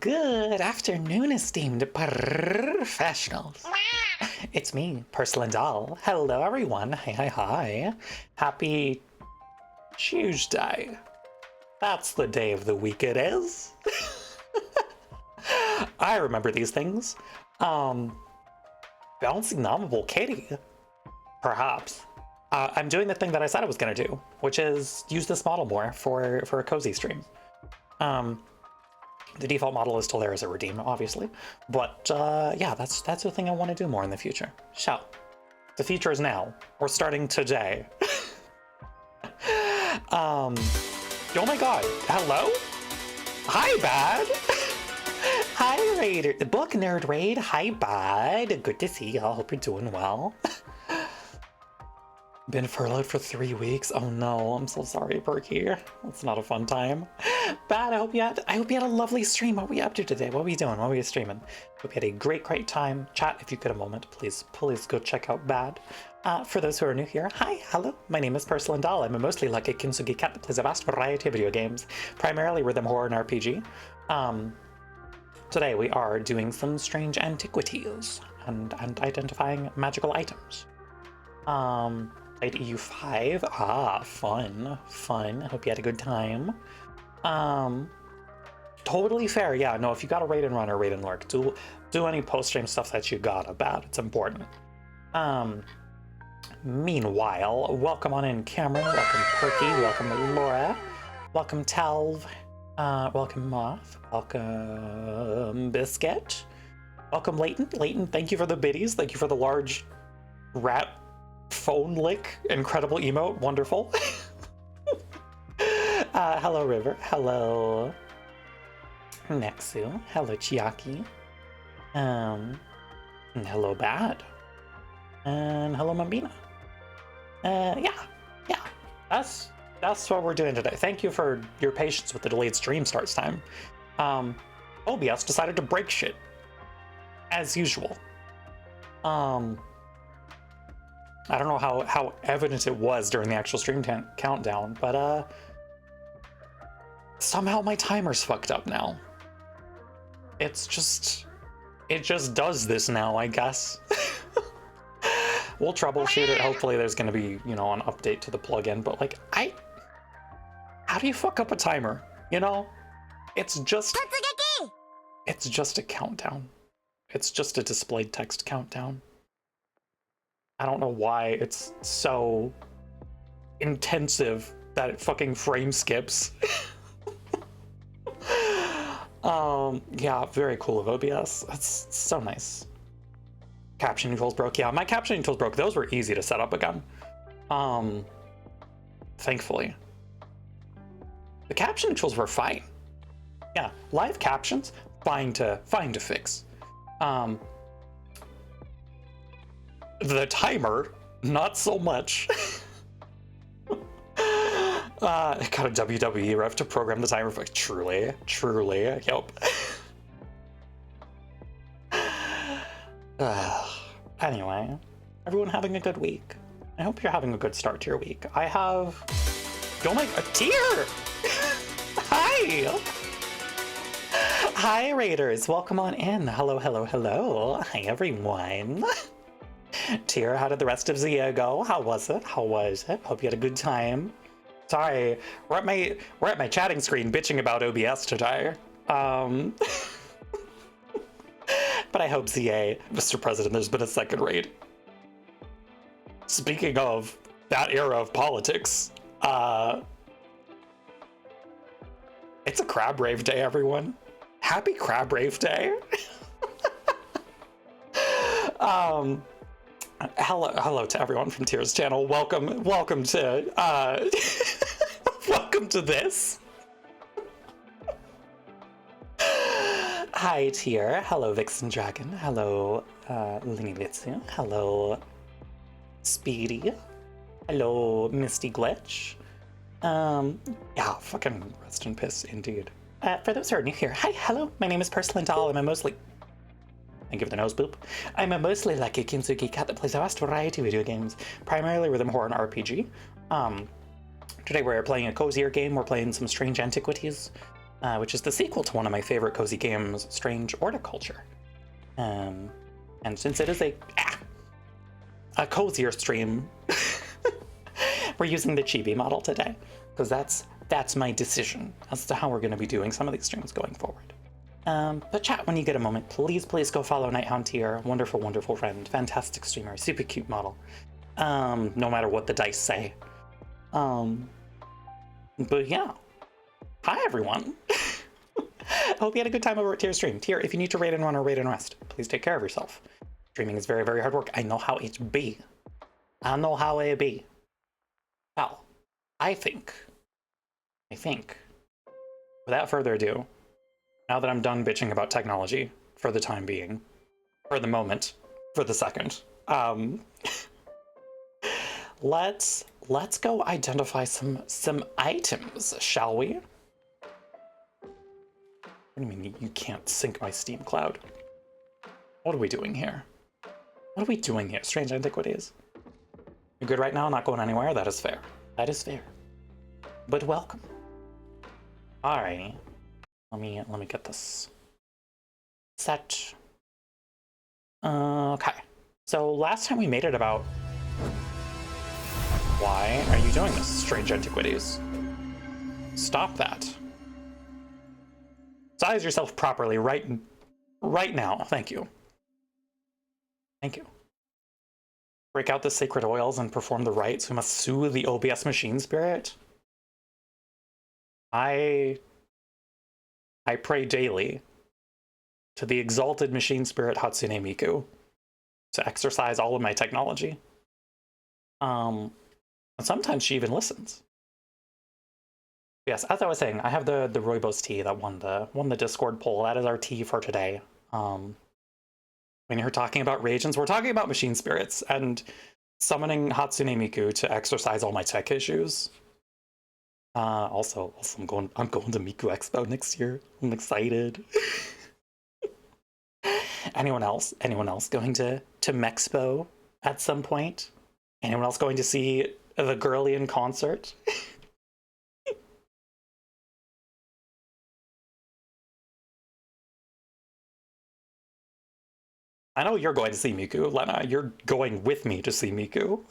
Good afternoon, esteemed professionals. It's me, Porcelain Doll. Hello, everyone. Hi. Happy Tuesday. That's the day of the week it is. I remember these things. Bouncing Nominable Kitty. Perhaps. I'm doing the thing that I said I was gonna do, which is use this model more for a cozy stream. The default model is still there as a redeem, obviously, but yeah, that's the thing I want to do more in the future. So, the future is now. We're starting today. Oh my god, hello? Hi, Bad! Hi, Raider, the Book Nerd Raid. Hi, Bad. Good to see y'all. Hope you're doing well. Been furloughed for 3 weeks. Oh no, I'm so sorry, Perky. It's not a fun time. Bad, I hope you had a lovely stream. What were you up to today? What were you doing? What were you streaming? Hope you had a great time. Chat, if you get a moment, please go check out Bad. For those who are new here, hi, hello. My name is Porcelain Doll. I'm a mostly lucky Kintsugi cat that plays a vast variety of video games, primarily rhythm horror and RPG. Today we are doing some strange antiquities and identifying magical items. Played EU5. Ah, fun. Fun. I hope you had a good time. Totally fair. Yeah, no, if you got a raid and run or raid and lurk, do any post-stream stuff that you got about. It's important. Meanwhile, welcome on in Cameron, welcome Perky, welcome Laura, welcome Talv, welcome Moth, welcome Biscuit, welcome Leighton. Leighton, thank you for the biddies, thank you for the large rat phone lick, incredible emote, wonderful. Hello River, hello Nexu, hello Chiaki, and hello Bad, and hello Mambina. Yeah, that's what we're doing today. Thank you for your patience with the delayed stream starts time. OBS decided to break shit, as usual. I don't know how evident it was during the actual stream countdown, but somehow my timer's fucked up now. It just does this now, I guess. We'll troubleshoot it. Hopefully there's going to be, you know, an update to the plugin, but like, how do you fuck up a timer? You know, it's just a countdown. It's just a displayed text countdown. I don't know why it's so intensive that it fucking frame skips. Yeah, very cool of OBS. That's so nice. Captioning tools broke. Yeah, my captioning tools broke. Those were easy to set up again. Thankfully. The captioning tools were fine. Yeah, live captions, fine to fix. The timer, not so much. I got a WWE ref to program the timer. Like, truly, yep. Anyway, everyone having a good week. I hope you're having a good start to your week. I have... Oh my... A tier! Hi! Hi, Raiders. Welcome on in. Hello. Hi, everyone. Tier, how did the rest of Zia go? How was it? Hope you had a good time. Sorry, we're at my chatting screen bitching about OBS today. But I hope ZA, Mr. President, there's been a second raid. Speaking of that era of politics, it's a Crab Rave Day, everyone. Happy Crab Rave Day. Hello to everyone from Tier's channel. Welcome to welcome to this. Hi, Tier. Hello, Vixen Dragon. Hello, Linivitsu. Hello, Speedy. Hello, Misty Glitch. Yeah, fucking rest in piss, indeed. For those who are new here, hi, hello. My name is Porcelain Doll. Thank you for the nose boop. I'm a mostly lucky Kintsugi cat that plays a vast variety of video games, primarily rhythm horror and RPG. Today we're playing a cozier game. We're playing some Strange Antiquities, which is the sequel to one of my favorite cozy games, Strange Horticulture. And since it is a cozier stream, we're using the chibi model today, because that's my decision as to how we're going to be doing some of these streams going forward. But chat, when you get a moment, please go follow Nighthound Tier. Wonderful friend, fantastic streamer, super cute model. No matter what the dice say. But yeah. Hi everyone. Hope you had a good time over at Tier's stream. Tier, if you need to raid and run or raid and rest, please take care of yourself. Streaming is very hard work. I know how it be. Well, I think, without further ado, now that I'm done bitching about technology for the time being, for the moment, for the second, let's go identify some items, shall we? What do you mean you can't sync my Steam cloud? What are we doing here? Strange Antiquities? You good right now? Not going anywhere? That is fair. But welcome. Alrighty. Let me get this set. Okay. So last time we made it about Why are you doing this, strange antiquities? Stop that. Size yourself properly right now. Thank you. Thank you. Break out the sacred oils and perform the rites. We must soothe the OBS machine spirit. I pray daily to the exalted machine spirit Hatsune Miku to exercise all of my technology. And sometimes she even listens. Yes, as I was saying, I have the Rooibos tea that won the Discord poll. That is our tea for today. When you're talking about reagents, we're talking about machine spirits and summoning Hatsune Miku to exercise all my tech issues. Also, I'm going to Miku Expo next year. I'm excited. Anyone else going to Mexpo at some point? Anyone else going to see the girly in concert? I know you're going to see Miku, Lena. You're going with me to see Miku.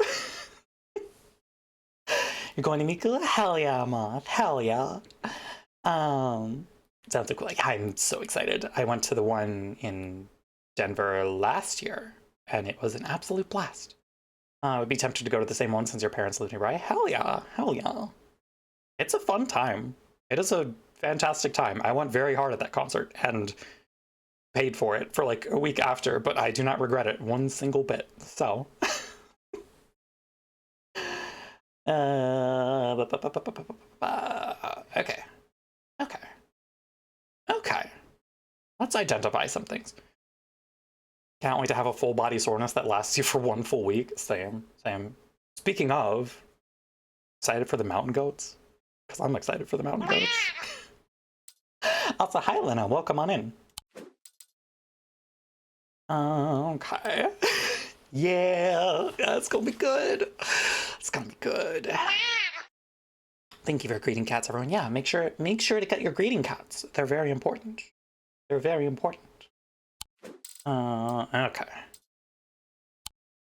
You're going to Miku? Hell yeah, Moth. Hell yeah. Sounds like I'm so excited. I went to the one in Denver last year, and it was an absolute blast. I would be tempted to go to the same one since your parents live nearby. Hell yeah. Hell yeah. It's a fun time. It is a fantastic time. I went very hard at that concert, and paid for it for like a week after, but I do not regret it one single bit. So, okay. Let's identify some things. Can't wait to have a full body soreness that lasts you for one full week. Same. Speaking of, excited for the mountain goats? Because I'm excited for the mountain goats. Also, hi Lena, welcome on in. Okay. Yeah, it's gonna be good. It's gonna be good. Thank you for greeting cats, everyone. Yeah, make sure to get your greeting cats. They're very important. They're very important. Okay.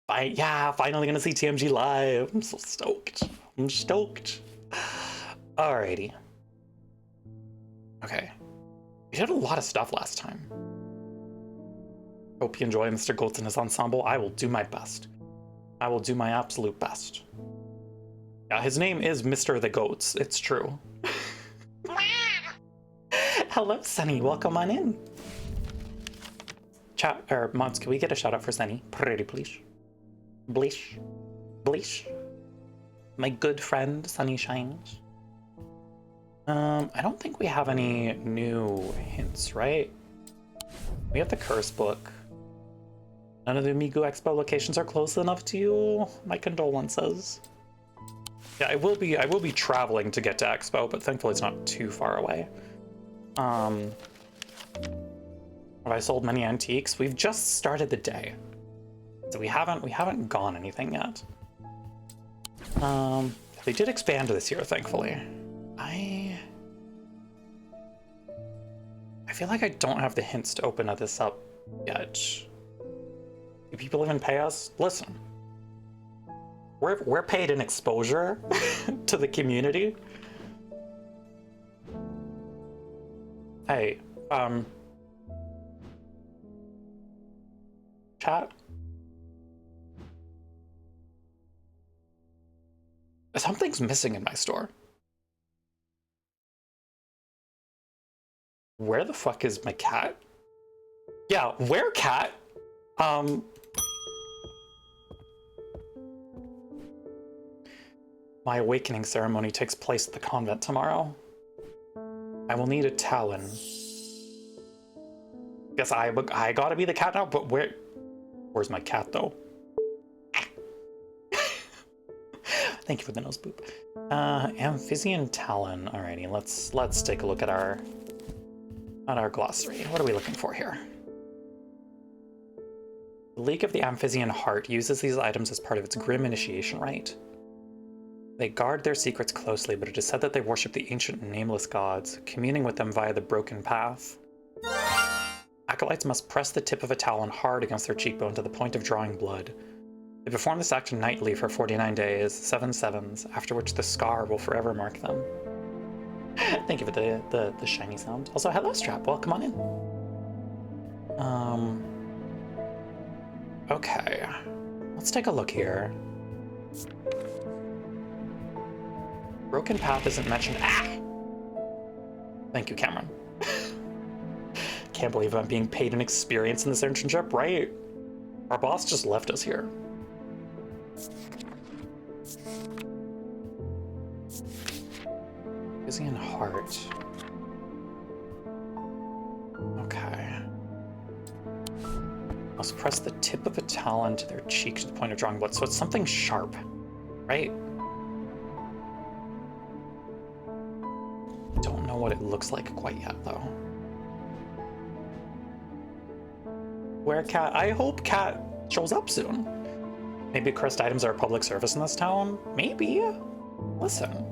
Finally gonna see TMG live. I'm so stoked. I'm stoked. Alrighty. Okay. We did a lot of stuff last time. Hope you enjoy Mr. Goats and his ensemble. I will do my best. I will do my absolute best. Yeah, his name is Mr. the Goats. It's true. Hello, Sunny. Welcome on in. Chat, or mods, can we get a shout out for Sunny? Pretty please. Bleach. My good friend, Sunny Shines. I don't think we have any new hints, right? We have the curse book. None of the Miku Expo locations are close enough to you. My condolences. Yeah, I will be traveling to get to Expo, but thankfully it's not too far away. Have I sold many antiques? We've just started the day, so we haven't gone anything yet. They did expand this year, thankfully. I feel like I don't have the hints to open this up yet. Do people even pay us? Listen, we're paid in exposure to the community. Hey, chat. Something's missing in my store. Where the fuck is my cat? Yeah, where cat? My awakening ceremony takes place at the convent tomorrow. I will need a talon. Guess I gotta be the cat now, but where's my cat though? Thank you for the nose boop. Amphibian talon. Alrighty, let's take a look at our glossary. What are we looking for here? The League of the Amphibian Heart uses these items as part of its grim initiation rite. They guard their secrets closely, but it is said that they worship the ancient nameless gods, communing with them via the broken path. Acolytes must press the tip of a talon hard against their cheekbone to the point of drawing blood. They perform this act nightly for 49 days, 7 sevens, after which the scar will forever mark them. Thank you for the shiny sound. Also, hello, Strap. Welcome on in. Okay. Let's take a look here. Broken path isn't mentioned. Ah! Thank you, Cameron. Can't believe I'm being paid an experience in this internship, right? Our boss just left us here. Busy heart. Okay. Must press the tip of a talon to their cheek to the point of drawing blood. So it's something sharp, right? Don't know what it looks like quite yet, though. Where Cat? I hope Cat shows up soon. Maybe cursed items are a public service in this town? Maybe. Listen,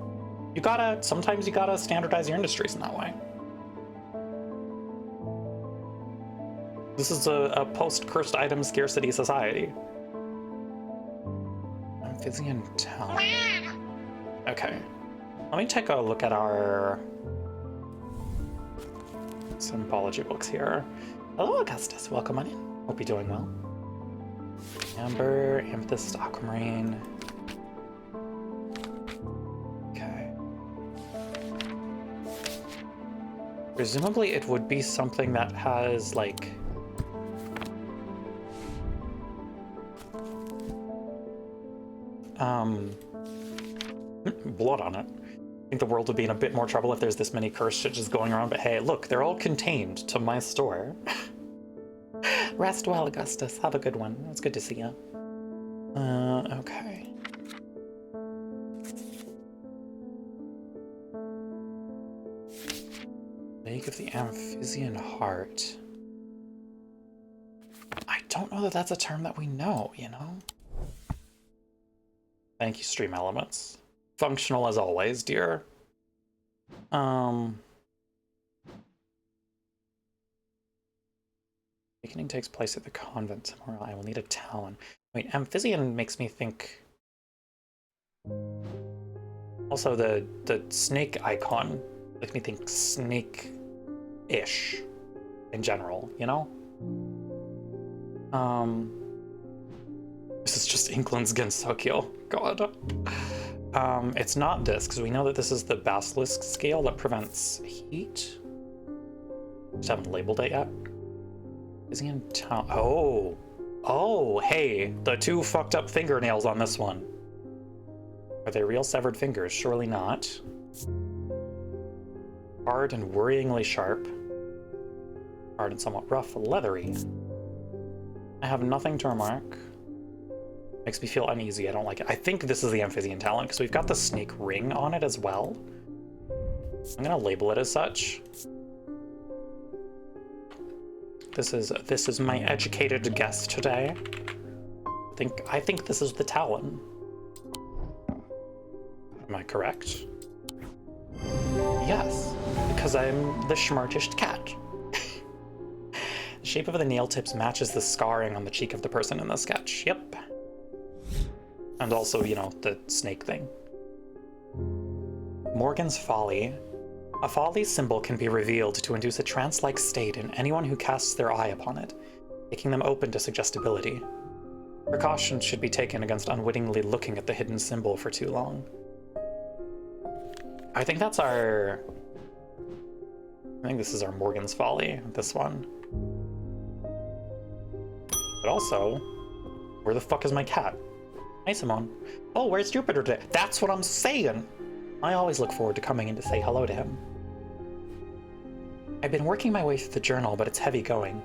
sometimes you gotta standardize your industries in that way. This is a post-cursed item scarcity society. Amphibian town. Okay. Let me take a look at our symbology books here. Hello, Augustus. Welcome on in. Hope you're doing well. Amber, amethyst, aquamarine. Okay. Presumably it would be something that has, like... blood on it. I think the world would be in a bit more trouble if there's this many cursed shit just going around, but hey, look, they're all contained to my store. Rest well, Augustus. Have a good one. It's good to see you. Okay. Lake of the Amphibian Heart. I don't know that that's a term that we know, you know? Thank you, Stream Elements. Functional as always, dear. Awakening takes place at the convent tomorrow. I will need a talon. Wait, Amphibian makes me think... Also, the snake icon makes me think snake-ish in general, you know? This is just England's Gensokyo. God. It's not this, because we know that this is the basilisk scale that prevents heat. Just haven't labeled it yet. Is he in town? Oh! Oh, hey! The two fucked up fingernails on this one. Are they real severed fingers? Surely not. Hard and worryingly sharp. Hard and somewhat rough, leathery. I have nothing to remark. Makes me feel uneasy, I don't like it. I think this is the Amphibian talent, because we've got the snake ring on it as well. I'm gonna label it as such. This is my educated guess today. I think this is the talon. Am I correct? Yes, because I'm the smartest cat. The shape of the nail tips matches the scarring on the cheek of the person in the sketch. Yep. And also, you know, the snake thing. Morgan's Folly. A folly symbol can be revealed to induce a trance-like state in anyone who casts their eye upon it, making them open to suggestibility. Precautions should be taken against unwittingly looking at the hidden symbol for too long. I think that's our... I think this is our Morgan's Folly, this one. But also, where the fuck is my cat? Hi, Simone. Oh, where's Jupiter today? That's what I'm saying! I always look forward to coming in to say hello to him. I've been working my way through the journal, but it's heavy going.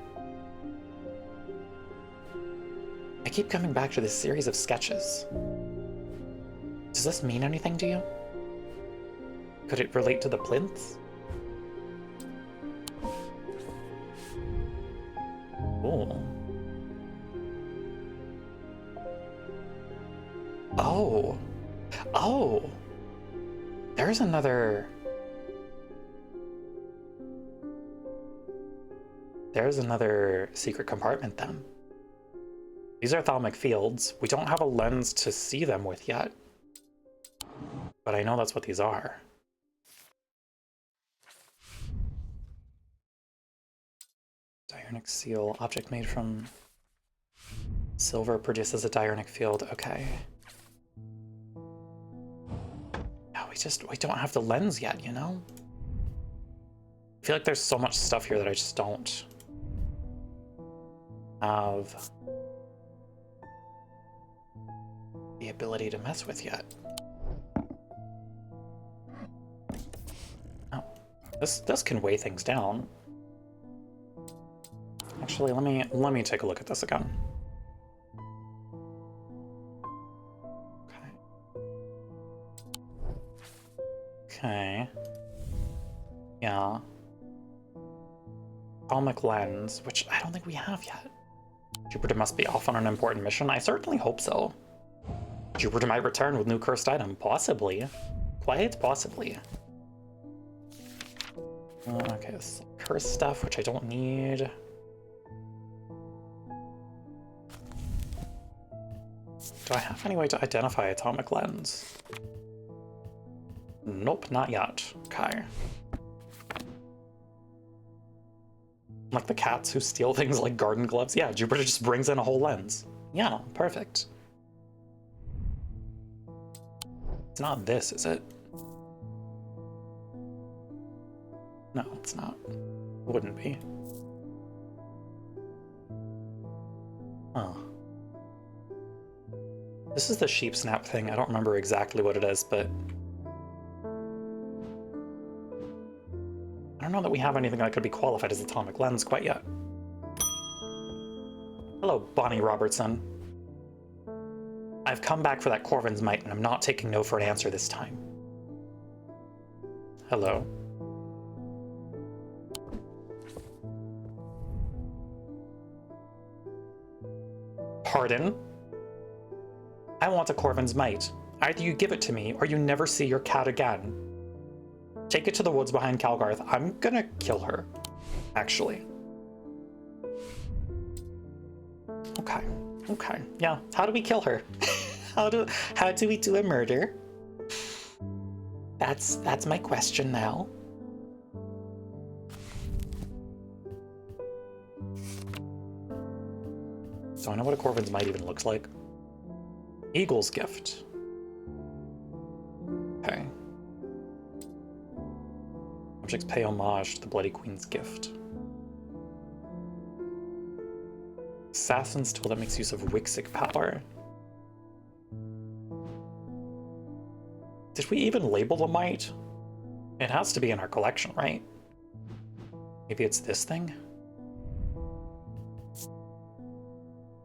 I keep coming back to this series of sketches. Does this mean anything to you? Could it relate to the plinths? Cool. Oh. Oh. There's another secret compartment then. These are thalamic fields. We don't have a lens to see them with yet. But I know that's what these are. Diurnic seal. Object made from silver produces a diurnic field. Okay. Yeah, we don't have the lens yet, you know? I feel like there's so much stuff here that I just don't have the ability to mess with yet. Oh, this can weigh things down. Actually, let me take a look at this again. Okay. Yeah. Thalamic lens, which I don't think we have yet. Jupiter must be off on an important mission. I certainly hope so. Jupiter might return with new cursed item. Possibly. Quite possibly. Okay, this is cursed stuff, which I don't need. Do I have any way to identify a thalamic lens? Nope, not yet. Okay. Like the cats who steal things like garden gloves. Yeah, Jupiter just brings in a whole lens. Yeah, perfect. It's not this, is it? No, it's not. It wouldn't be. Huh. This is the sheep snap thing. I don't remember exactly what it is, but I don't know that we have anything that could be qualified as a thalamic lens quite yet. Hello, Bonnie Robertson. I've come back for that Corvin's Mite, and I'm not taking no for an answer this time. Hello. Pardon? I want a Corvin's Mite. Either you give it to me, or you never see your cat again. Take it to the woods behind Calgarth. I'm gonna kill her, actually. Okay, okay, yeah. How do we kill her? How do we do a murder? That's my question now. So I know what a Corvin's Mite even looks like. Eagle's Gift. Okay. Objects pay homage to the Bloody Queen's gift. Assassin's tool that makes use of Wixic power. Did we even label the mite? It has to be in our collection, right? Maybe it's this thing?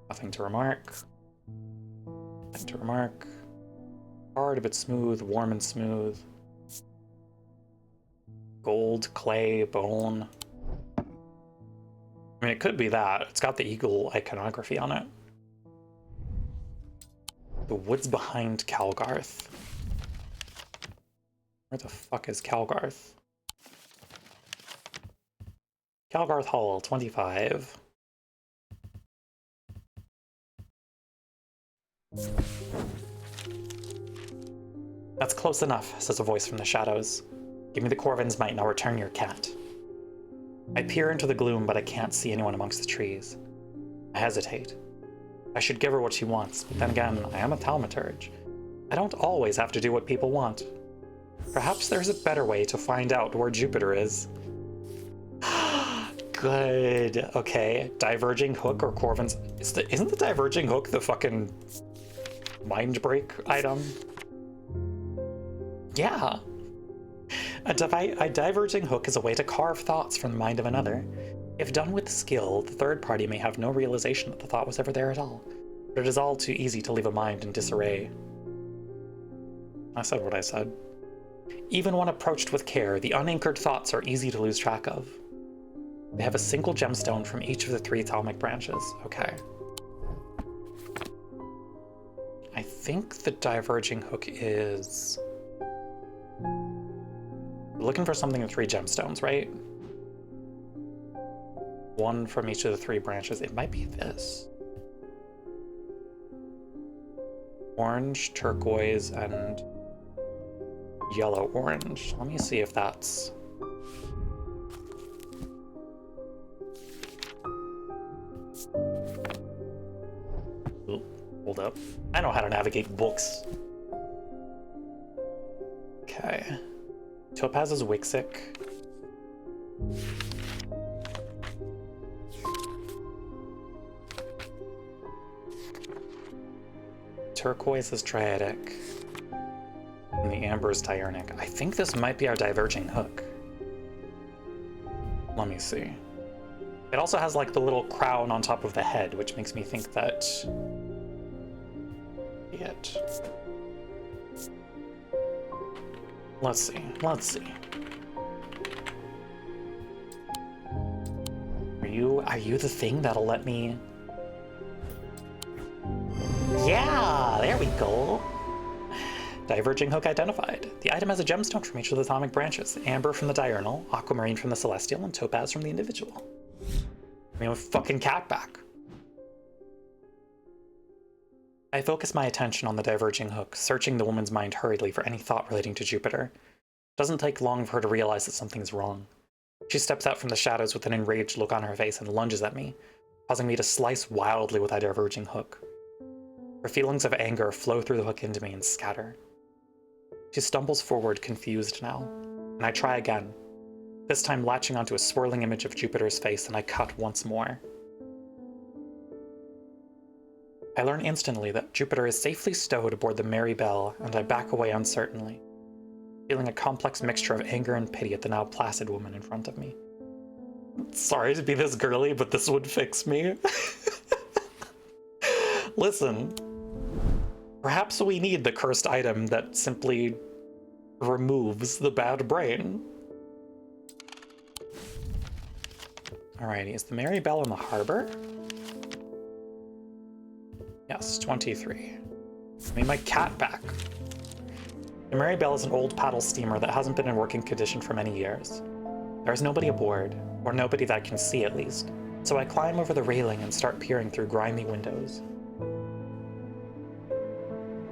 Nothing to remark. Nothing to remark. Hard, a bit smooth, warm and smooth. Gold, clay, bone. I mean, it could be that. It's got the eagle iconography on it. The woods behind Calgarth. Where the fuck is Calgarth? Calgarth Hall, 25. That's close enough, says a voice from the shadows. Give me the Corvin's Mite and I'll return your cat. I peer into the gloom, but I can't see anyone amongst the trees. I hesitate. I should give her what she wants, but then again, I am a thaumaturge. I don't always have to do what people want. Perhaps there's a better way to find out where Jupiter is. Good. Okay. Diverging hook or Corvin's... Isn't the diverging hook the fucking mind break item? Yeah. A diverging hook is a way to carve thoughts from the mind of another. If done with skill, the third party may have no realization that the thought was ever there at all. But it is all too easy to leave a mind in disarray. I said what I said. Even when approached with care, the unanchored thoughts are easy to lose track of. They have a single gemstone from each of the 3 thalamic branches. Okay. I think the diverging hook is... We're looking for something with 3 gemstones, right? 1 from each of the 3 branches. It might be this. orange, turquoise, and yellow-orange. Let me see if that's... Ooh, hold up. I know how to navigate books. Okay. Topaz is Wixic. Turquoise is Triadic. And the amber is Diurnic. I think this might be our diverging hook. Let me see. It also has like the little crown on top of the head, which makes me think that... it. Let's see. Let's see. Are you the thing that'll let me... Yeah, there we go. Diverging hook identified. The item has a gemstone from each of the atomic branches. Amber from the diurnal, aquamarine from the celestial, and topaz from the individual. I mean, a fucking cat back. I focus my attention on the diverging hook, searching the woman's mind hurriedly for any thought relating to Jupiter. It doesn't take long for her to realize that something's wrong. She steps out from the shadows with an enraged look on her face and lunges at me, causing me to slice wildly with that diverging hook. Her feelings of anger flow through the hook into me and scatter. She stumbles forward, confused now, and I try again, this time latching onto a swirling image of Jupiter's face, and I cut once more. I learn instantly that Jupiter is safely stowed aboard the Mary Bell, and I back away uncertainly, feeling a complex mixture of anger and pity at the now placid woman in front of me. Sorry to be this girly, but this would fix me. Listen, perhaps we need the cursed item that simply removes the bad brain. Alrighty, is the Mary Bell in the harbor? Yes, 23. Give me my cat back. The Mary Bell is an old paddle steamer that hasn't been in working condition for many years. There's nobody aboard, or nobody that I can see at least, so I climb over the railing and start peering through grimy windows.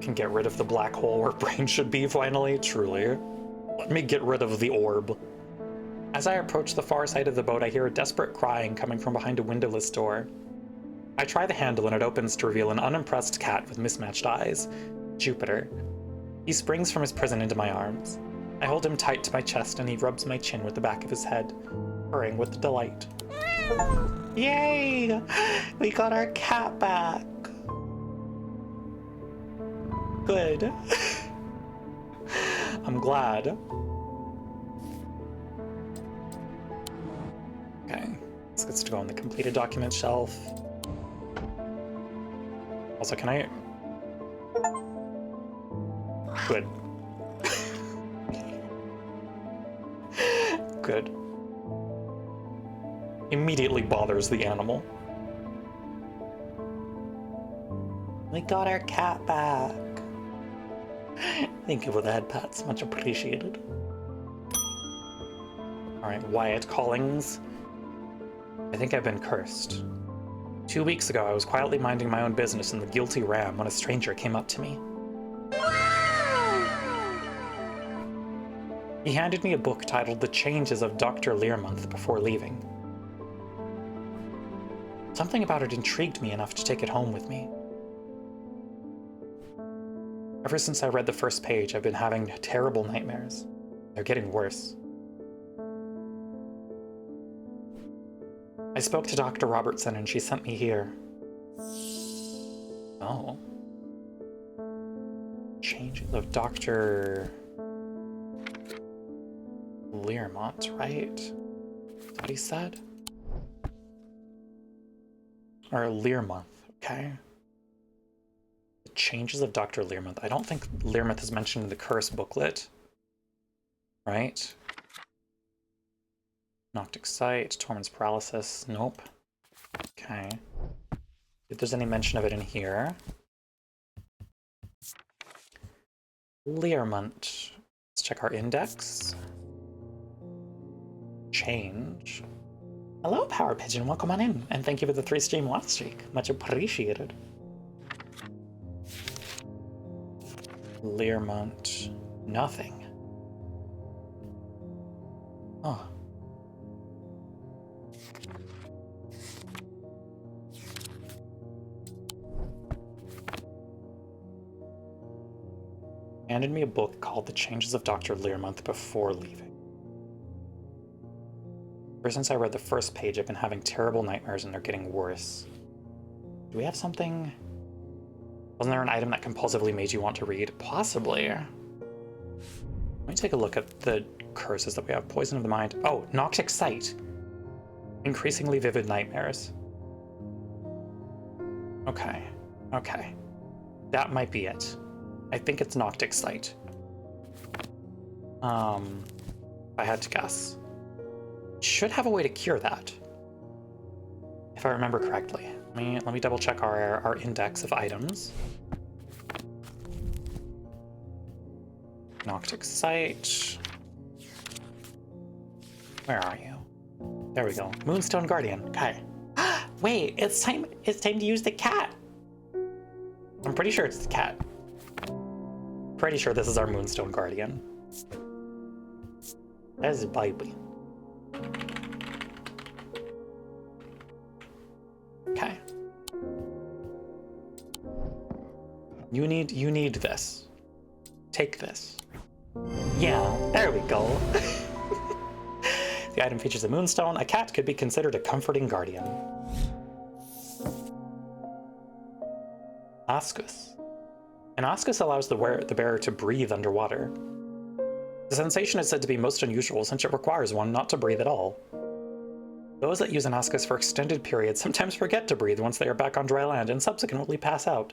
Can get rid of the black hole where brain should be finally, truly. Let me get rid of the orb. As I approach the far side of the boat, I hear a desperate crying coming from behind a windowless door. I try the handle and it opens to reveal an unimpressed cat with mismatched eyes. Jupiter. He springs from his prison into my arms. I hold him tight to my chest and he rubs my chin with the back of his head, purring with delight. Yay! We got our cat back! Good. I'm glad. Okay, this gets to go on the completed document shelf. Also, can I... Good. Good. Immediately bothers the animal. We got our cat back. Thank you for the head pats, much appreciated. Alright, Wyatt Collings. I think I've been cursed. 2 weeks ago, I was quietly minding my own business in the guilty ram when a stranger came up to me. He handed me a book titled The Changes of Dr. Learmonth before leaving. Something about it intrigued me enough to take it home with me. Ever since I read the first page, I've been having terrible nightmares. They're getting worse. I spoke to Dr. Robertson and she sent me here. Oh. Changes of Dr. Learmont, right? That's what he said? Or Learmonth, okay. The Changes of Dr. Learmonth. I don't think Learmonth is mentioned in the curse booklet. Right? Noctic Sight, Tormund's Paralysis, nope. Okay. If there's any mention of it in here. Learmont. Let's check our index. Change. Hello, Power Pigeon. Welcome on in. And thank you for the 3 stream watch streak. Much appreciated. Learmont. Nothing. Oh. Handed me a book called The Changes of Dr. Learmonth before leaving. Ever since I read the first page, I've been having terrible nightmares and they're getting worse. Do we have something? Wasn't there an item that compulsively made you want to read? Possibly. Let me take a look at the curses that we have. Poison of the mind. Oh, Noctic Sight. Increasingly vivid nightmares. Okay. Okay. That might be it. I think it's Noctic Sight. I had to guess. Should have a way to cure that, if I remember correctly. Let me double check our index of items. Noctic Sight. Where are you? There we go. Moonstone Guardian. Okay. Wait, it's time to use the cat. I'm pretty sure it's the cat. Pretty sure this is our Moonstone Guardian. That's baby. Okay. You need this. Take this. Yeah, there we go. The item features a moonstone. A cat could be considered a comforting guardian. Ascus. An ascus allows the bearer to breathe underwater. The sensation is said to be most unusual since it requires one not to breathe at all. Those that use an ascus for extended periods sometimes forget to breathe once they are back on dry land and subsequently pass out.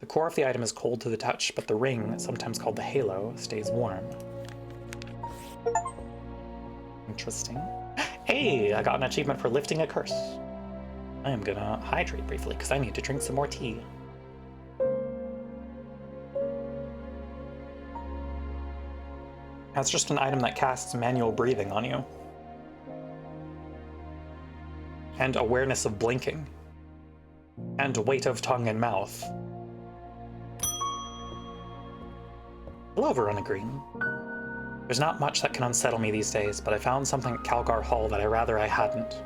The core of the item is cold to the touch, but the ring, sometimes called the halo, stays warm. Interesting. Hey, I got an achievement for lifting a curse. I am gonna hydrate briefly because I need to drink some more tea. That's just an item that casts manual breathing on you. And awareness of blinking. And weight of tongue and mouth. Hello, Verona Green. There's not much that can unsettle me these days, but I found something at Calgar Hall that I hadn't.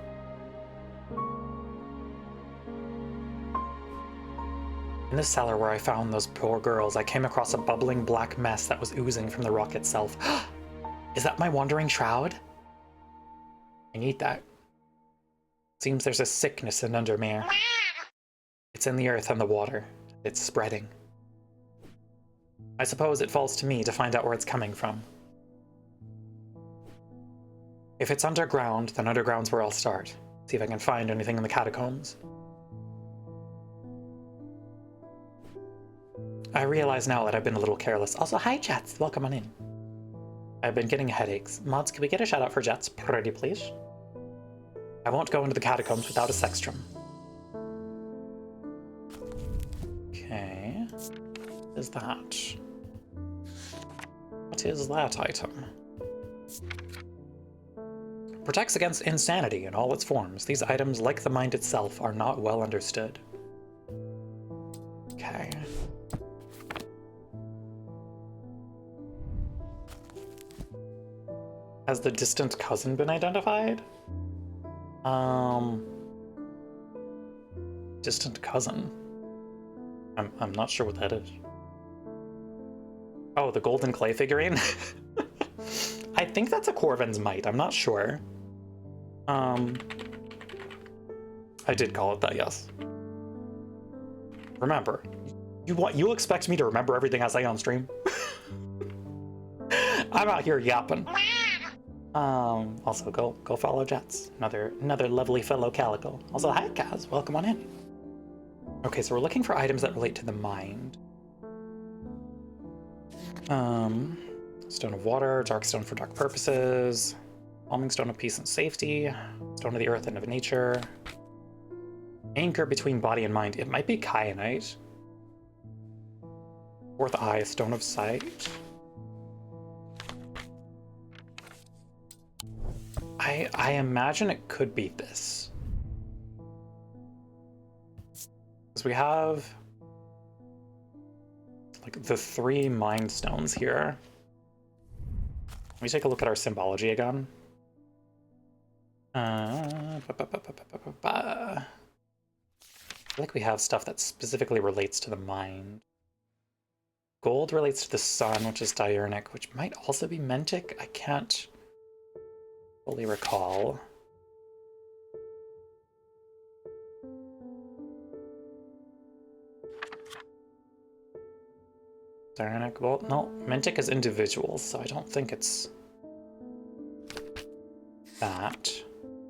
In the cellar where I found those poor girls, I came across a bubbling black mess that was oozing from the rock itself. Is that my wandering shroud? I need that. Seems there's a sickness in Undermere. It's in the earth and the water. It's spreading. I suppose it falls to me to find out where it's coming from. If it's underground, then underground's where I'll start. See if I can find anything in the catacombs. I realize now that I've been a little careless. Also, hi Jets, welcome on in. I've been getting headaches. Mods, can we get a shout out for Jets, pretty please? I won't go into the catacombs without a sextrum. Okay. What is that? What is that item? Protects against insanity in all its forms. These items, like the mind itself, are not well understood. Okay. Has the distant cousin been identified? Distant cousin. I'm not sure what that is. Oh, the golden clay figurine? I think that's a Corvin's Might, I'm not sure. I did call it that, yes. Remember, you expect me to remember everything I say on stream? I'm out here yapping. Also go follow Jets. Another lovely fellow Calico. Also, hi Kaz, welcome on in. Okay, so we're looking for items that relate to the mind. Stone of Water, Dark Stone for dark purposes, Calming Stone of Peace and Safety, Stone of the Earth and of Nature, Anchor between body and mind. It might be Kyanite. Fourth Eye, Stone of Sight. I imagine it could be this. Because we have like the 3 mind stones here. Let me take a look at our symbology again. I feel like we have stuff that specifically relates to the mind. Gold relates to the sun, which is diurnic, which might also be mentic. I can't fully recall. Diurnic, well, no, mentic is individuals, so I don't think it's that.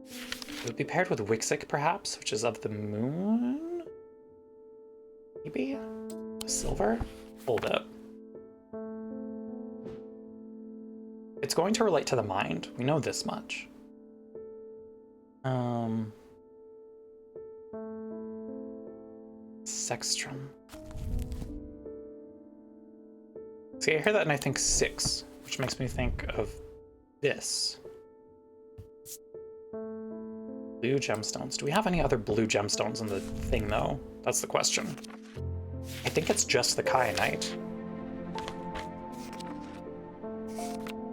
It would be paired with Wixic, perhaps, which is of the moon? Maybe? Silver? Hold up. It's going to relate to the mind. We know this much. Sextrum. See, I hear that and I think 6, which makes me think of this. Blue gemstones. Do we have any other blue gemstones in the thing, though? That's the question. I think it's just the kyanite.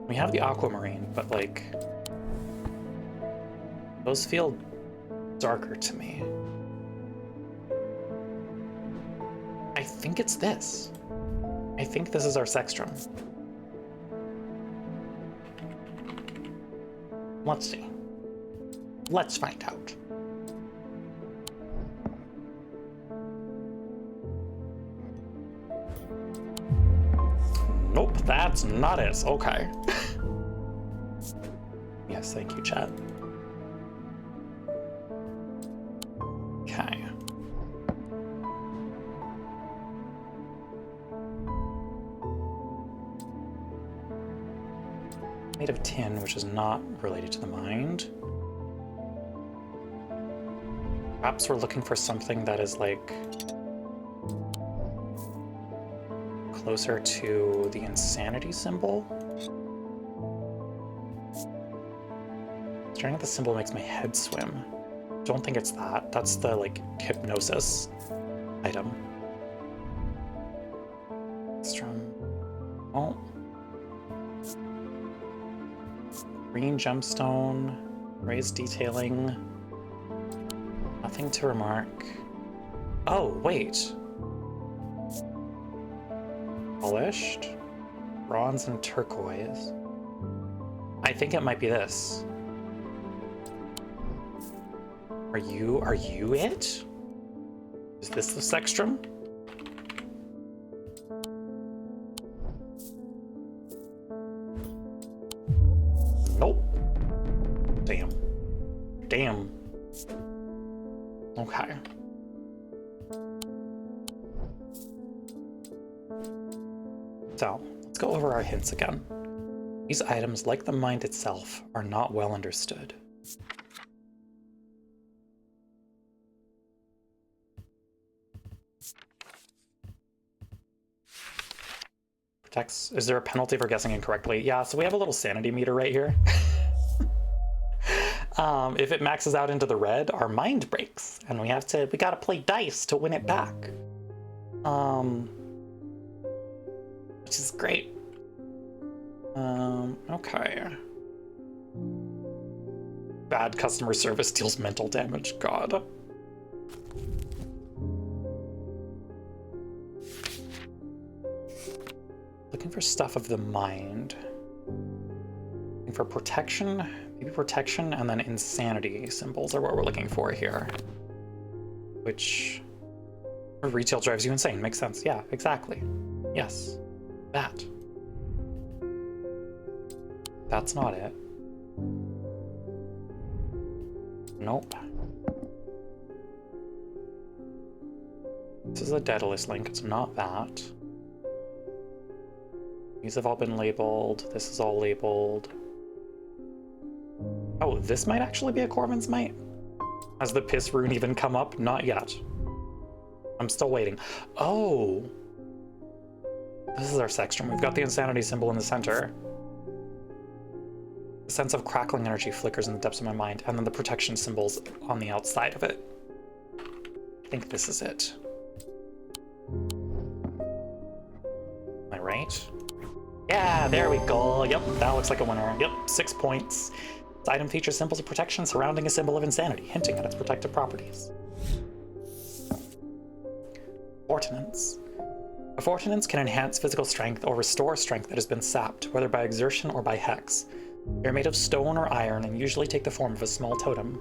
We have the aquamarine, but, like, those feel darker to me. I think it's this. I think this is our sextrum. Let's see. Let's find out. Nope, that's not it. Okay. Yes, thank you, chat. Okay. Made of tin, which is not related to the mind. Perhaps we're looking for something that is, like, closer to the insanity symbol. Staring at the symbol makes my head swim. Don't think it's that. That's the, like, hypnosis item. Oh. Green gemstone. Raised detailing. Nothing to remark. Oh, wait. Polished. Bronze and turquoise. I think it might be this. Are you it? Is this the sextrum? Nope. Damn. Damn. Okay. So, let's go over our hints again. These items, like the mind itself, are not well understood. Protects. Is there a penalty for guessing incorrectly? Yeah, so we have a little sanity meter right here. If it maxes out into the red, our mind breaks, and we gotta play dice to win it back. Which is great. Okay. Bad customer service deals mental damage. God. Looking for stuff of the mind. Looking for protection. Maybe protection and then insanity symbols are what we're looking for here. Which... retail drives you insane. Makes sense. Yeah, exactly. Yes. That. That's not it. Nope. This is a Daedalus link. It's not that. These have all been labeled. This is all labeled. Oh, this might actually be a Corvin's Might. Has the piss rune even come up? Not yet. I'm still waiting. Oh! This is our sextrum. We've got the insanity symbol in the center. The sense of crackling energy flickers in the depths of my mind, and then the protection symbols on the outside of it. I think this is it. right? Yeah, there we go. Yep, that looks like a winner. Yep, 6 points. This item features symbols of protection surrounding a symbol of insanity, hinting at its protective properties. Fortinance. A fortinance can enhance physical strength or restore strength that has been sapped, whether by exertion or by hex. They are made of stone or iron and usually take the form of a small totem.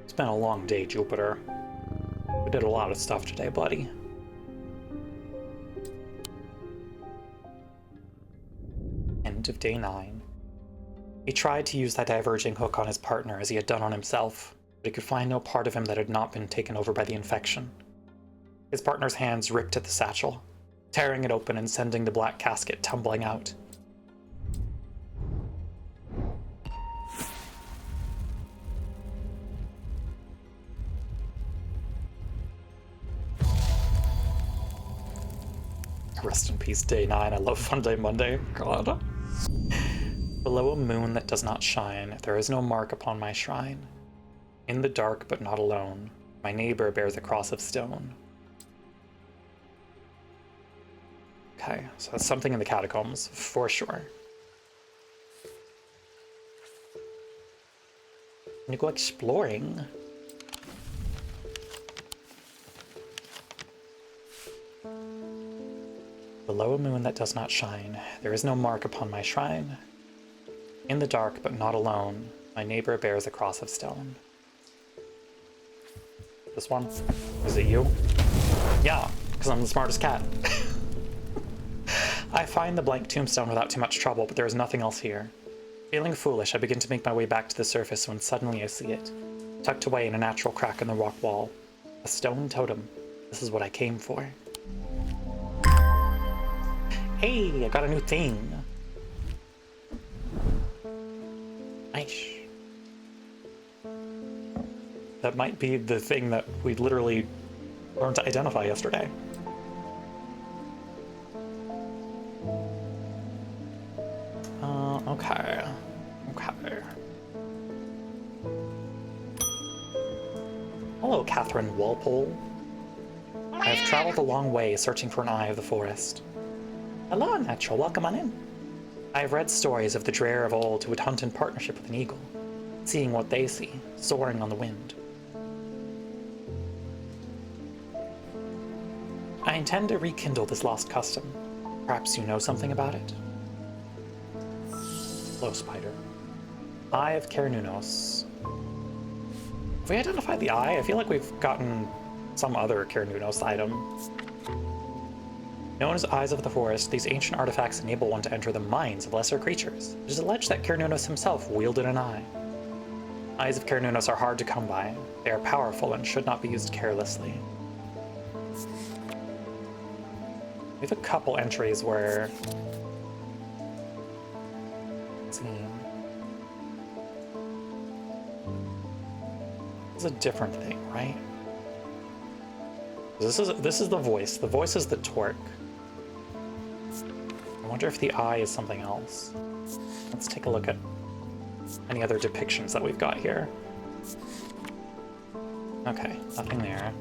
It's been a long day, Jupiter. We did a lot of stuff today, buddy. End of day 9. He tried to use that diverging hook on his partner as he had done on himself, but he could find no part of him that had not been taken over by the infection. His partner's hands ripped at the satchel, tearing it open and sending the black casket tumbling out. Rest in peace, day 9. I love Fun Day Monday. God. Below a moon that does not shine, there is no mark upon my shrine. In the dark, but not alone, my neighbor bears a cross of stone. Okay, so that's something in the catacombs, for sure. I'm gonna go exploring. Below a moon that does not shine, there is no mark upon my shrine. In the dark, but not alone, my neighbor bears a cross of stone. This one? Is it you? Yeah, because I'm the smartest cat. I find the blank tombstone without too much trouble, but there is nothing else here. Feeling foolish, I begin to make my way back to the surface when suddenly I see it, tucked away in a natural crack in the rock wall. A stone totem. This is what I came for. Hey, I got a new thing. Nice. That might be the thing that we literally learned to identify yesterday. Okay. Okay. Hello, Catherine Walpole. I have traveled a long way searching for an eye of the forest. Hello, Natural. Welcome on in. I have read stories of the Dreher of old who would hunt in partnership with an eagle, seeing what they see, soaring on the wind. I intend to rekindle this lost custom. Perhaps you know something about it? Hello, Spider. Eye of Cernunnos. Have we identified the eye? I feel like we've gotten some other Cernunnos item. Known as Eyes of the Forest, these ancient artifacts enable one to enter the minds of lesser creatures. It is alleged that Cernunnos himself wielded an eye. Eyes of Cernunnos are hard to come by. They are powerful and should not be used carelessly. We have a couple entries where... Let's see. This is a different thing, right? This is the voice. The voice is the torque. I wonder if the eye is something else. Let's take a look at any other depictions that we've got here. Okay, nothing there.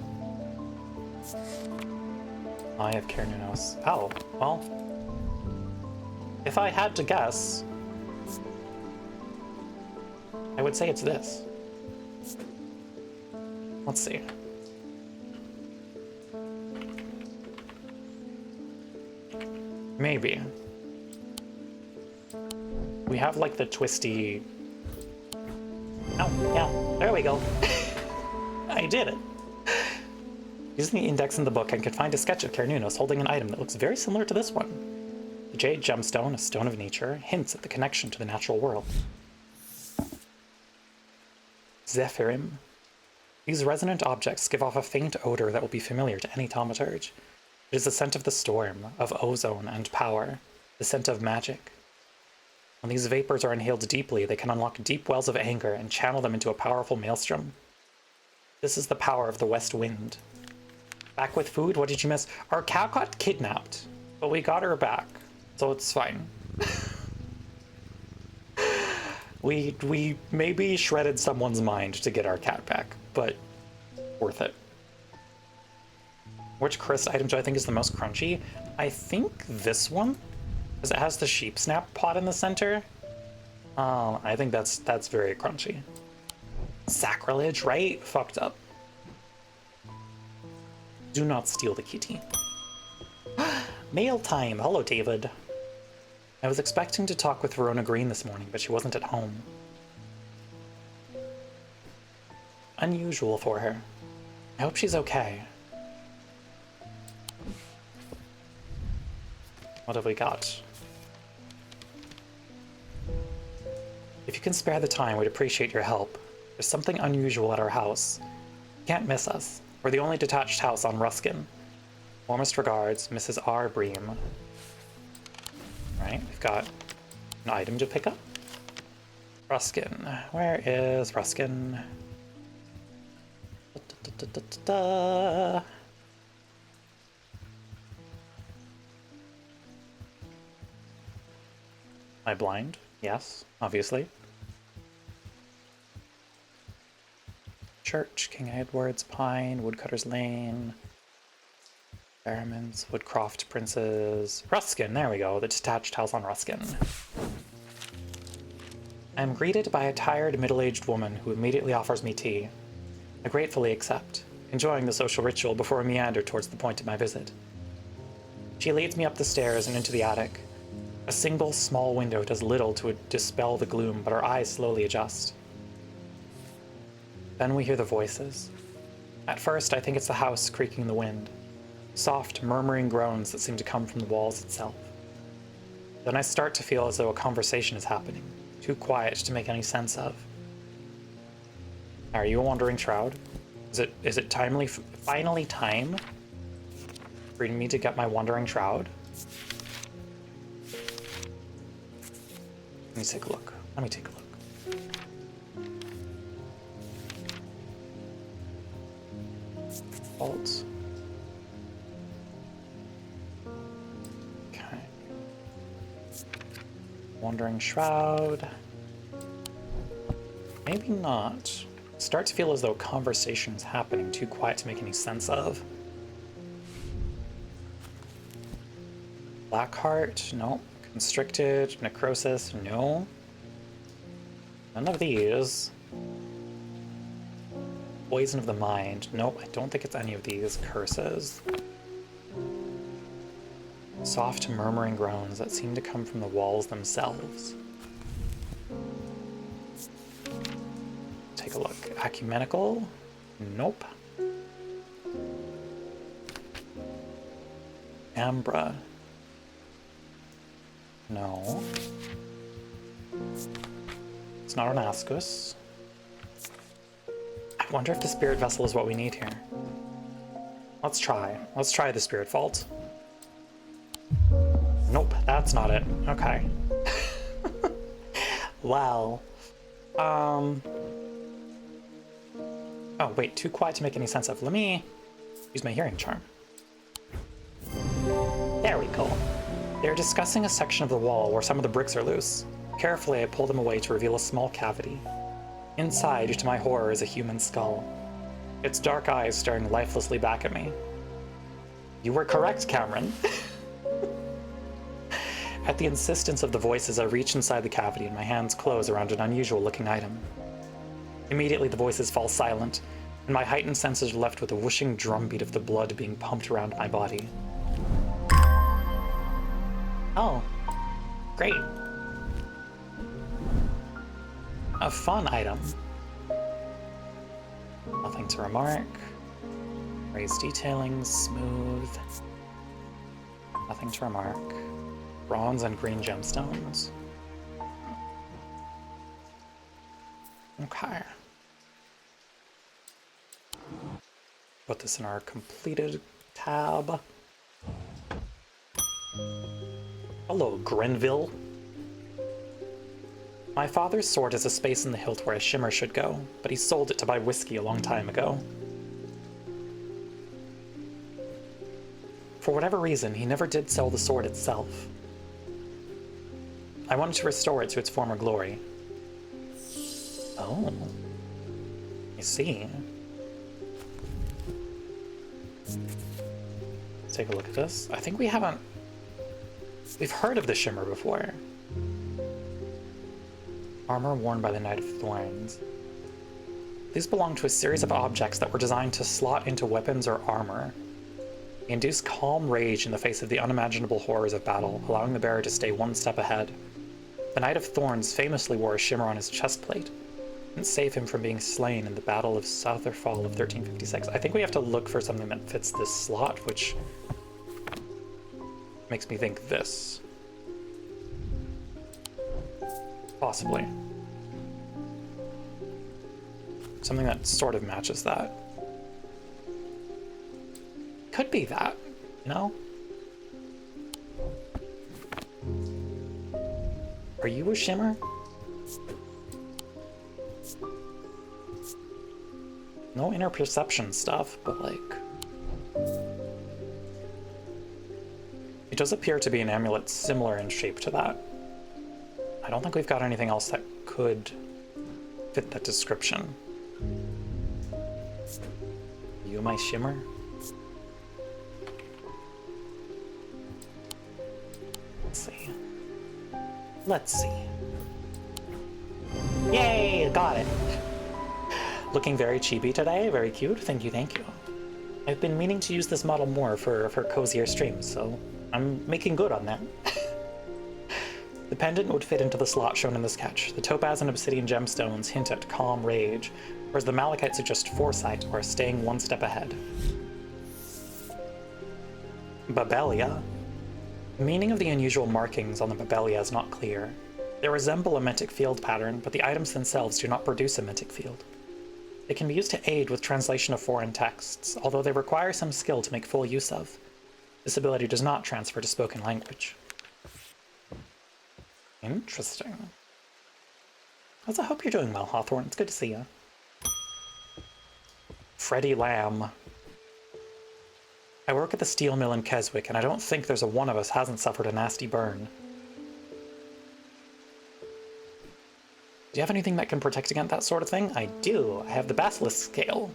Eye of Cernunnos. Oh, well. If I had to guess, I would say it's this. Let's see. Maybe. We have like the twisty... Oh, yeah, there we go. I did it. Using the index in the book, I could find a sketch of Cernunnos holding an item that looks very similar to this one. The jade gemstone, a stone of nature, hints at the connection to the natural world. Zephyrim. These resonant objects give off a faint odor that will be familiar to any thaumaturge. It is the scent of the storm, of ozone and power, the scent of magic. When these vapors are inhaled deeply, they can unlock deep wells of anger and channel them into a powerful maelstrom. This is the power of the west wind. Back with food? What did you miss? Our cow got kidnapped, but we got her back, so it's fine. We maybe shredded someone's mind to get our cat back, but worth it. Which cursed item do I think is the most crunchy? I think this one, because it has the sheep snap pot in the center. I think that's very crunchy. Sacrilege, right? Fucked up. Do not steal the kitty. Mail time. Hello, David. I was expecting to talk with Verona Green this morning, but she wasn't at home. Unusual for her. I hope she's okay. What have we got? If you can spare the time, we'd appreciate your help. There's something unusual at our house. You can't miss us. We're the only detached house on Ruskin. Warmest regards, Mrs. R. Bream. Right, we've got an item to pick up. Ruskin. Where is Ruskin? Am I blind? Yes, obviously. Church, King Edward's Pine, Woodcutter's Lane, Fairman's, Woodcroft Princes, Ruskin, there we go, the detached house on Ruskin. I am greeted by a tired, middle-aged woman who immediately offers me tea. I gratefully accept, enjoying the social ritual before I meander towards the point of my visit. She leads me up the stairs and into the attic. A single small window does little to dispel the gloom, but our eyes slowly adjust. Then we hear the voices. At first, I think it's the house creaking in the wind. Soft, murmuring groans that seem to come from the walls itself. Then I start to feel as though a conversation is happening, too quiet to make any sense of. Are you a wandering shroud? Is it finally time for me to get my wandering shroud? Let me take a look. Vault. Okay. Wandering shroud. Maybe not. Start to feel as though conversation's happening, too quiet to make any sense of. Blackheart, nope. Constricted, necrosis, no. None of these. Poison of the mind, nope, I don't think it's any of these curses. Soft murmuring groans that seem to come from the walls themselves. Take a look. Ecumenical? Nope. Ambra? No. It's not an Ascus. I wonder if the spirit vessel is what we need here. Let's try. Let's try the spirit vault. Nope, that's not it. Okay. Well. Oh, wait, too quiet to make any sense of. Let me use my hearing charm. There we go. They're discussing a section of the wall where some of the bricks are loose. Carefully, I pull them away to reveal a small cavity. Inside, to my horror, is a human skull. Its dark eyes staring lifelessly back at me. You were correct, Cameron. At the insistence of the voices, I reach inside the cavity and my hands close around an unusual-looking item. Immediately, the voices fall silent, and my heightened senses are left with a whooshing drumbeat of the blood being pumped around my body. Oh, great. A fun item. Nothing to remark. Raised detailing, smooth. Nothing to remark. Bronze and green gemstones. Okay. Put this in our completed tab. Hello, Grenville. My father's sword has a space in the hilt where a shimmer should go, but he sold it to buy whiskey a long time ago. For whatever reason, he never did sell the sword itself. I wanted to restore it to its former glory. Oh. I see. take a look at this. I think we haven't... We've heard of the shimmer before. Armor worn by the Knight of Thorns. These belong to a series of objects that were designed to slot into weapons or armor. They induce calm rage in the face of the unimaginable horrors of battle, allowing the bearer to stay one step ahead. The Knight of Thorns famously wore a shimmer on his chestplate, and save him from being slain in the Battle of Southerfall of 1356. I think we have to look for something that fits this slot, which makes me think this. Possibly. Something that sort of matches that. Could be that, you know? Are you a shimmer? No inner perception stuff, but like... It does appear to be an amulet similar in shape to that. I don't think we've got anything else that could fit that description. You my shimmer? Let's see. Let's see. Yay! Got it! Looking very chibi today, very cute. Thank you, thank you. I've been meaning to use this model more for cozier streams, so I'm making good on that. The pendant would fit into the slot shown in the sketch. The topaz and obsidian gemstones hint at calm rage, whereas the malachite suggest foresight or staying one step ahead. Babelia. The meaning of the unusual markings on the Babelia is not clear. They resemble a metic field pattern, but the items themselves do not produce a metic field. They can be used to aid with translation of foreign texts, although they require some skill to make full use of. This ability does not transfer to spoken language. Interesting. I hope you're doing well, Hawthorne. It's good to see you. Freddie Lamb. I work at the steel mill in Keswick, and I don't think there's a one of us hasn't suffered a nasty burn. Do you have anything that can protect against that sort of thing? I do. I have the Basilisk Scale.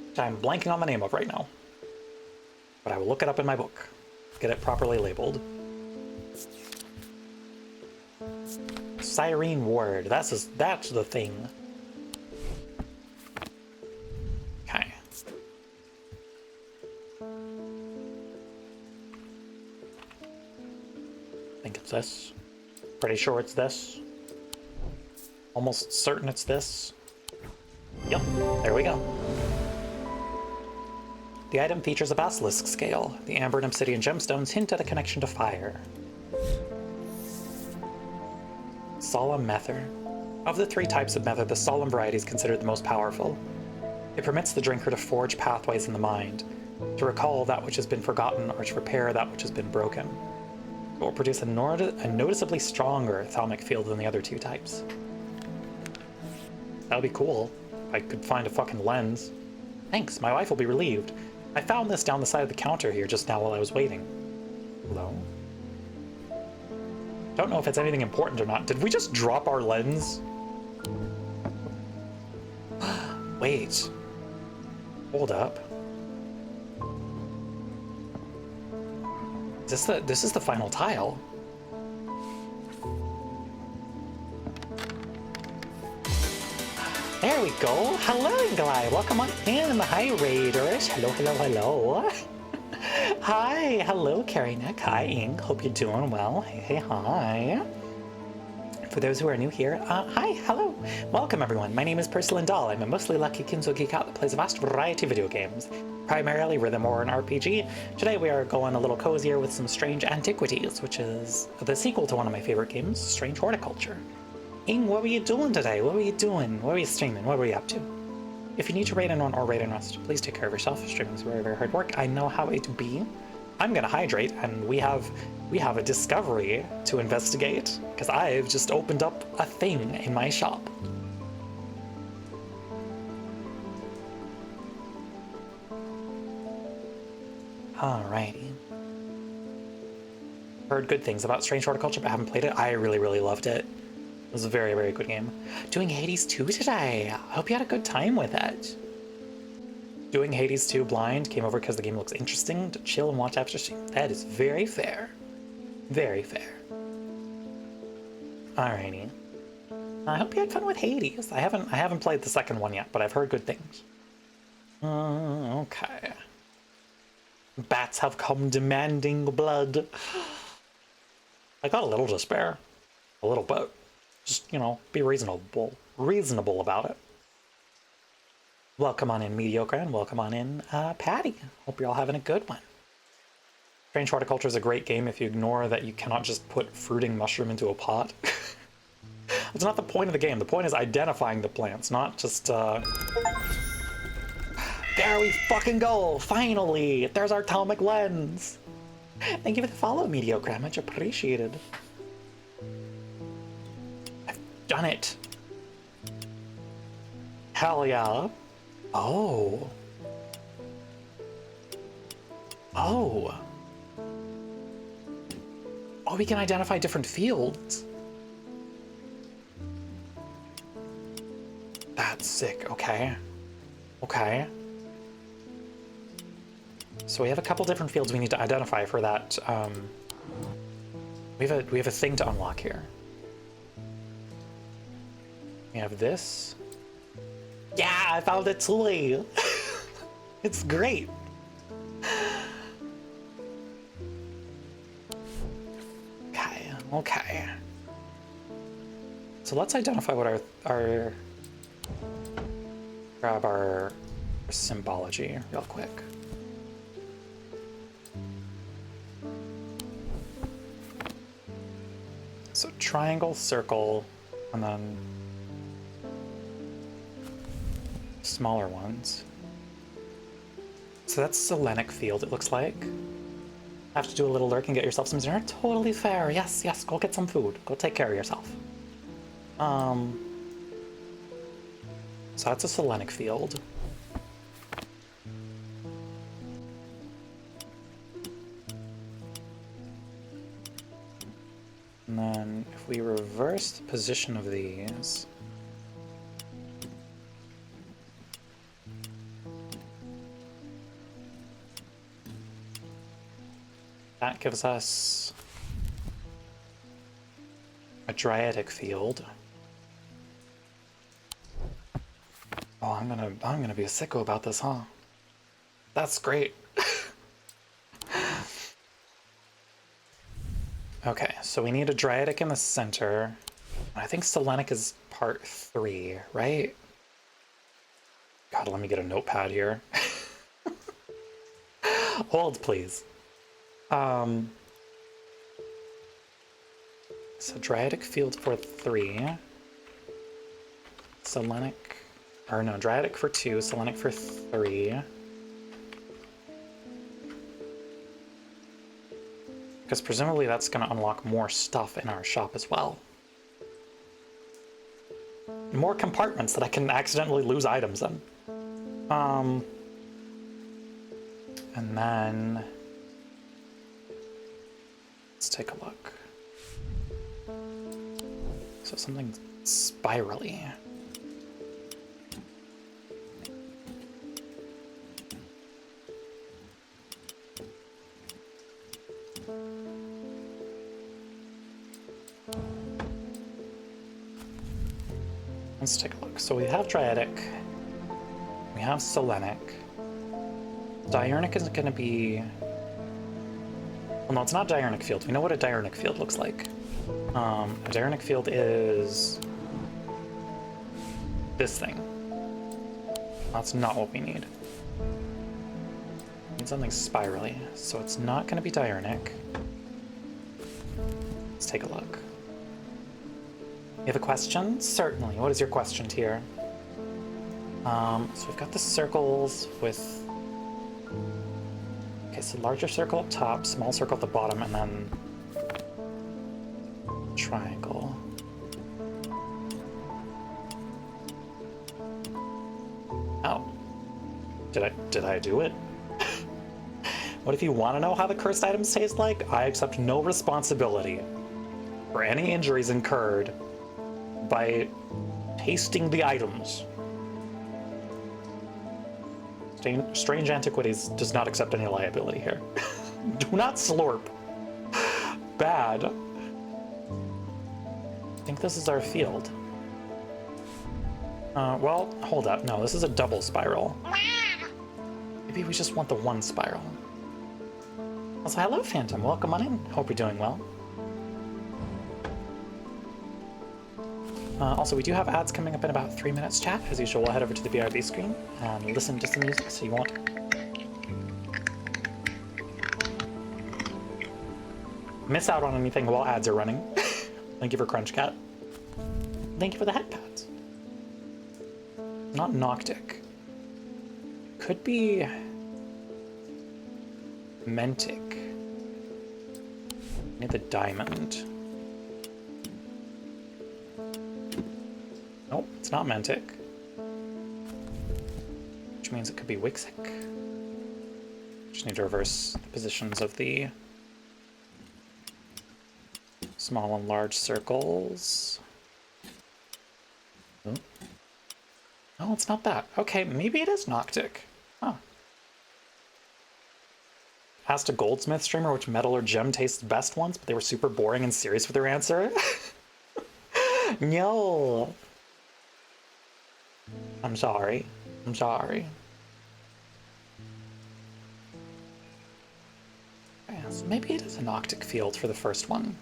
Which I'm blanking on the name of right now. But I will look it up in my book. Get it properly labeled. Cyrene Ward. That's the thing. Okay. I think it's this. Pretty sure it's this. Almost certain it's this. Yep, there we go. The item features a basilisk scale. The amber and obsidian gemstones hint at a connection to fire. Solemn Mether. Of the three types of Mether, the solemn variety is considered the most powerful. It permits the drinker to forge pathways in the mind, to recall that which has been forgotten or to repair that which has been broken. It will produce a noticeably stronger thalamic field than the other two types. That would be cool. If I could find a fucking lens. Thanks, my wife will be relieved. I found this down the side of the counter here just now while I was waiting. Hello? Don't know if it's anything important or not. Did we just drop our lens? Wait. Hold up. This is the final tile. There we go. Hello, Inglai. Welcome on in, the High Raiders. Hello, hello, hello. Hi, hello, Carrie Nick. Hi, Ing. Hope you're doing well. Hey, hey, hi. For those who are new here, hi, hello. Welcome, everyone. My name is Percy Lindahl. I'm a mostly lucky Kinzo geek out that plays a vast variety of video games, primarily rhythm or an RPG. Today we are going a little cozier with some Strange Antiquities, which is the sequel to one of my favorite games, Strange Horticulture. Ing, what were you doing today? What were you doing? What were you streaming? What were you up to? If you need to raid and run or raid and rest, please take care of yourself. Streaming is very, very hard work. I know how it be. I'm gonna hydrate, and we have a discovery to investigate, because I've just opened up a thing in my shop. Alrighty. Heard good things about Strange Horticulture, but haven't played it. I really, really loved it. It was a very, very good game. Doing Hades 2 today. I hope you had a good time with it. Doing Hades 2 blind, came over because the game looks interesting to chill and watch after stream. That is very fair. Very fair. Alrighty. I hope you had fun with Hades. I haven't played the second one yet, but I've heard good things. Okay. Bats have come demanding blood. I got a little to spare. A little bit. Just, you know, be reasonable. Reasonable about it. Welcome on in, Mediocre, and welcome on in, Patty. Hope you're all having a good one. Strange Horticulture is a great game if you ignore that you cannot just put fruiting mushroom into a pot. That's not the point of the game. The point is identifying the plants, not just, There we fucking go! Finally! There's our atomic lens! Thank you for the follow, Mediocre. Much appreciated. I've done it! Hell yeah. Oh. Oh. Oh, we can identify different fields. That's sick. Okay. Okay. So we have a couple different fields we need to identify for that. We have a thing to unlock here. We have this. Yeah, I found a toy. It's great. Okay, okay. So let's identify what our grab our symbology real quick. So triangle, circle, and then smaller ones. So that's Selenic field, it looks like. Have to do a little lurk and get yourself some dinner? Totally fair. Yes, yes, go get some food. Go take care of yourself. So that's a Selenic field. And then if we reverse the position of these, that gives us a Dryadic field. Oh, I'm gonna be a sicko about this, huh? That's great. Okay, so we need a Dryadic in the center. I think Selenic is part 3, right? God, let me get a notepad here. Hold, please. So Dryadic field for 3. Selenic, or no, Dryadic for 2, Selenic for 3. Because presumably that's going to unlock more stuff in our shop as well. More compartments that I can accidentally lose items in. And then let's take a look. So something spirally. Let's take a look. So we have Dryadic. We have Selenic. Diurnic is going to be... Well, no, it's not Diurnic field. We know what a Diurnic field looks like. A Diurnic field is... this thing. That's not what we need. We need something spirally. So it's not going to be Diurnic. Let's take a look. You have a question? Certainly. What is your question, Tier? So we've got the circles with... Okay, so larger circle up top, small circle at the bottom, and then... triangle. Oh. Did I do it? What if you want to know how the cursed items taste like? I accept no responsibility for any injuries incurred by tasting the items. Strange Antiquities does not accept any liability here. Do not slurp. Bad. I think this is our field. Well, hold up. No, this is a double spiral. Maybe we just want the one spiral. Also, hello, Phantom. Welcome on in. Hope you're doing well. Also, we do have ads coming up in about 3 minutes, chat. As usual, we'll head over to the BRB screen and listen to some music so you won't miss out on anything while ads are running. Thank you for Crunchcat. Thank you for the headpads. Not Noctic. Could be Mentic. Need the diamond. Nope, it's not Mentic. Which means it could be Wixic. Just need to reverse the positions of the small and large circles. Oh. No, it's not that. Okay, maybe it is Noctic. Huh. Asked a goldsmith streamer which metal or gem tastes best once, but they were super boring and serious with their answer. No. I'm sorry. I'm sorry. Yeah, so maybe it is a Noctic field for the first one.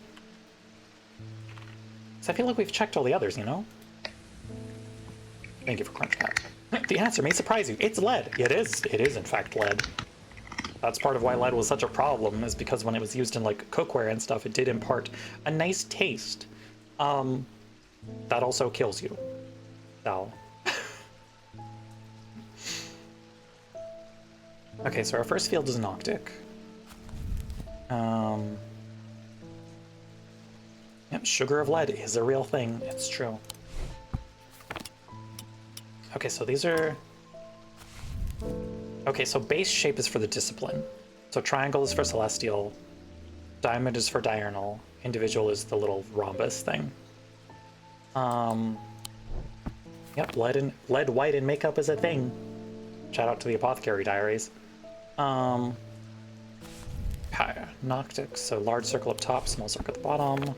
Because I feel like we've checked all the others, you know? Thank you for Crunchcat. The answer may surprise you. It's lead. It is. It is, in fact, lead. That's part of why lead was such a problem, is because when it was used in, like, cookware and stuff, it did impart a nice taste. That also kills you. So. Okay, so our first field is Noctic. Yep, sugar of lead is a real thing. It's true. Okay, so these are... Okay, so base shape is for the discipline. So triangle is for celestial. Diamond is for diurnal. Individual is the little rhombus thing. Yep, lead, white, and makeup is a thing. Shout out to the Apothecary Diaries. Noctic, so large circle up top, small circle at the bottom.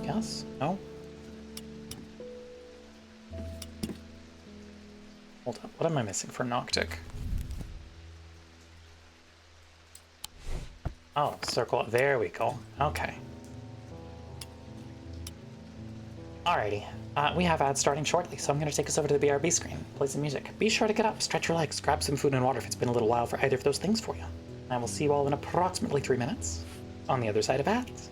Yes? No? Hold up, what am I missing for Noctic? Oh, circle, there we go. Okay. Alrighty, we have ads starting shortly, so I'm going to take us over to the BRB screen, play some music. Be sure to get up, stretch your legs, grab some food and water if it's been a little while for either of those things for you. I will see you all in approximately 3 minutes on the other side of ads.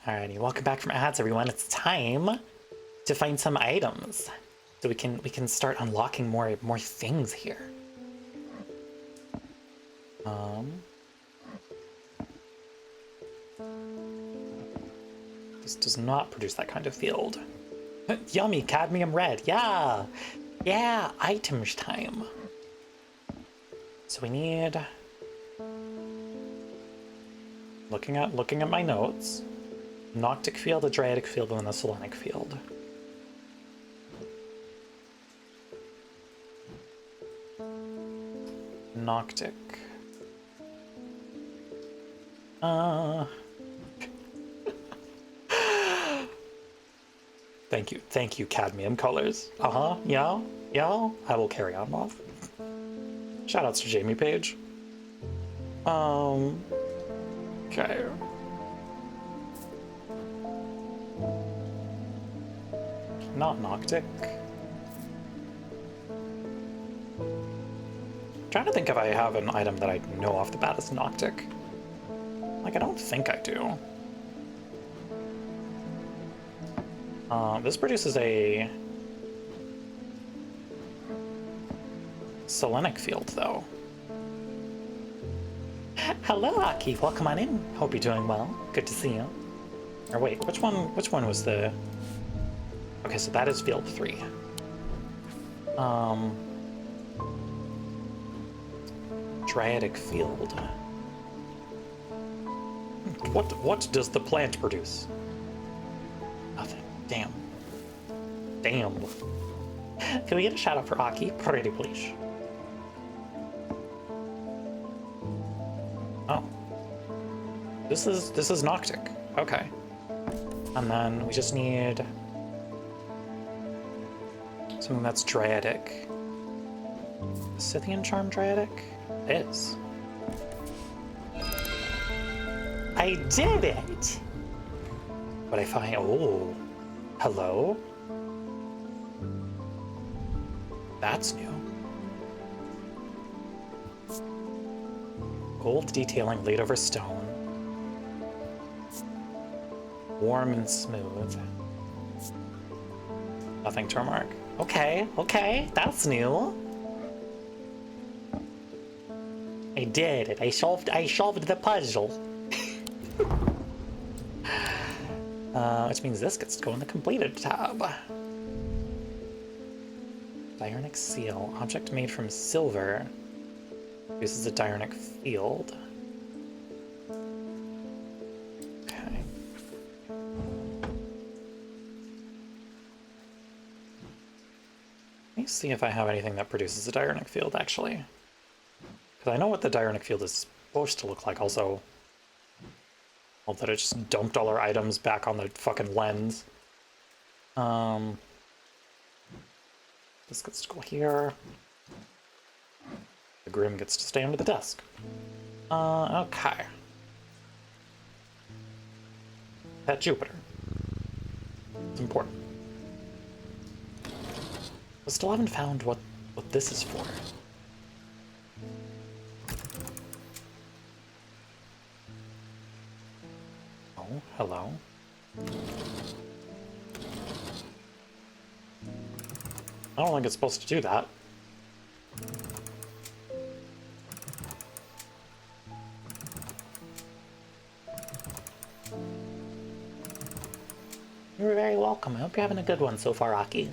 Alrighty, welcome back from ads, everyone. It's time to find some items, so we can start unlocking more things here. This does not produce that kind of field. Yummy, cadmium red. Yeah, yeah, items time. So we need. Looking at my notes. Noctic field, a Dryatic field, and then a Selenic field. Noctic. Thank you, cadmium colors. Yeah, yeah. I will carry on, Moth. Shoutouts to Jamie Page. Okay. Not Noctic. Trying to think if I have an item that I know off the bat is Noctic. Like, I don't think I do. This produces a Selenic field, though. Hello, Aki. Welcome on in. Hope you're doing well. Good to see you. Or wait, which one was the... Okay, so that is field 3. Dryatic field. What does the plant produce? Nothing. Damn. Damn. Can we get a shout out for Aki? Pretty please. Oh. This is Noctic. Okay. And then we just need something that's Dryatic. Scythian Charm Dryatic? It is. I did it! But I find... Oh. Hello? That's new. Gold detailing laid over stone. Warm and smooth. Nothing to remark. Okay, that's new. I did it. I solved the puzzle. Which means this gets to go in the completed tab. Diurnic seal. Object made from silver. Produces a diurnic field. Okay. Let me see if I have anything that produces a diurnic field, actually. Because I know what the diurnic field is supposed to look like, also. Well, that it just dumped all our items back on the fucking lens. This gets to go here. The Grim gets to stay under the desk. Okay. That Jupiter. It's important. I still haven't found what this is for. Oh, hello. I don't think it's supposed to do that. You're very welcome. I hope you're having a good one so far, Aki.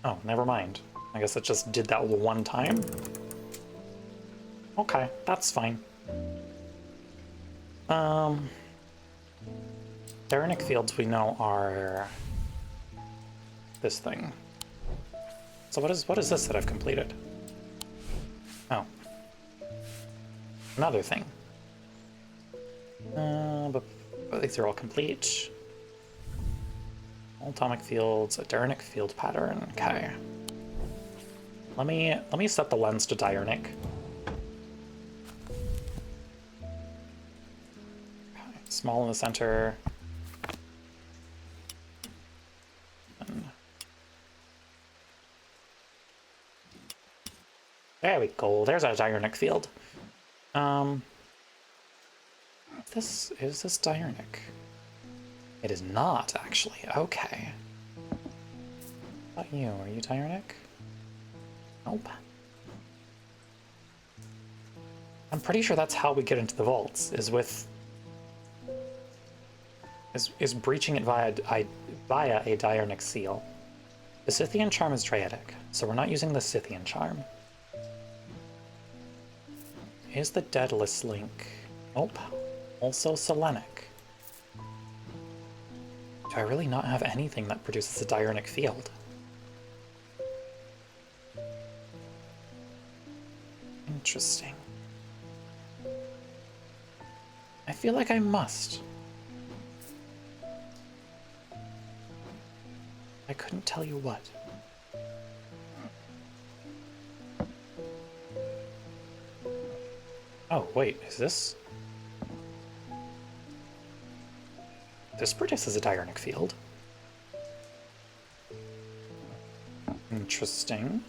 Oh, never mind. I guess it just did that one time. Okay, that's fine. Diurnic fields we know are this thing. So what is this that I've completed? Oh. Another thing. But these are all complete. All atomic fields, a diurnic field pattern. Okay. Let me set the lens to diurnic. Okay. Small in the center. There we go. There's our diurnic field. Um, is this diurnic? It is not, actually. Okay. How about you? Are you diurnic? Nope. I'm pretty sure that's how we get into the vaults, is with... is breaching it via a diurnic seal. The Scythian charm is Draidic, so we're not using the Scythian charm. Is the Daedalus link? Nope. Also Selenic. Do I really not have anything that produces a diurnic field? Interesting. I feel like I must. I couldn't tell you what. Oh, wait, is this? This produces a diurnic field. Interesting.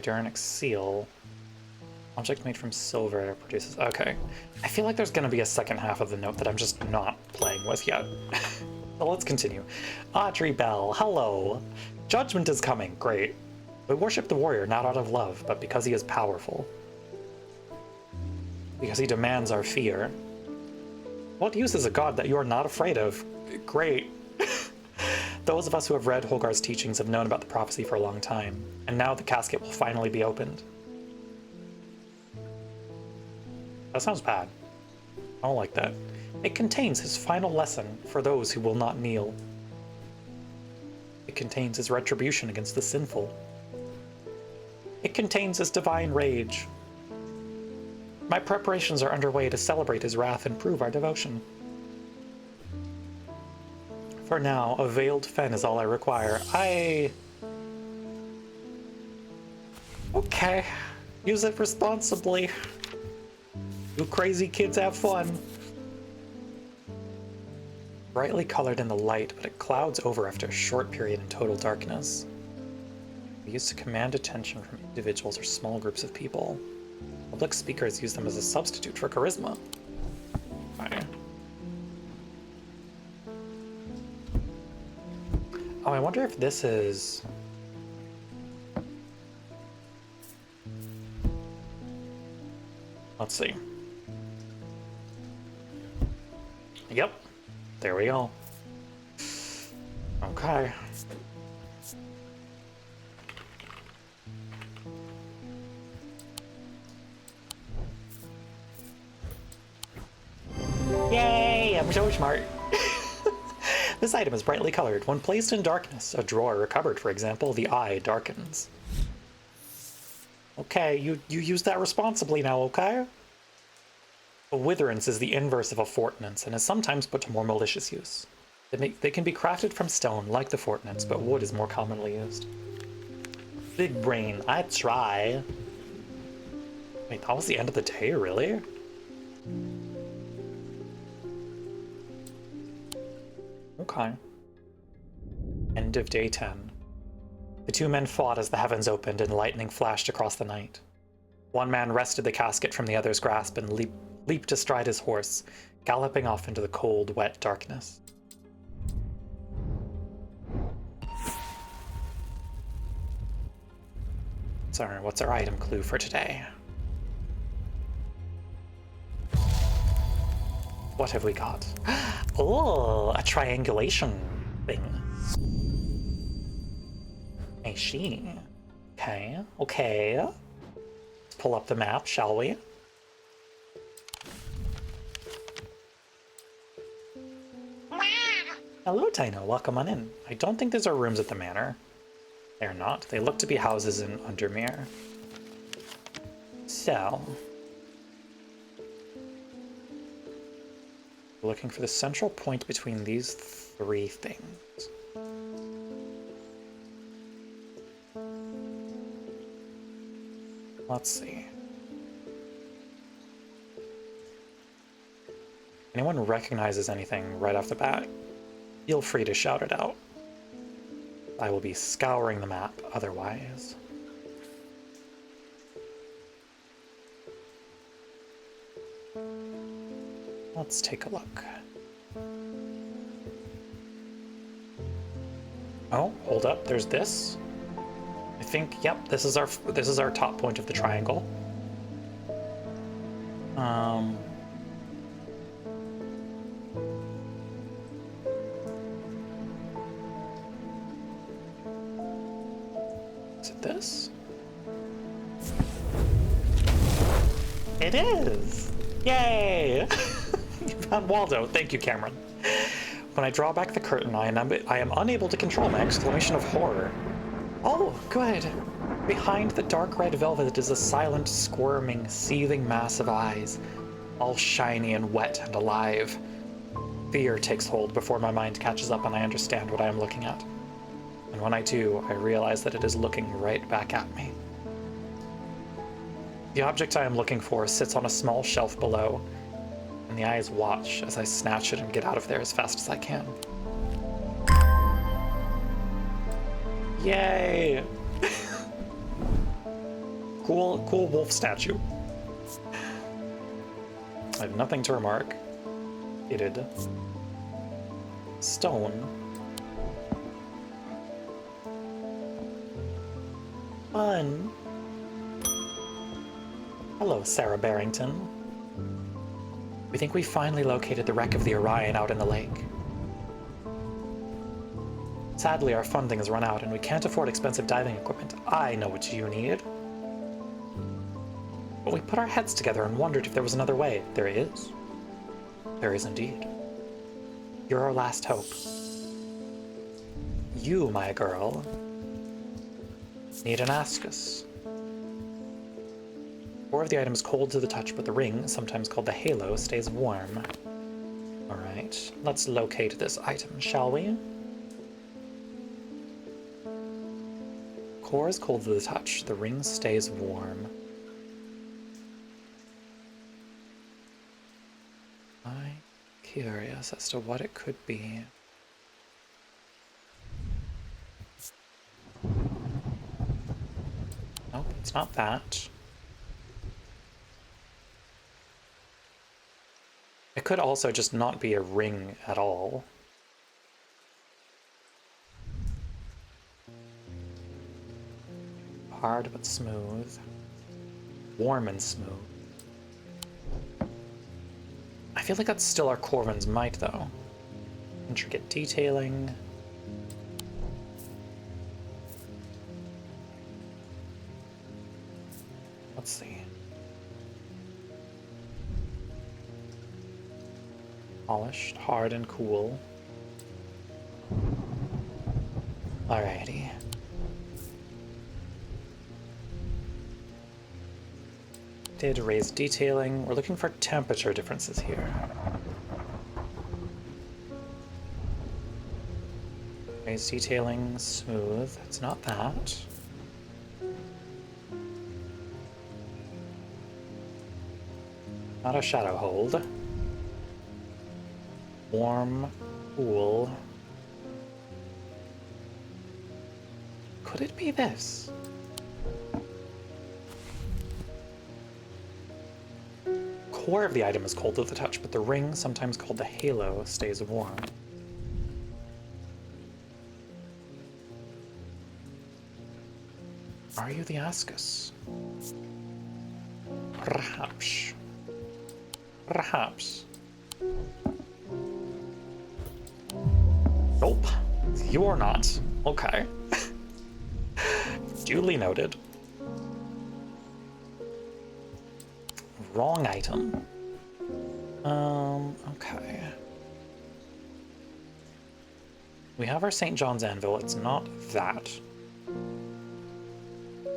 Diurnic seal. Object made from silver produces... Okay. I feel like there's gonna be a second half of the note that I'm just not playing with yet. So let's continue. Audrey Bell, hello. Judgment is coming. Great. We worship the warrior not out of love, but because he is powerful. Because he demands our fear. What use is a god that you are not afraid of? Great. Those of us who have read Holgar's teachings have known about the prophecy for a long time, and now the casket will finally be opened. That sounds bad. I don't like that. It contains his final lesson for those who will not kneel. It contains his retribution against the sinful. It contains his divine rage. My preparations are underway to celebrate his wrath and prove our devotion. For now, a veiled fen is all I require. Okay. Use it responsibly. You crazy kids have fun. Brightly colored in the light, but it clouds over after a short period in total darkness. Used to command attention from individuals or small groups of people. Public speakers use them as a substitute for charisma. Okay. Oh, I wonder if this is... Let's see. Yep. There we go. Okay. Yay! I'm so smart. This item is brightly colored. When placed in darkness, a drawer or cupboard, for example, the eye darkens. Okay, you use that responsibly now, okay? A witherance is the inverse of a fortnance and is sometimes put to more malicious use. They can be crafted from stone, like the fortnance, but wood is more commonly used. Big brain, I try. Wait, that was the end of the day, really? Okay. End of day 10. The two men fought as the heavens opened and lightning flashed across the night. One man wrested the casket from the other's grasp and leaped astride his horse, galloping off into the cold, wet darkness. Sorry, what's our item clue for today? What have we got? Oh, a triangulation thing. I see. Okay, okay. Let's pull up the map, shall we? Hello, Tino. Welcome on in. I don't think these are rooms at the manor. They're not. They look to be houses in Undermere. So... looking for the central point between these three things. Let's see. Anyone recognizes anything right off the bat? feel free to shout it out. I will be scouring the map otherwise. Let's take a look. Oh, hold up, there's this. I think, yep, this is our top point of the triangle. Is it this? It is! Yay! You found Waldo. Thank you, Cameron. When I draw back the curtain, I am unable to control my exclamation of horror. Oh, good. Behind the dark red velvet is a silent, squirming, seething mass of eyes, all shiny and wet and alive. Fear takes hold before my mind catches up and I understand what I am looking at. And when I do, I realize that it is looking right back at me. The object I am looking for sits on a small shelf below, and the eyes watch as I snatch it and get out of there as fast as I can. Yay! Cool wolf statue. I have nothing to remark. Fitted. Stone. Fun. Hello, Sarah Barrington. We think we finally located the wreck of the Orion out in the lake. Sadly, our funding has run out and we can't afford expensive diving equipment. I know what you need. But we put our heads together and wondered if there was another way. There is. There is indeed. You're our last hope. You, my girl, need an ascus. 4 of the items cold to the touch, but the ring, sometimes called the halo, stays warm. Alright, let's locate this item, shall we? Core is cold to the touch, the ring stays warm. I'm curious as to what it could be. Nope, it's not that. It could also just not be a ring at all. Hard but smooth. Warm and smooth. I feel like that's still our Corvin's might, though. Intricate detailing. Let's see. Polished, hard, and cool. Alrighty. Did raise detailing. We're looking for temperature differences here. Raise detailing, smooth. It's not that. Not a shadow hold. Warm, cool. Could it be this? Core of the item is cold to the touch, but the ring, sometimes called the halo, stays warm. Are you the ascus? Perhaps. Perhaps. Nope. You're not. Okay. Duly noted. Wrong item. Okay. We have our St. John's Anvil. It's not that.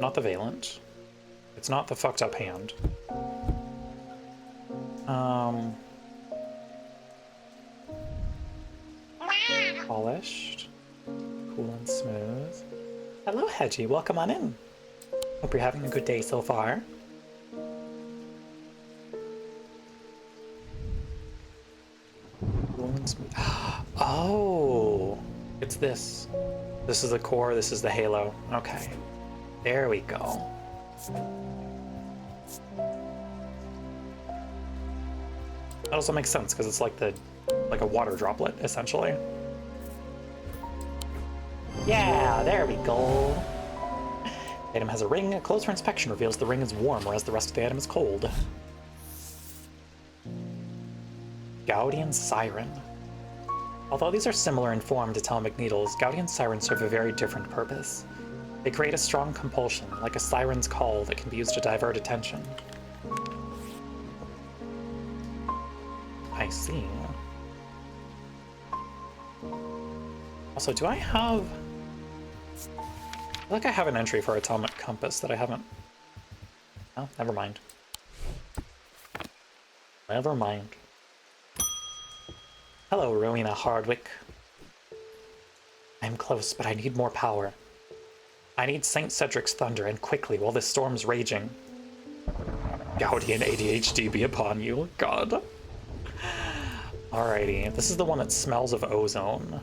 Not the Valent. It's not the fucked up hand. Polished. Cool and smooth. Hello, Hedgie. Welcome on in. Hope you're having a good day so far. Cool and smooth. Oh! It's this. This is the core, this is the halo. Okay. There we go. That also makes sense, because it's like a water droplet, essentially. Yeah, there we go. The item has a ring. A closer inspection reveals the ring is warm, whereas the rest of the item is cold. Gaudian Siren. Although these are similar in form to Telemic needles, Gaudian sirens serve a very different purpose. They create a strong compulsion, like a siren's call that can be used to divert attention. I see. Also, do I have... I feel like I have an entry for Atomic Compass that I haven't... Oh, never mind. Never mind. Hello, Rowena Hardwick. I'm close, but I need more power. I need St. Cedric's thunder, and quickly, while this storm's raging. Gaudian ADHD be upon you, God. Alrighty, this is the one that smells of ozone.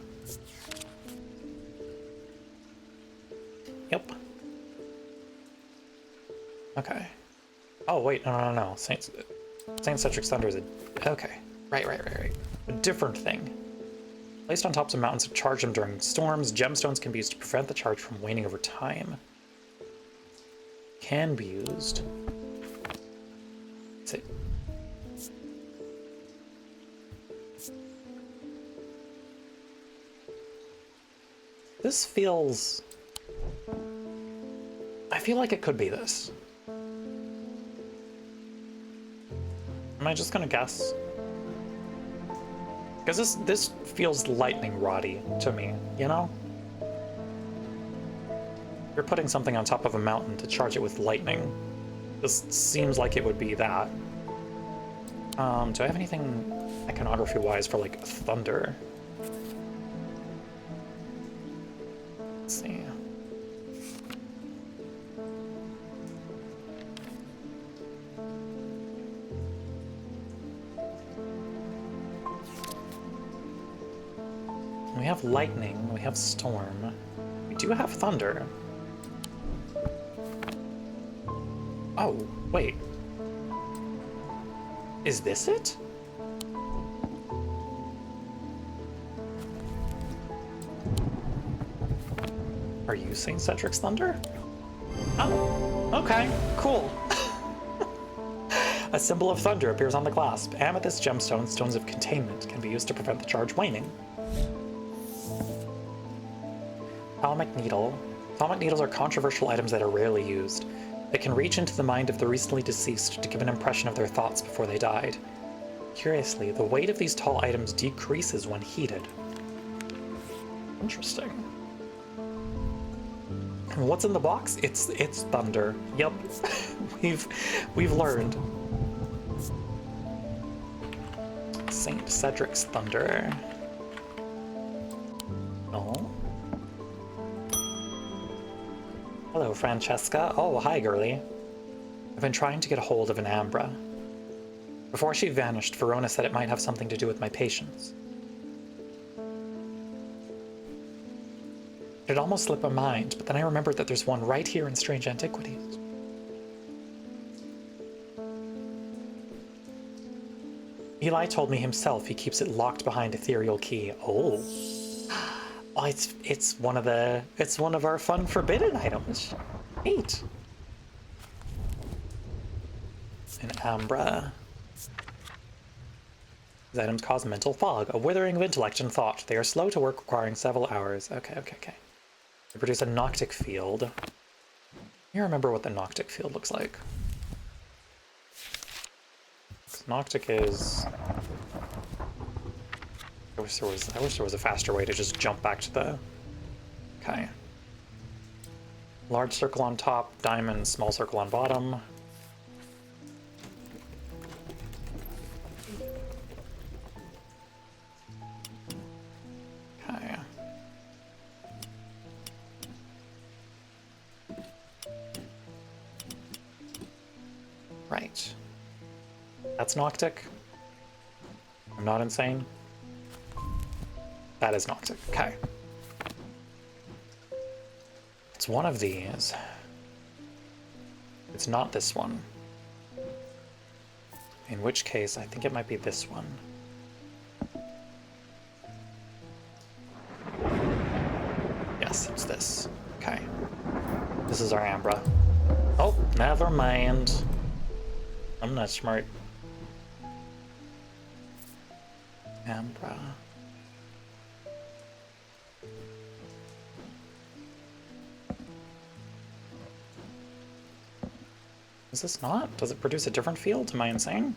Yep. Okay. Oh, wait, no. St. Cedric's thunder is a... Okay. Right. A different thing. Placed on tops of mountains to charge them during storms, gemstones can be used to prevent the charge from waning over time. Can be used. Let's see. This feels... I feel like it could be this. Am I just gonna guess? Because this feels lightning roddy to me, you know? You're putting something on top of a mountain to charge it with lightning. This seems like it would be that. Do I have anything iconography-wise for, like, thunder? Let's see. We have lightning, we have storm. We do have thunder. Oh, wait. Is this it? Are you St. Cedric's thunder? Oh, okay, cool. A symbol of thunder appears on the clasp. Amethyst gemstones, stones of containment, can be used to prevent the charge waning. Atomic needle. Atomic needles are controversial items that are rarely used. They can reach into the mind of the recently deceased to give an impression of their thoughts before they died. Curiously, the weight of these tall items decreases when heated. Interesting. And what's in the box? It's thunder. Yep. we've learned. St. Cedric's thunder. Oh. Hello, Francesca. Oh, hi, girlie. I've been trying to get a hold of an Ambra. Before she vanished, Verona said it might have something to do with my patients. It almost slipped my mind, but then I remembered that there's one right here in Strange Antiquities. Eli told me himself he keeps it locked behind ethereal key. Oh. Oh, it's one of our fun forbidden items. Neat. An Ambra. These items cause mental fog, a withering of intellect and thought. They are slow to work, requiring several hours. Okay. They produce a Noctic field. You remember what the Noctic field looks like? Noctic is... I wish there was a faster way to just jump back to the... Okay. Large circle on top, diamond, small circle on bottom. Okay. Right. That's Noctic. I'm not insane. That is Noctic. Okay. It's one of these. It's not this one. In which case, I think it might be this one. Yes, it's this. Okay. This is our Ambra. Oh, never mind. I'm not smart. Ambra. Is this not? Does it produce a different field? Am I insane?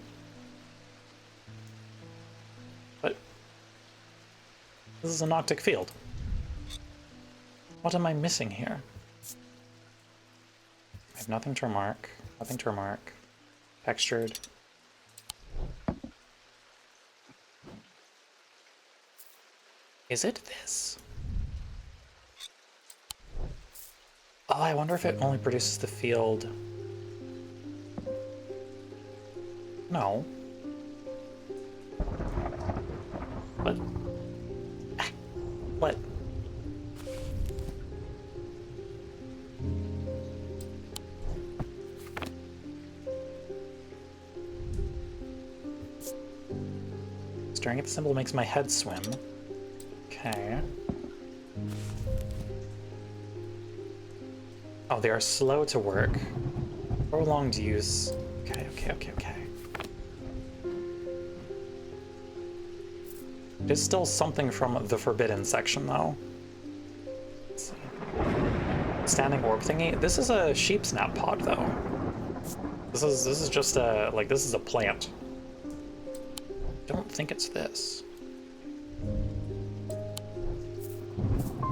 But this is a Noctic field. What am I missing here? I have nothing to remark. Nothing to remark. Textured. Is it this? Oh, I wonder if it only produces the field. No. What? What? Staring at the symbol makes my head swim. Okay. Oh, they are slow to work. Prolonged use. Okay. It is still something from the forbidden section, though. Let's see. Standing orb thingy. This is a sheep snap pod, though. This is just a this is a plant. I don't think it's this.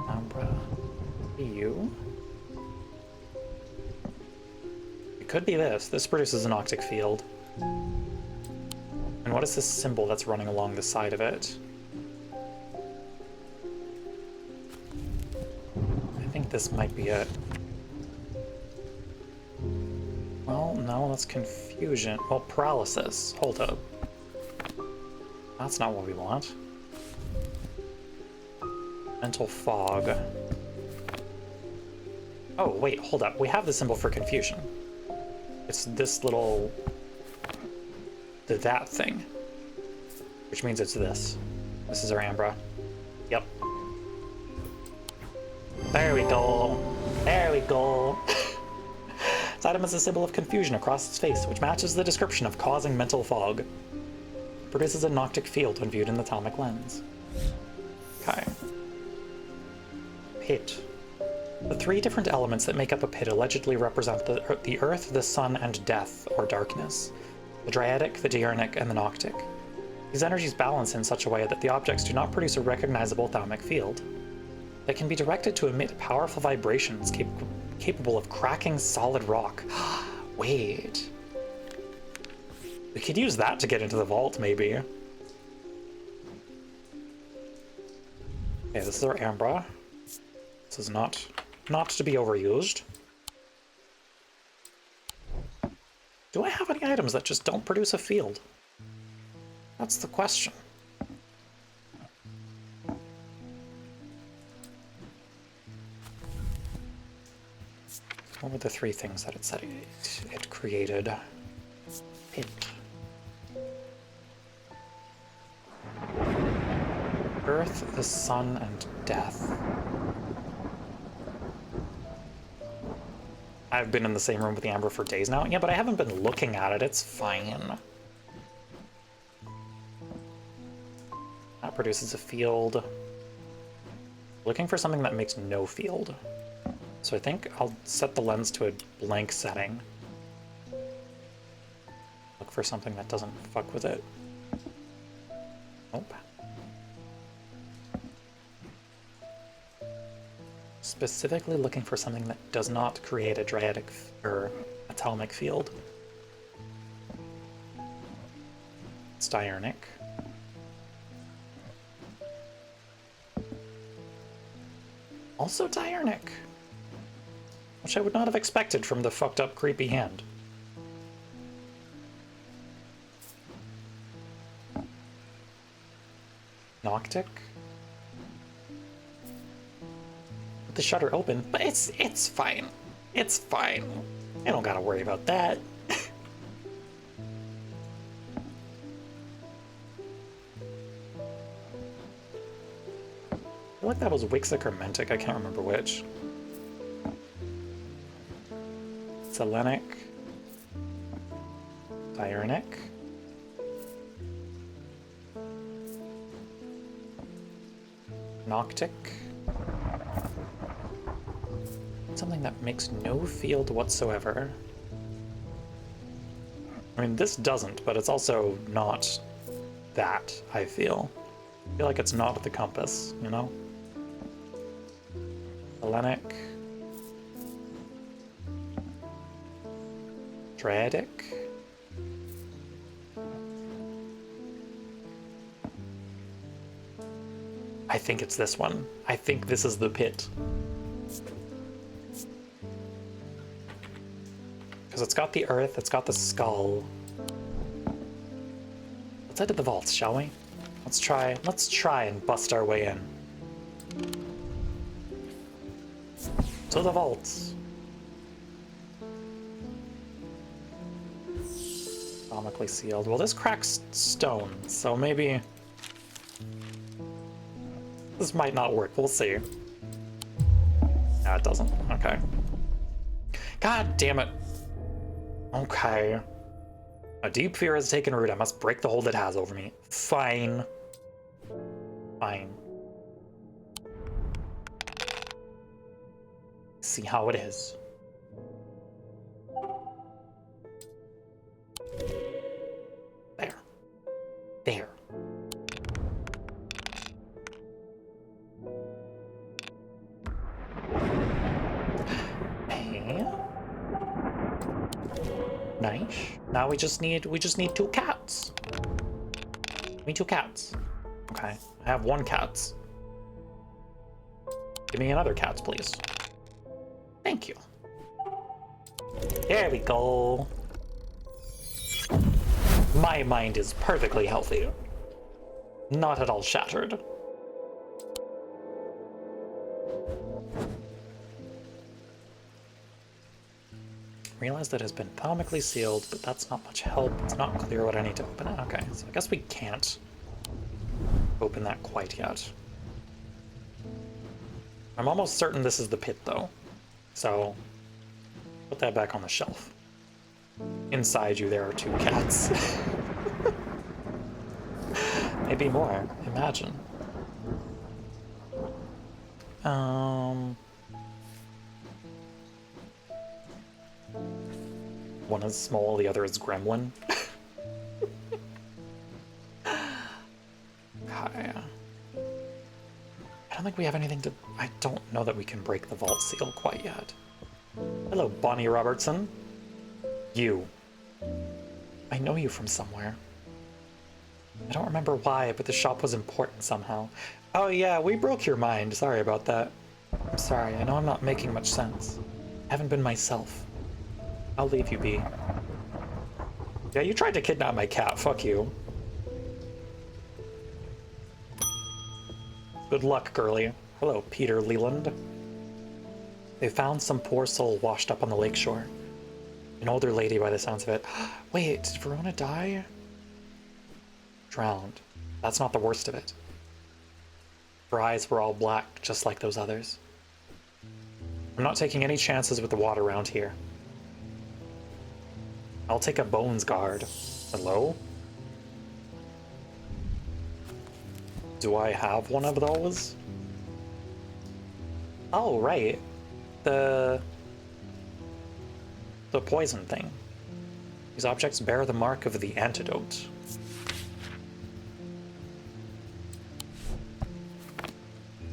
Umbra. You. It could be this. This produces an Octic field. And what is this symbol that's running along the side of it? I think this might be it. Well, no, that's confusion. Well, paralysis. Hold up. That's not what we want. Mental fog. Oh, wait, hold up. We have the symbol for confusion. It's this little... that thing. Which means it's this. This is our Ambra. Yep. There we go. There we go. This item is a symbol of confusion across its face, which matches the description of causing mental fog. Produces a Noctic field when viewed in the atomic lens. Okay. Pit. The three different elements that make up a pit allegedly represent the earth, the sun, and death, or darkness. The Dryadic, the Diurnic, and the Noctic. These energies balance in such a way that the objects do not produce a recognizable thalamic field. They can be directed to emit powerful vibrations capable of cracking solid rock. Wait. We could use that to get into the vault, maybe. Okay, this is our Ambra. This is not to be overused. Do I have any items that just don't produce a field? That's the question. What were the three things that it said it created? Pit. Earth, the sun, and death. I've been in the same room with the Amber for days now. Yeah, but I haven't been looking at it. It's fine. That produces a field. Looking for something that makes no field. So I think I'll set the lens to a blank setting. Look for something that doesn't fuck with it. Nope. Specifically looking for something that does not create a Dryadic or atomic field. It's Diurnic. Also Diurnic. Which I would not have expected from the fucked up creepy hand. Noctic. with the shutter open, but it's fine. It's fine. I don't gotta worry about that. I feel like that was Wixic or Mentic, I can't remember which. Selenic. Diurnic. Noctic. Something that makes no field whatsoever. I mean, this doesn't, but it's also not that, I feel. I feel like it's not at the compass, you know? Hellenic. Dradic. I think it's this one. I think this is the pit. Because it's got the earth, it's got the skull. Let's head to the vaults, shall we? Let's try and bust our way in. To the vaults. Atomically sealed. Well, this cracks stone, so maybe this might not work. We'll see. Yeah, it doesn't. Okay. God damn it. Okay. A deep fear has taken root. I must break the hold it has over me. Fine. Fine. See how it is. There. There. Okay. Nice. Now we just need 2 cats. We need 2 cats. Okay. I have 1 cat. Give me another cat, please. Thank you. There we go. My mind is perfectly healthy. Not at all shattered. Realize that it has been atomically sealed, but that's not much help. It's not clear what I need to open it. Okay, so I guess we can't open that quite yet. I'm almost certain this is the pit, though. So, put that back on the shelf. Inside you, there are 2 cats. Maybe more. Imagine. One is small, the other is gremlin. Okay. I don't think we have anything to... I don't know that we can break the vault seal quite yet. Hello, Bonnie Robertson. You. I know you from somewhere. I don't remember why, but the shop was important somehow. Oh yeah, we broke your mind. Sorry about that. I'm sorry, I know I'm not making much sense. I haven't been myself. I'll leave you be. Yeah, you tried to kidnap my cat. Fuck you. Good luck, girlie. Hello, Peter Leland. They found some poor soul washed up on the lakeshore. An older lady by the sounds of it. Wait, did Verona die? Drowned. That's not the worst of it. Her eyes were all black, just like those others. I'm not taking any chances with the water around here. I'll take a bones guard. Hello? Do I have one of those? Oh, right. The poison thing. These objects bear the mark of the antidote.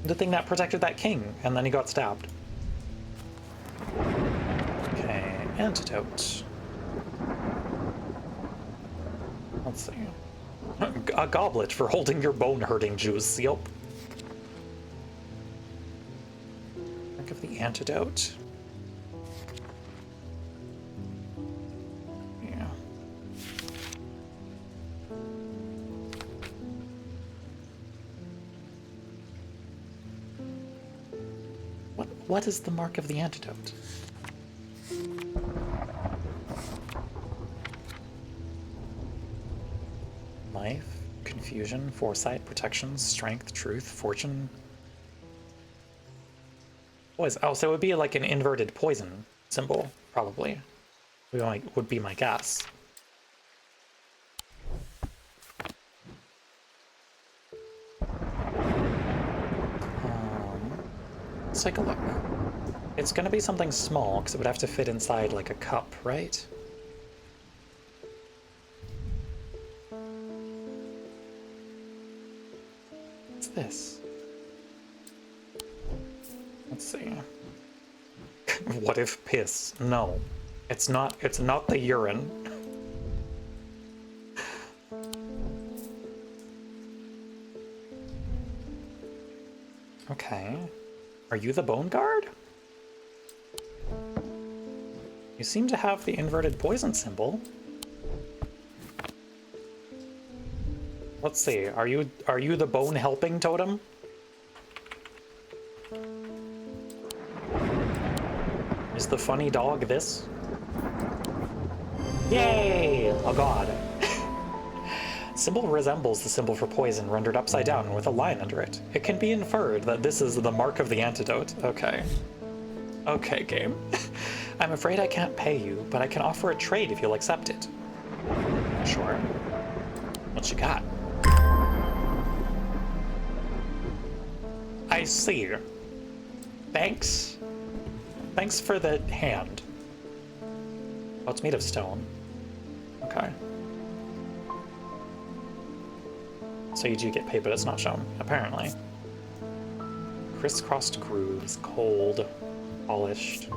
The thing that protected that king, and then he got stabbed. Okay, antidote. Let's see. A goblet for holding your bone-hurting juice, yup. Think of the antidote. Yeah. What What is the mark of the antidote? Life, confusion, foresight, protection, strength, truth, fortune. Poison. Oh, so it would be like an inverted poison symbol, probably. Would be my guess. Let's take a look. It's gonna be something small, because it would have to fit inside like a cup, right? What's this? Let's see. What if piss? No. It's not the urine. Okay. Are you the Bone Guard? You seem to have the inverted poison symbol. Let's see. Are you the bone helping totem? Is the funny dog this? Yay! Oh god. Symbol resembles the symbol for poison rendered upside down with a line under it. It can be inferred that this is the mark of the antidote. Okay. Okay, game. I'm afraid I can't pay you, but I can offer a trade if you'll accept it. Sure. What you got? I see. Thanks. Thanks for the hand. Oh, it's made of stone. Okay. So you do get paid, but it's not shown, apparently. Crisscrossed grooves, cold, polished.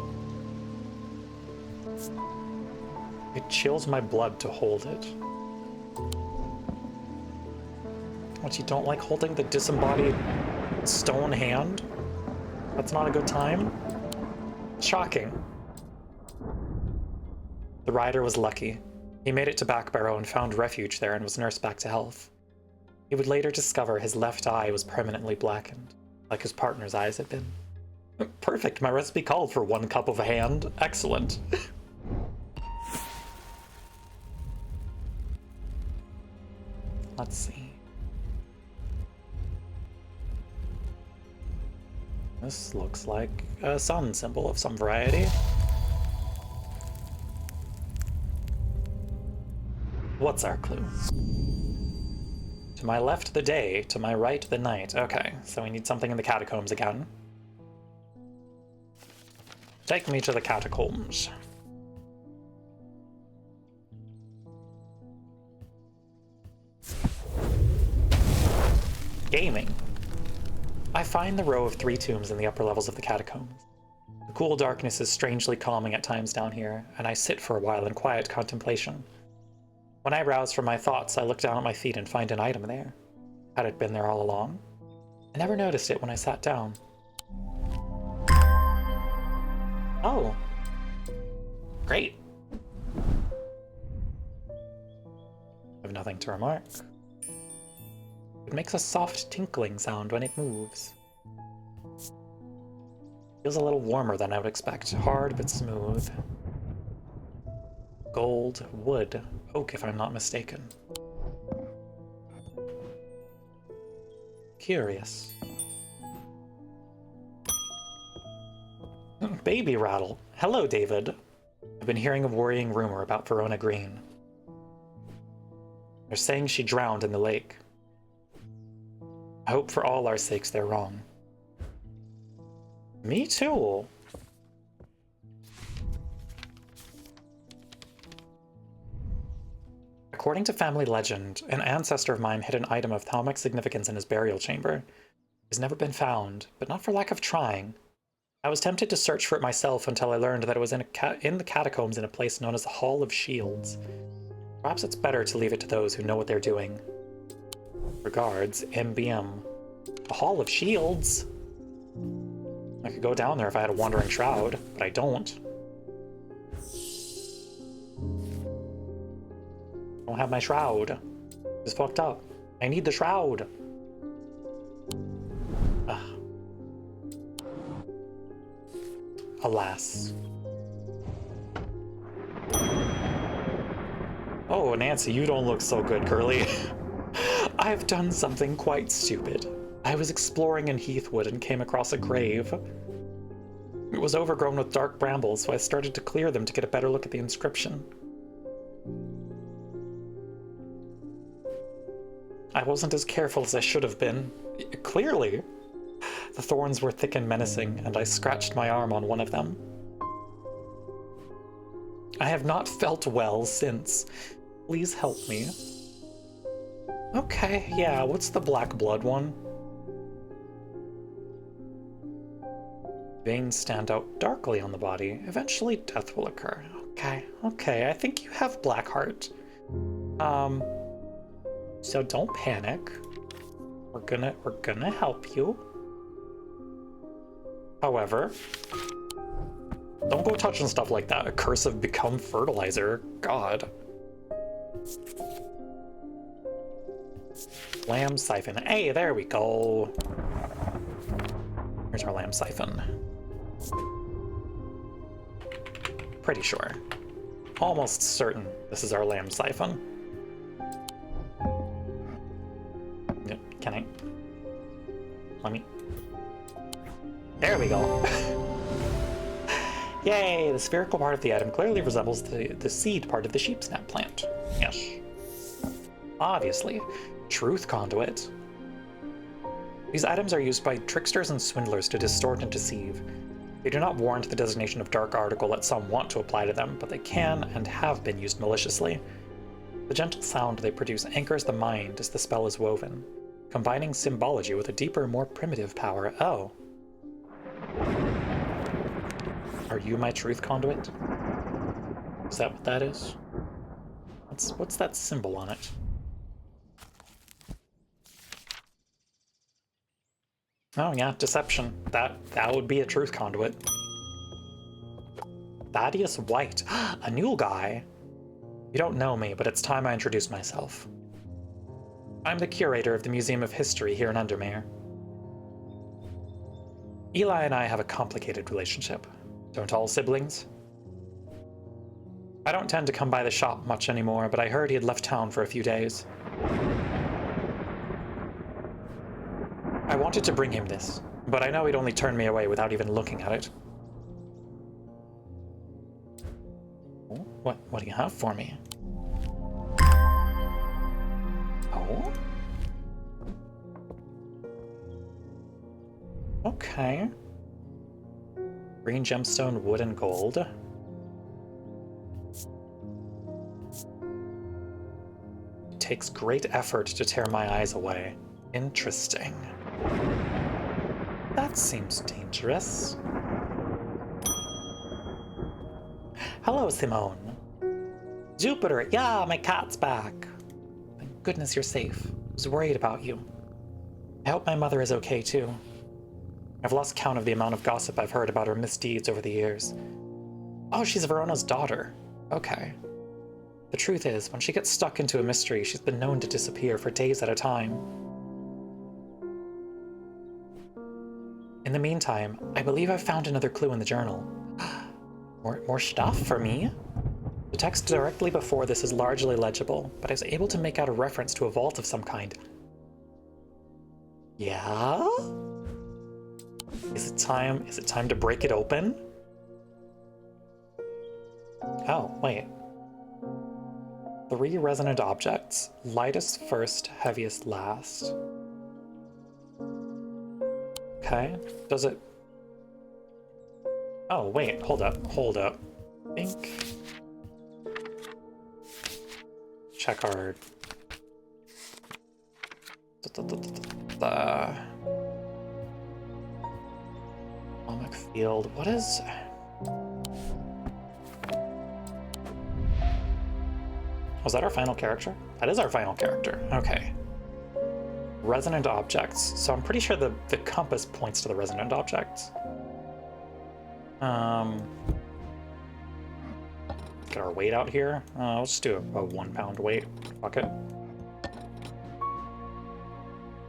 It chills my blood to hold it. What, you don't like holding the disembodied stone hand? That's not a good time? Shocking. The rider was lucky. He made it to Backbarrow and found refuge there and was nursed back to health. He would later discover his left eye was permanently blackened, like his partner's eyes had been. Perfect, my recipe called for 1 cup of a hand. Excellent. Let's see. This looks like a sun symbol of some variety. What's our clue? To my left the day, to my right the night. Okay, so we need something in the catacombs again. Take me to the catacombs. Gaming. I find the row of 3 tombs in the upper levels of the catacombs. The cool darkness is strangely calming at times down here, and I sit for a while in quiet contemplation. When I rouse from my thoughts, I look down at my feet and find an item there. Had it been there all along? I never noticed it when I sat down. Oh. Great. I have nothing to remark. It makes a soft tinkling sound when it moves. Feels a little warmer than I would expect. Hard but smooth. Gold, wood, oak if I'm not mistaken. Curious. Baby rattle. Hello, David. I've been hearing a worrying rumor about Verona Green. They're saying she drowned in the lake. I hope for all our sakes they're wrong. Me too. According to family legend, an ancestor of mine hid an item of thalamic significance in his burial chamber. It has never been found, but not for lack of trying. I was tempted to search for it myself until I learned that it was in the catacombs in a place known as the Hall of Shields. Perhaps it's better to leave it to those who know what they're doing. Regards, MBM. The Hall of Shields? I could go down there if I had a wandering shroud, but I don't. I don't have my shroud. It's fucked up. I need the shroud. Ugh. alas. Oh, Nancy, you don't look so good, girly. I've done something quite stupid. I was exploring in Heathwood and came across a grave. It was overgrown with dark brambles, so I started to clear them to get a better look at the inscription. I wasn't as careful as I should have been. Clearly. The thorns were thick and menacing, and I scratched my arm on one of them. I have not felt well since. Please help me. Okay, yeah, what's the black blood one? Veins stand out darkly on the body. Eventually death will occur. Okay, I think you have black heart. So don't panic. We're gonna help you. However, don't go touching stuff like that. A curse of become fertilizer. God. Lamb siphon. Hey, there we go. Here's our lamb siphon. Pretty sure. Almost certain this is our lamb siphon. Can I? Let me. There we go. Yay! The spherical part of the item clearly resembles the seed part of the sheepsnap plant. Yes. Obviously. Truth conduit. These items are used by tricksters and swindlers to distort and deceive. They do not warrant the designation of dark article that some want to apply to them, but they can and have been used maliciously. The gentle sound they produce anchors the mind as the spell is woven, combining symbology with a deeper, more primitive power. Oh. Are you my truth conduit? Is that what that is? What's that symbol on it? Oh yeah, deception. That would be a truth conduit. Thaddeus White, a new guy. You don't know me, but it's time I introduce myself. I'm the curator of the Museum of History here in Undermere. Eli and I have a complicated relationship. Don't all siblings? I don't tend to come by the shop much anymore, but I heard he had left town for a few days. I wanted to bring him this, but I know he'd only turn me away without even looking at it. What do you have for me? Oh? Okay. Green gemstone, wood, and gold. It takes great effort to tear my eyes away. Interesting. That seems dangerous. Hello, Simone. Jupiter, yeah, my cat's back. Thank goodness you're safe. I was worried about you. I hope my mother is okay, too. I've lost count of the amount of gossip I've heard about her misdeeds over the years. Oh, she's Verona's daughter. Okay. The truth is, when she gets stuck into a mystery, she's been known to disappear for days at a time. In the meantime, I believe I've found another clue in the journal. More stuff for me? The text directly before this is largely legible, but I was able to make out a reference to a vault of some kind. Yeah? Is it time to break it open? Oh, wait. 3 resonant objects. Lightest first, heaviest last. Okay. Does it... Oh, wait. Hold up. I think... Check our... Atomic field. What is... Was that our final character? That is our final character. Okay. Resonant objects. So I'm pretty sure the compass points to the resonant objects. Get our weight out here. I'll just do a 1 pound weight. Fuck it.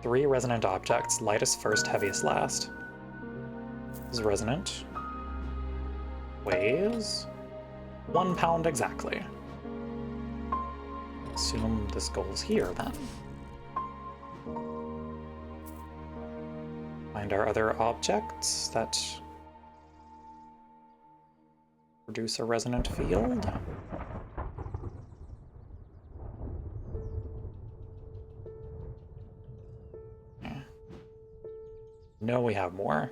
3 resonant objects. Lightest first, heaviest last. This is resonant. weighs 1 pound exactly. Assume this goes here then. Find our other objects that produce a resonant field. Yeah. No, we have more.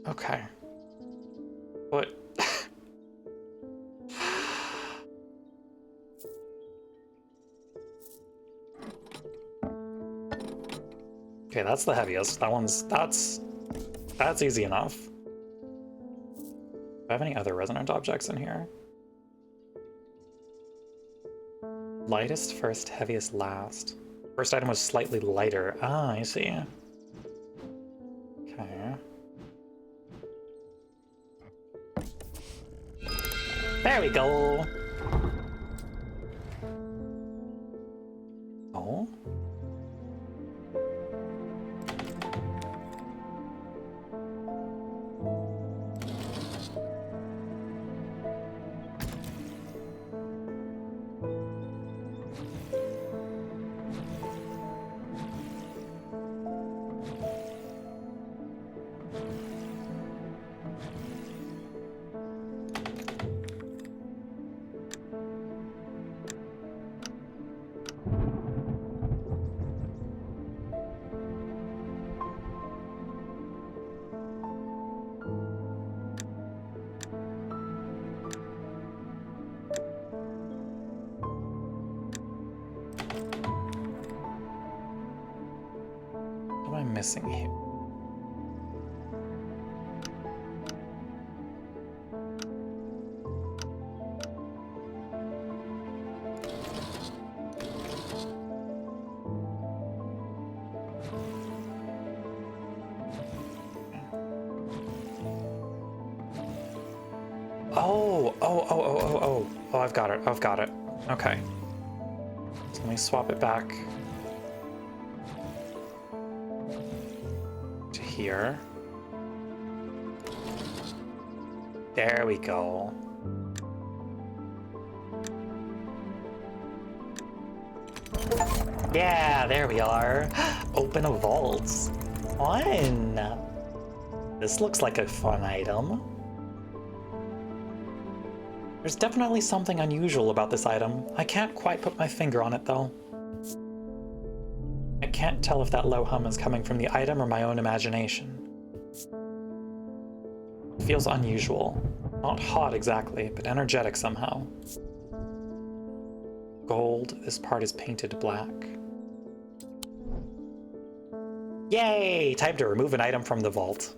Okay. What? Okay, that's the heaviest. That's easy enough. Do I have any other resonant objects in here? Lightest first, heaviest last. First item was slightly lighter. Ah, I see. Okay. There we go! Oh? What am I missing here? Oh, I've got it. I've got it. Okay. So let me swap it back to here. There we go. Yeah, there we are. Open a vault. Fun. This looks like a fun item. There's definitely something unusual about this item. I can't quite put my finger on it, though. I can't tell if that low hum is coming from the item or my own imagination. It feels unusual. Not hot exactly, but energetic somehow. Gold, this part is painted black. Yay! Time to remove an item from the vault.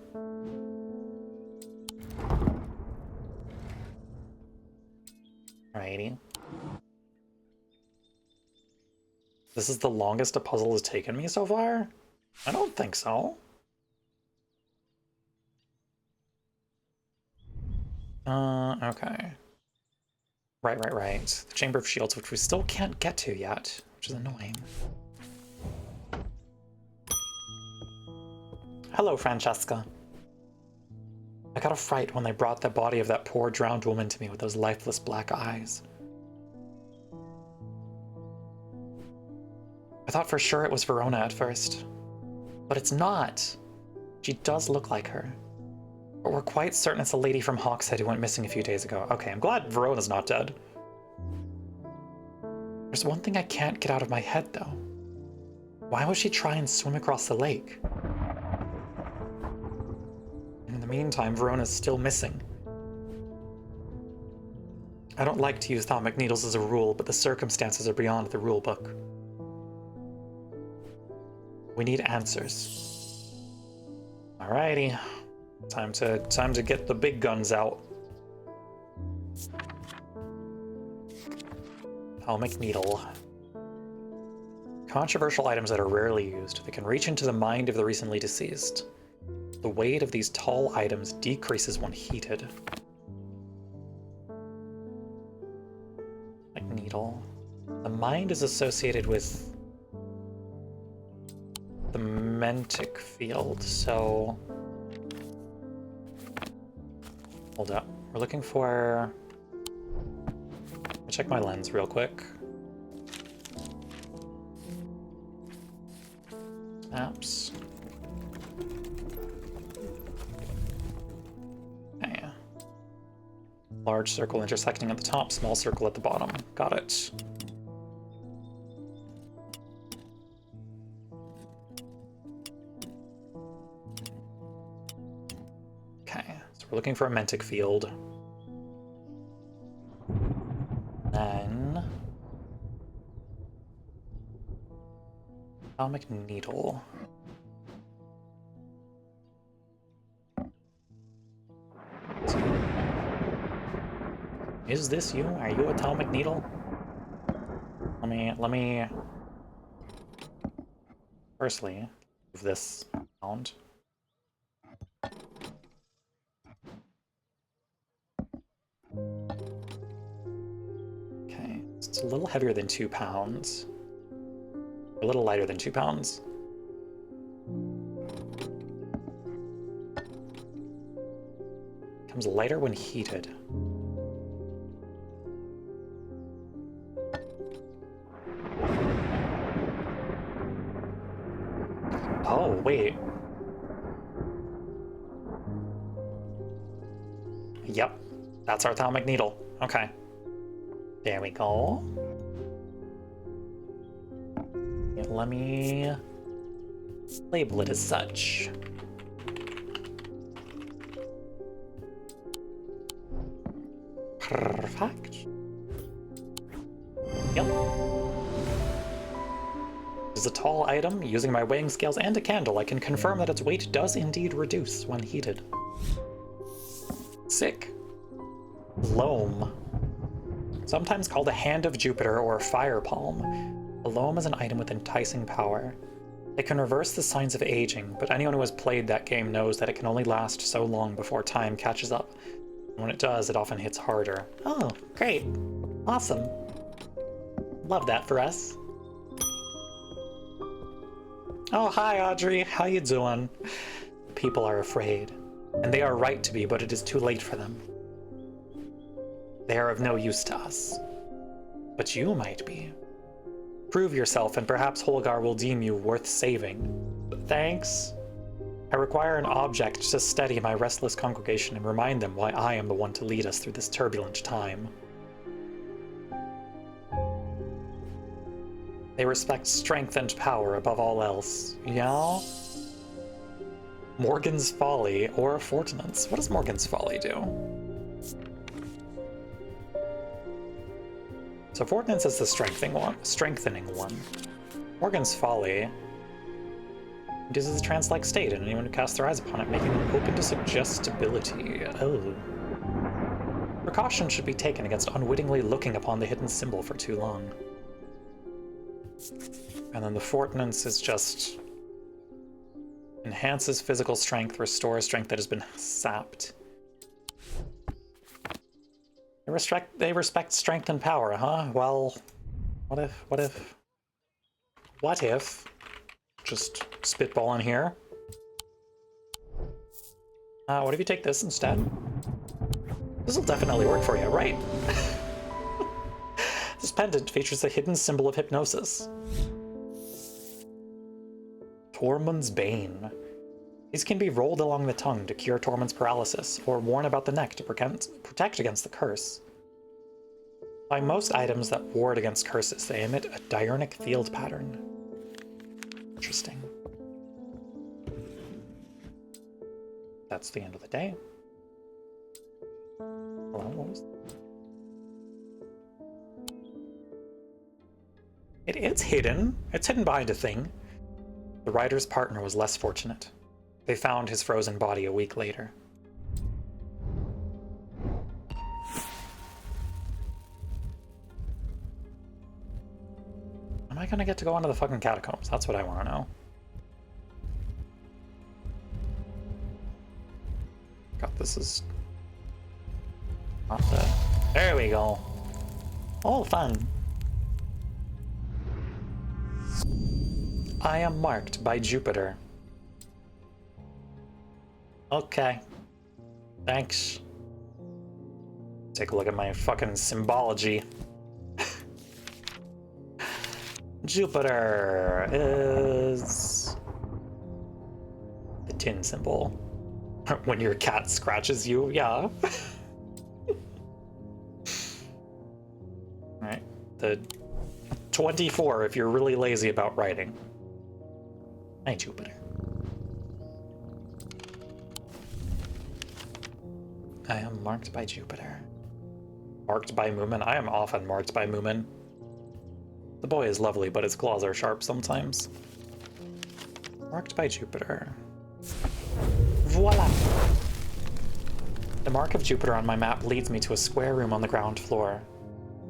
Alrighty. This is the longest a puzzle has taken me so far? I don't think so. Okay. Right. The Chamber of Shields, which we still can't get to yet, which is annoying. Hello, Francesca. I got a fright when they brought the body of that poor drowned woman to me with those lifeless black eyes. I thought for sure it was Verona at first. But it's not. She does look like her. But we're quite certain it's a lady from Hawkshead who went missing a few days ago. Okay, I'm glad Verona's not dead. There's one thing I can't get out of my head, though. Why would she try and swim across the lake? In the meantime, Verona's still missing. I don't like to use thaumic needles as a rule, but the circumstances are beyond the rule book. We need answers. Alrighty. Time to get the big guns out. Thaumic needle. Controversial items that are rarely used. They can reach into the mind of the recently deceased. The weight of these tall items decreases when heated. Like needle. The mind is associated with Mentic field, so... Hold up. We're looking for... I'll check my lens real quick. Maps. Okay. Large circle intersecting at the top, small circle at the bottom. Got it. Okay, so we're looking for a Mentic field. Then... Atomic needle. Is this you? Are you Atomic Needle? Let me... Firstly, move this around. Okay, so it's a little heavier than 2 pounds. A little lighter than 2 pounds. Becomes lighter when heated. Oh, wait. Yep, that's our atomic needle. Okay. There we go. Let me label it as such. Perfect. Yep. It's a tall item. Using my weighing scales and a candle, I can confirm that its weight does indeed reduce when heated. Sick. Loam. Sometimes called a hand of Jupiter or fire palm. A loam is an item with enticing power. It can reverse the signs of aging, but anyone who has played that game knows that it can only last so long before time catches up. And when it does, it often hits harder. Oh, great. Awesome. Love that for us. Oh, hi, Audrey. How you doing? People are afraid. And they are right to be, but it is too late for them. They are of no use to us. But you might be. Prove yourself, and perhaps Holgar will deem you worth saving. Thanks. I require an object to steady my restless congregation and remind them why I am the one to lead us through this turbulent time. They respect strength and power above all else. Yeah? Morgan's Folly or Fortinance. What does Morgan's Folly do? So Fortinance is the strengthening one. Morgan's Folly induces a trance-like state, and anyone who casts their eyes upon it, making them open to suggestibility. Oh. Precaution should be taken against unwittingly looking upon the hidden symbol for too long. And then the Fortinance is just... enhances physical strength, restores strength that has been sapped. They respect strength and power, huh? Well, what if... Just spitball on here. What if you take this instead? This will definitely work for you, right? This pendant features a hidden symbol of hypnosis. Tormund's Bane. These can be rolled along the tongue to cure Tormund's paralysis, or worn about the neck to protect against the curse. By most items that ward against curses, they emit a diurnic field pattern. Interesting. That's the end of the day. Hello, what was that? It's hidden. It's hidden behind a thing. The rider's partner was less fortunate. They found his frozen body a week later. Am I gonna get to go into the fucking catacombs? That's what I want to know. God, this is not the... There we go. All fun. I am marked by Jupiter. Okay. Thanks. Take a look at my fucking symbology. Jupiter is the tin symbol. When your cat scratches you, yeah. Alright. The 24 if you're really lazy about writing. Hi, Jupiter. I am marked by Jupiter. Marked by Moomin? I am often marked by Moomin. The boy is lovely, but his claws are sharp sometimes. Marked by Jupiter. Voila! The mark of Jupiter on my map leads me to a square room on the ground floor.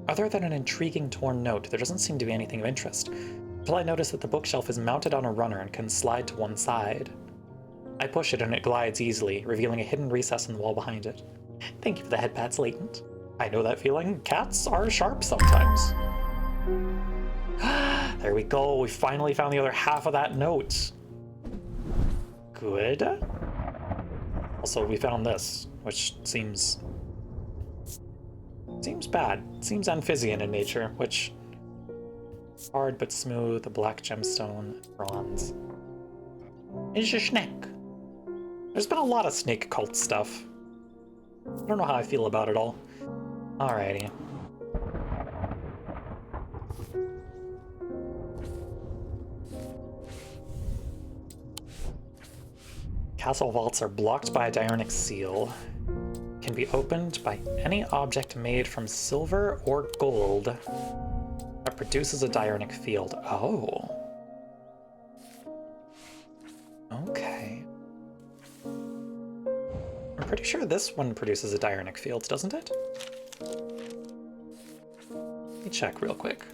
Other than an intriguing torn note, there doesn't seem to be anything of interest, until I notice that the bookshelf is mounted on a runner and can slide to one side. I push it and it glides easily, revealing a hidden recess in the wall behind it. Thank you for the head pats, Latent. I know that feeling. Cats are sharp sometimes. There we go. We finally found the other half of that note. Good. Also, we found this, which seems bad. Seems Amphibian in nature, which hard but smooth, a black gemstone, bronze. It's a snake. There's been a lot of snake cult stuff. I don't know how I feel about it all. Alrighty. Castle vaults are blocked by a diurnic seal. Can be opened by any object made from silver or gold that produces a diurnic field. Oh. Okay. I'm pretty sure this one produces a diurnic field, doesn't it? Let me check real quick.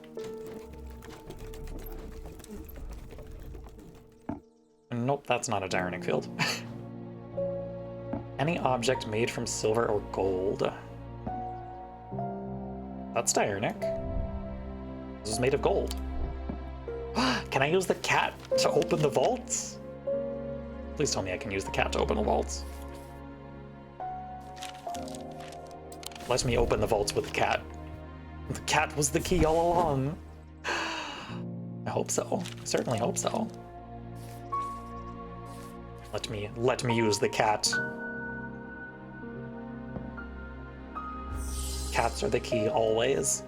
Nope, that's not a diurnic field. Any object made from silver or gold. That's diurnic. This is made of gold. Can I use the cat to open the vaults? Please tell me I can use the cat to open the vaults. Let me open the vaults with the cat. The cat was the key all along. I hope so. I certainly hope so. Let me use the cat. Cats are the key always.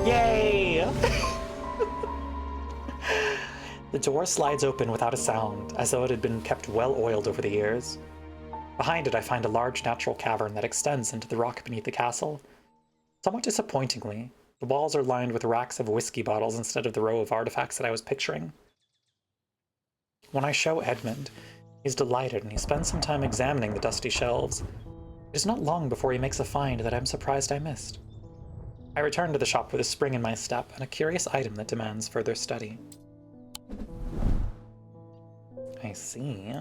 Yay! The door slides open without a sound, as though it had been kept well oiled over the years. Behind it, I find a large natural cavern that extends into the rock beneath the castle. Somewhat disappointingly, the walls are lined with racks of whiskey bottles instead of the row of artifacts that I was picturing. When I show Edmund, he's delighted and he spends some time examining the dusty shelves. It is not long before he makes a find that I'm surprised I missed. I return to the shop with a spring in my step and a curious item that demands further study. I see.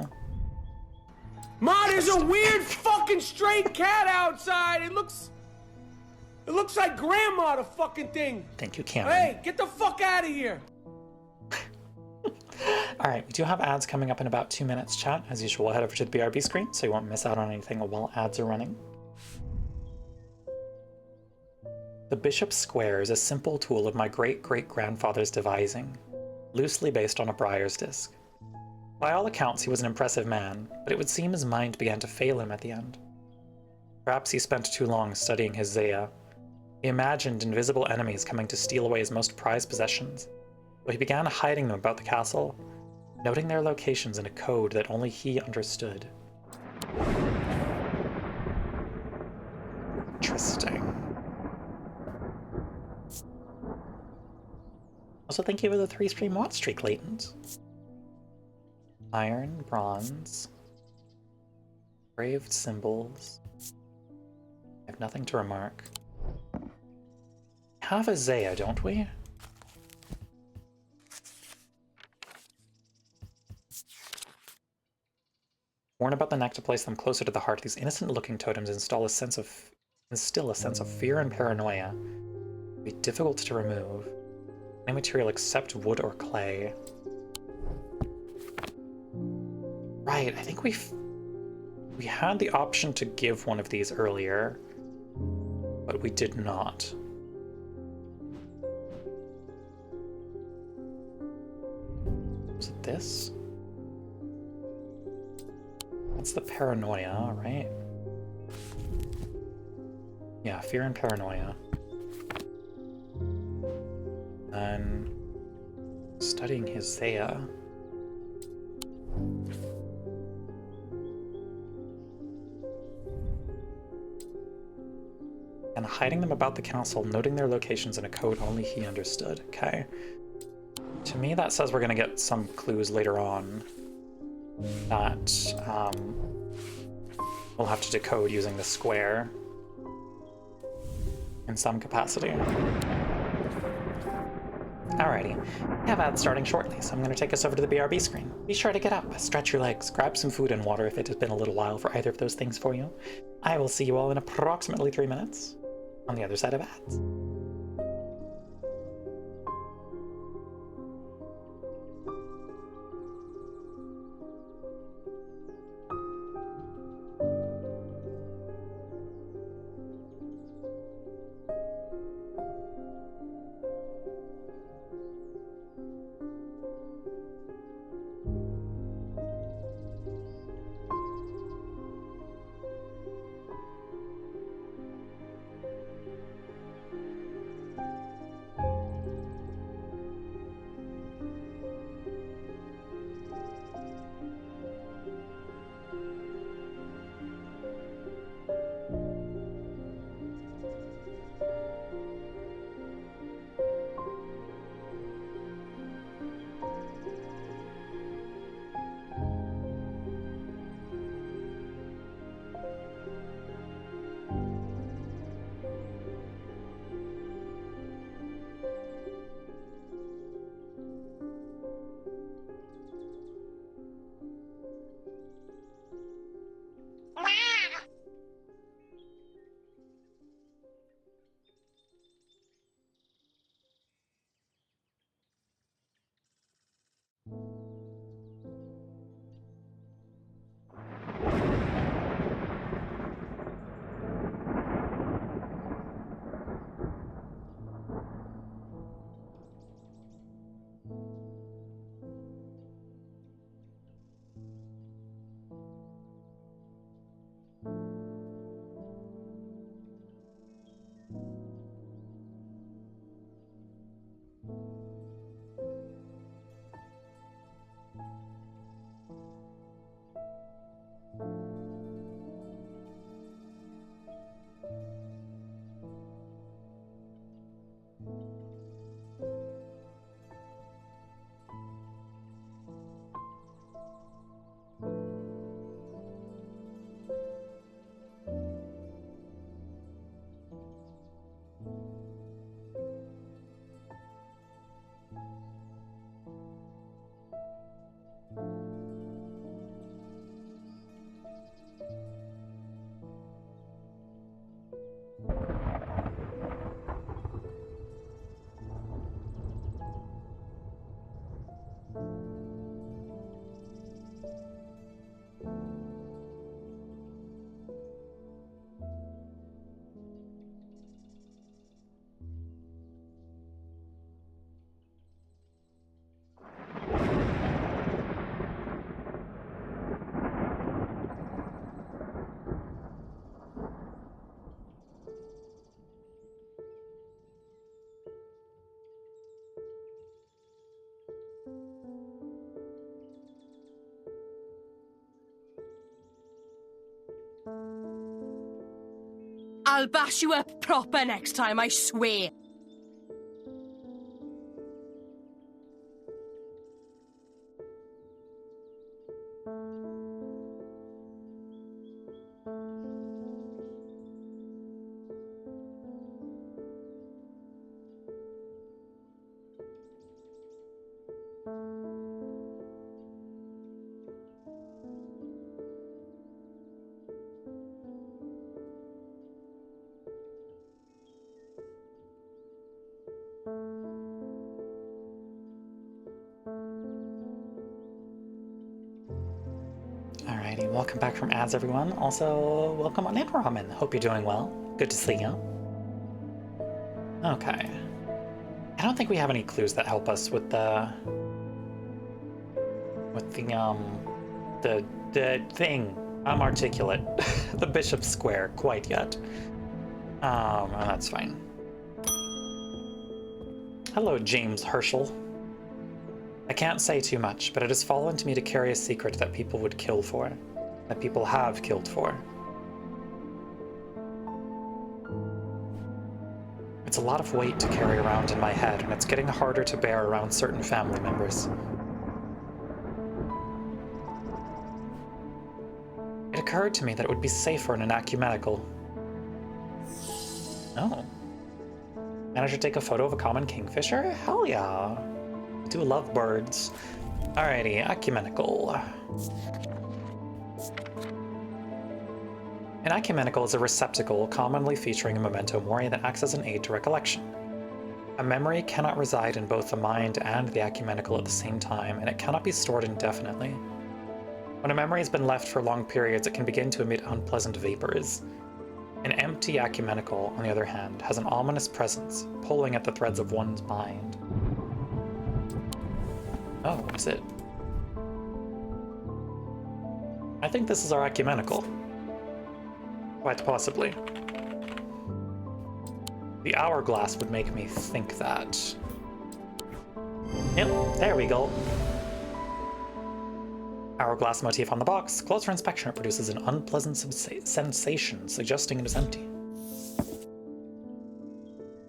Ma, there's a weird fucking stray cat outside. It looks like Grandma, the fucking thing. Thank you, Cameron. Hey, get the fuck out of here. Alright, we do have ads coming up in about 2 minutes, chat. As usual, head over to the BRB screen so you won't miss out on anything while ads are running. The Bishop's Square is a simple tool of my great-great-grandfather's devising, loosely based on a Briar's disc. By all accounts, he was an impressive man, but it would seem his mind began to fail him at the end. Perhaps he spent too long studying his Zaya. He imagined invisible enemies coming to steal away his most prized possessions, so he began hiding them about the castle, noting their locations in a code that only he understood. Interesting. Also, thank you for the 3-stream watch streak, Latent. Iron, bronze, engraved symbols. I have nothing to remark. We have a Zaya, don't we? Worn about the neck to place them closer to the heart, these innocent-looking totems instill a sense of fear and paranoia. It would be difficult to remove. Any material except wood or clay. Right, I think we had the option to give one of these earlier, but we did not. Was it this? That's the paranoia, right? Yeah, fear and paranoia. And studying his Zaya. And hiding them about the council, noting their locations in a code only he understood. Okay. To me, that says we're gonna get some clues later on that we'll have to decode using the square in some capacity. Alrighty, we have ads starting shortly, so I'm going to take us over to the BRB screen. Be sure to get up, stretch your legs, grab some food and water if it has been a little while for either of those things for you. I will see you all in approximately 3 minutes on the other side of ads. I'll bash you up proper next time, I swear. Alrighty, welcome back from ads, everyone. Also, welcome on in, Ramen. Hope you're doing well. Good to see you. Okay. I don't think we have any clues that help us with the thing. I'm articulate. The Bishop's Square quite yet. That's fine. Hello, James Herschel. I can't say too much, but it has fallen to me to carry a secret that people would kill for. That people have killed for. It's a lot of weight to carry around in my head, and it's getting harder to bear around certain family members. It occurred to me that it would be safer in an ecumenical. Oh. Managed to take a photo of a common kingfisher? Hell yeah. I do love birds. Alrighty, ecumenical. An ecumenical is a receptacle commonly featuring a memento mori that acts as an aid to recollection. A memory cannot reside in both the mind and the ecumenical at the same time, and it cannot be stored indefinitely. When a memory has been left for long periods, it can begin to emit unpleasant vapors. An empty ecumenical, on the other hand, has an ominous presence, pulling at the threads of one's mind. Oh, what is it? I think this is our ecumenical. Quite possibly. The hourglass would make me think that. Yep, there we go. Hourglass motif on the box. Closer inspection, it produces an unpleasant sensation, suggesting it is empty.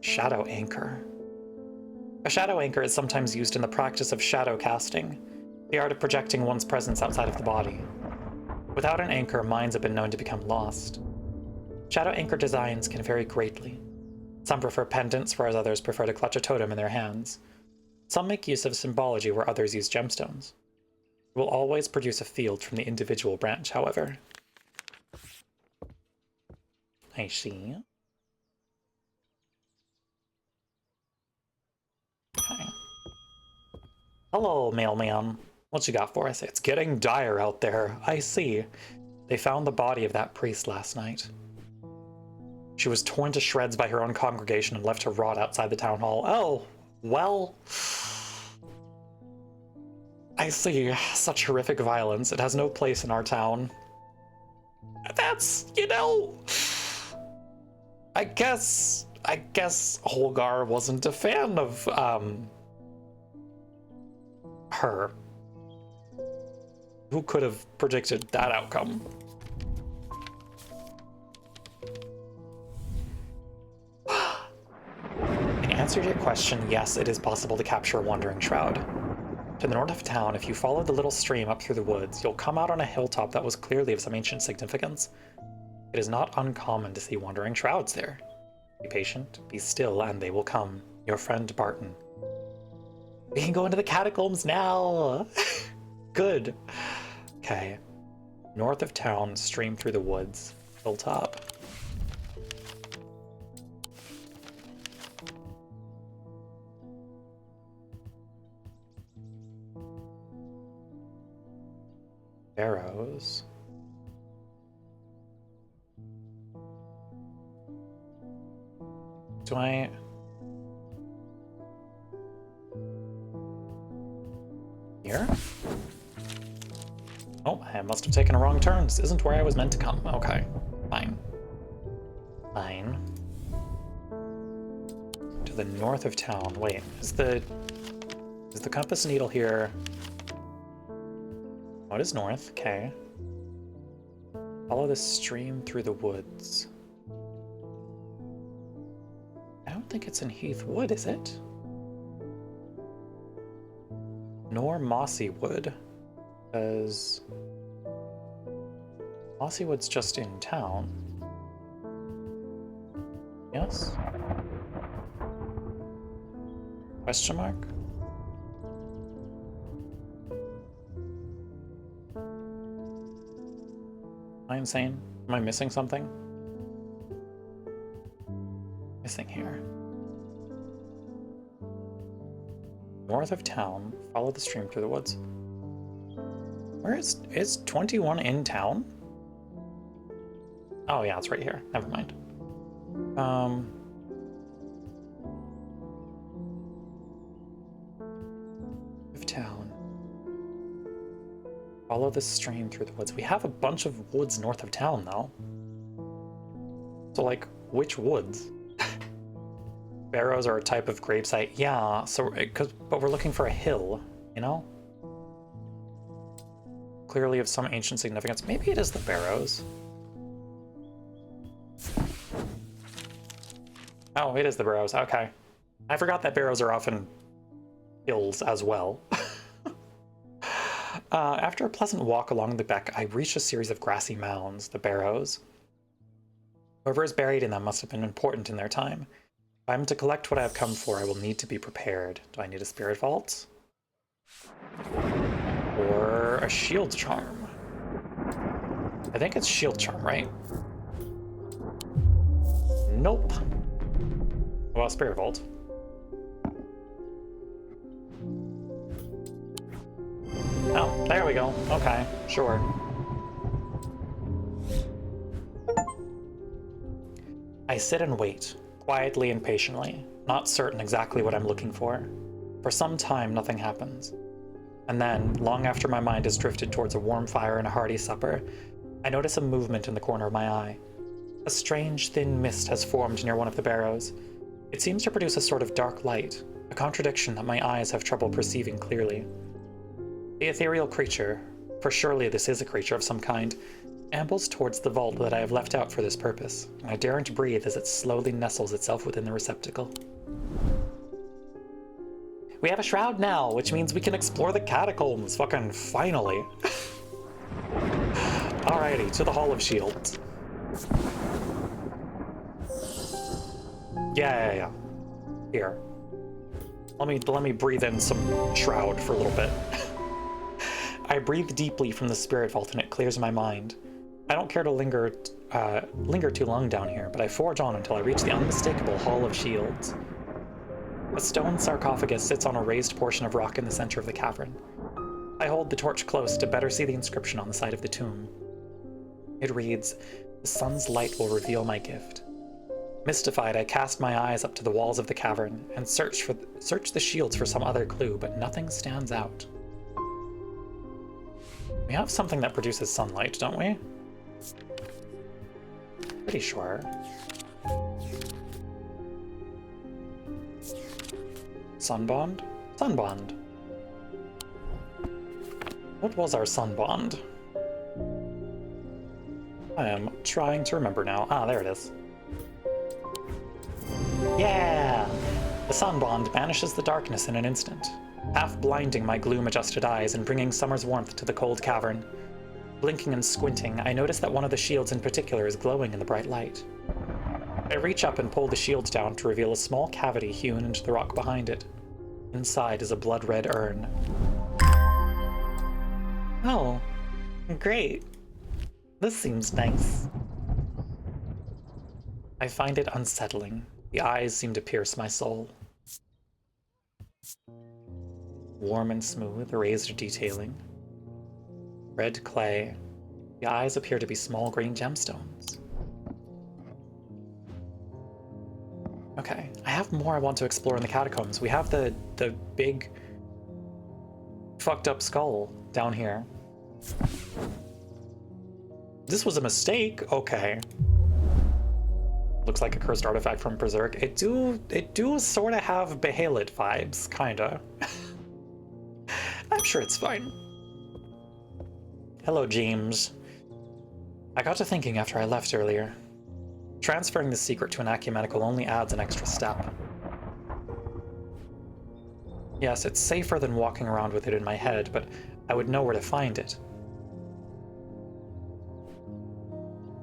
Shadow anchor. A shadow anchor is sometimes used in the practice of shadow casting, the art of projecting one's presence outside of the body. Without an anchor, minds have been known to become lost. Shadow anchor designs can vary greatly. Some prefer pendants, whereas others prefer to clutch a totem in their hands. Some make use of symbology, where others use gemstones. It will always produce a field from the individual branch, however. I see. Okay. Hello, mailman. What you got for us? It's getting dire out there. I see. They found the body of that priest last night. She was torn to shreds by her own congregation and left to rot outside the town hall. Oh, well... I see. Such horrific violence. It has no place in our town. That's, you know... I guess Holgar wasn't a fan of, her. Who could have predicted that outcome? In answer to your question, yes, it is possible to capture a wandering shroud. To the north of town, if you follow the little stream up through the woods, you'll come out on a hilltop that was clearly of some ancient significance. It is not uncommon to see wandering shrouds there. Be patient, be still, and they will come. Your friend Barton. We can go into the catacombs now! Good. Okay. North of town, stream through the woods. Hilltop. Arrows. Do I... Here? Oh, I must have taken a wrong turn. This isn't where I was meant to come. Okay. Fine. Fine. To the north of town. Wait, is the compass needle here? What is north? Okay. Follow the stream through the woods. I don't think it's in Heath Wood, is it? Nor Mossy Wood, because Mossy Wood's just in town. Yes? Question mark? Am I insane? Am I missing something? Missing here. North of town, follow the stream through the woods. Where is 21 in town? Oh yeah, it's right here. Never mind. Of town. Follow the stream through the woods. We have a bunch of woods north of town, though. So, like, which woods? Barrows are a type of gravesite. Yeah, so, but we're looking for a hill, you know? Clearly of some ancient significance. Maybe it is the Barrows. Oh, it is the Barrows. Okay. I forgot that Barrows are often hills as well. After a pleasant walk along the beck, I reached a series of grassy mounds, the Barrows. Whoever is buried in them must have been important in their time. If I am to collect what I have come for, I will need to be prepared. Do I need a spirit vault? Or a shield charm? I think it's shield charm, right? Nope. Well, spirit vault. Oh, there we go. Okay, sure. I sit and wait, quietly and patiently, not certain exactly what I'm looking for. For some time, nothing happens. And then, long after my mind has drifted towards a warm fire and a hearty supper, I notice a movement in the corner of my eye. A strange, thin mist has formed near one of the barrows. It seems to produce a sort of dark light, a contradiction that my eyes have trouble perceiving clearly. The ethereal creature, for surely this is a creature of some kind, ambles towards the vault that I have left out for this purpose, and I daren't breathe as it slowly nestles itself within the receptacle. We have a shroud now, which means we can explore the catacombs, fucking finally. Alrighty, to the Hall of Shields. Yeah. Here. Let me breathe in some shroud for a little bit. I breathe deeply from the spirit vault and it clears my mind. I don't care to linger too long down here, but I forge on until I reach the unmistakable Hall of Shields. A stone sarcophagus sits on a raised portion of rock in the center of the cavern. I hold the torch close to better see the inscription on the side of the tomb. It reads, "The sun's light will reveal my gift." Mystified, I cast my eyes up to the walls of the cavern and search the shields for some other clue, but nothing stands out. We have something that produces sunlight, don't we? Pretty sure. Sunbond? Sunbond. What was our sunbond? I am trying to remember now. Ah, there it is. Yeah! The sunbond banishes the darkness in an instant, half blinding my gloom-adjusted eyes and bringing summer's warmth to the cold cavern. Blinking and squinting, I notice that one of the shields in particular is glowing in the bright light. I reach up and pull the shield down to reveal a small cavity hewn into the rock behind it. Inside is a blood-red urn. Oh, great. This seems nice. I find it unsettling. The eyes seem to pierce my soul. Warm and smooth, raised detailing. Red clay. The eyes appear to be small green gemstones. Okay, I have more I want to explore in the catacombs. We have the big fucked up skull down here. This was a mistake? Okay. Looks like a cursed artifact from Berserk. It do sort of have Behelit vibes, kinda. I'm sure it's fine. Hello, James. I got to thinking after I left earlier. Transferring the secret to an ecumenical only adds an extra step. Yes, it's safer than walking around with it in my head, but I would know where to find it.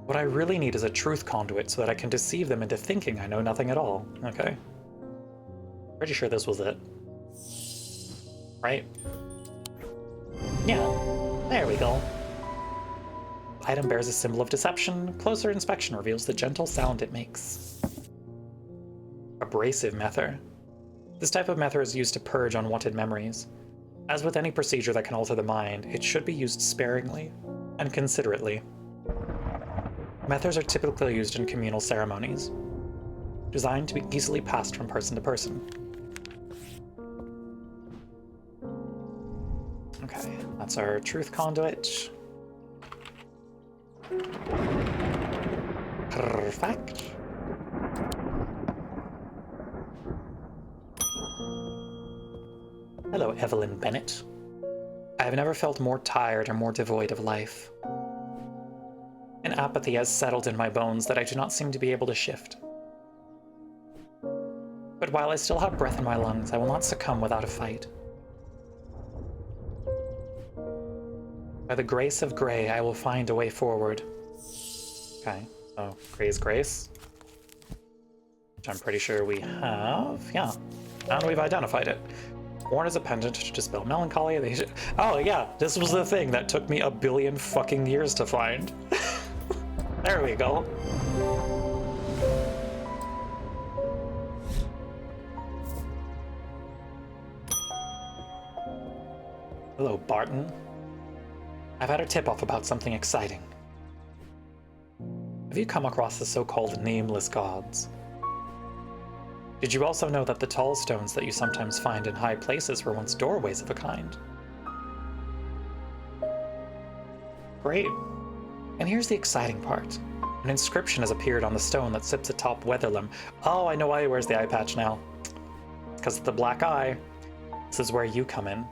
What I really need is a truth conduit so that I can deceive them into thinking I know nothing at all. Okay. Pretty sure this was it. Right? Yeah. There we go. Item bears a symbol of deception. Closer inspection reveals the gentle sound it makes. Abrasive mether. This type of mether is used to purge unwanted memories. As with any procedure that can alter the mind, it should be used sparingly and considerately. Methods are typically used in communal ceremonies, designed to be easily passed from person to person. Okay, that's our truth conduit. Perfect. Hello, Evelyn Bennett. I have never felt more tired or more devoid of life. An apathy has settled in my bones that I do not seem to be able to shift. But while I still have breath in my lungs, I will not succumb without a fight. By the grace of Grey, I will find a way forward. Okay, so Grey's Grace. Which I'm pretty sure we have. Yeah, and we've identified it. Worn as a pendant to dispel melancholy. Oh yeah, this was the thing that took me a billion fucking years to find. There we go. Hello, Barton. I've had a tip-off about something exciting. Have you come across the so-called nameless gods? Did you also know that the tall stones that you sometimes find in high places were once doorways of a kind? Great. And here's the exciting part. An inscription has appeared on the stone that sits atop Weatherlim. Oh, I know why he wears the eye patch now. It's because of the black eye. This is where you come in.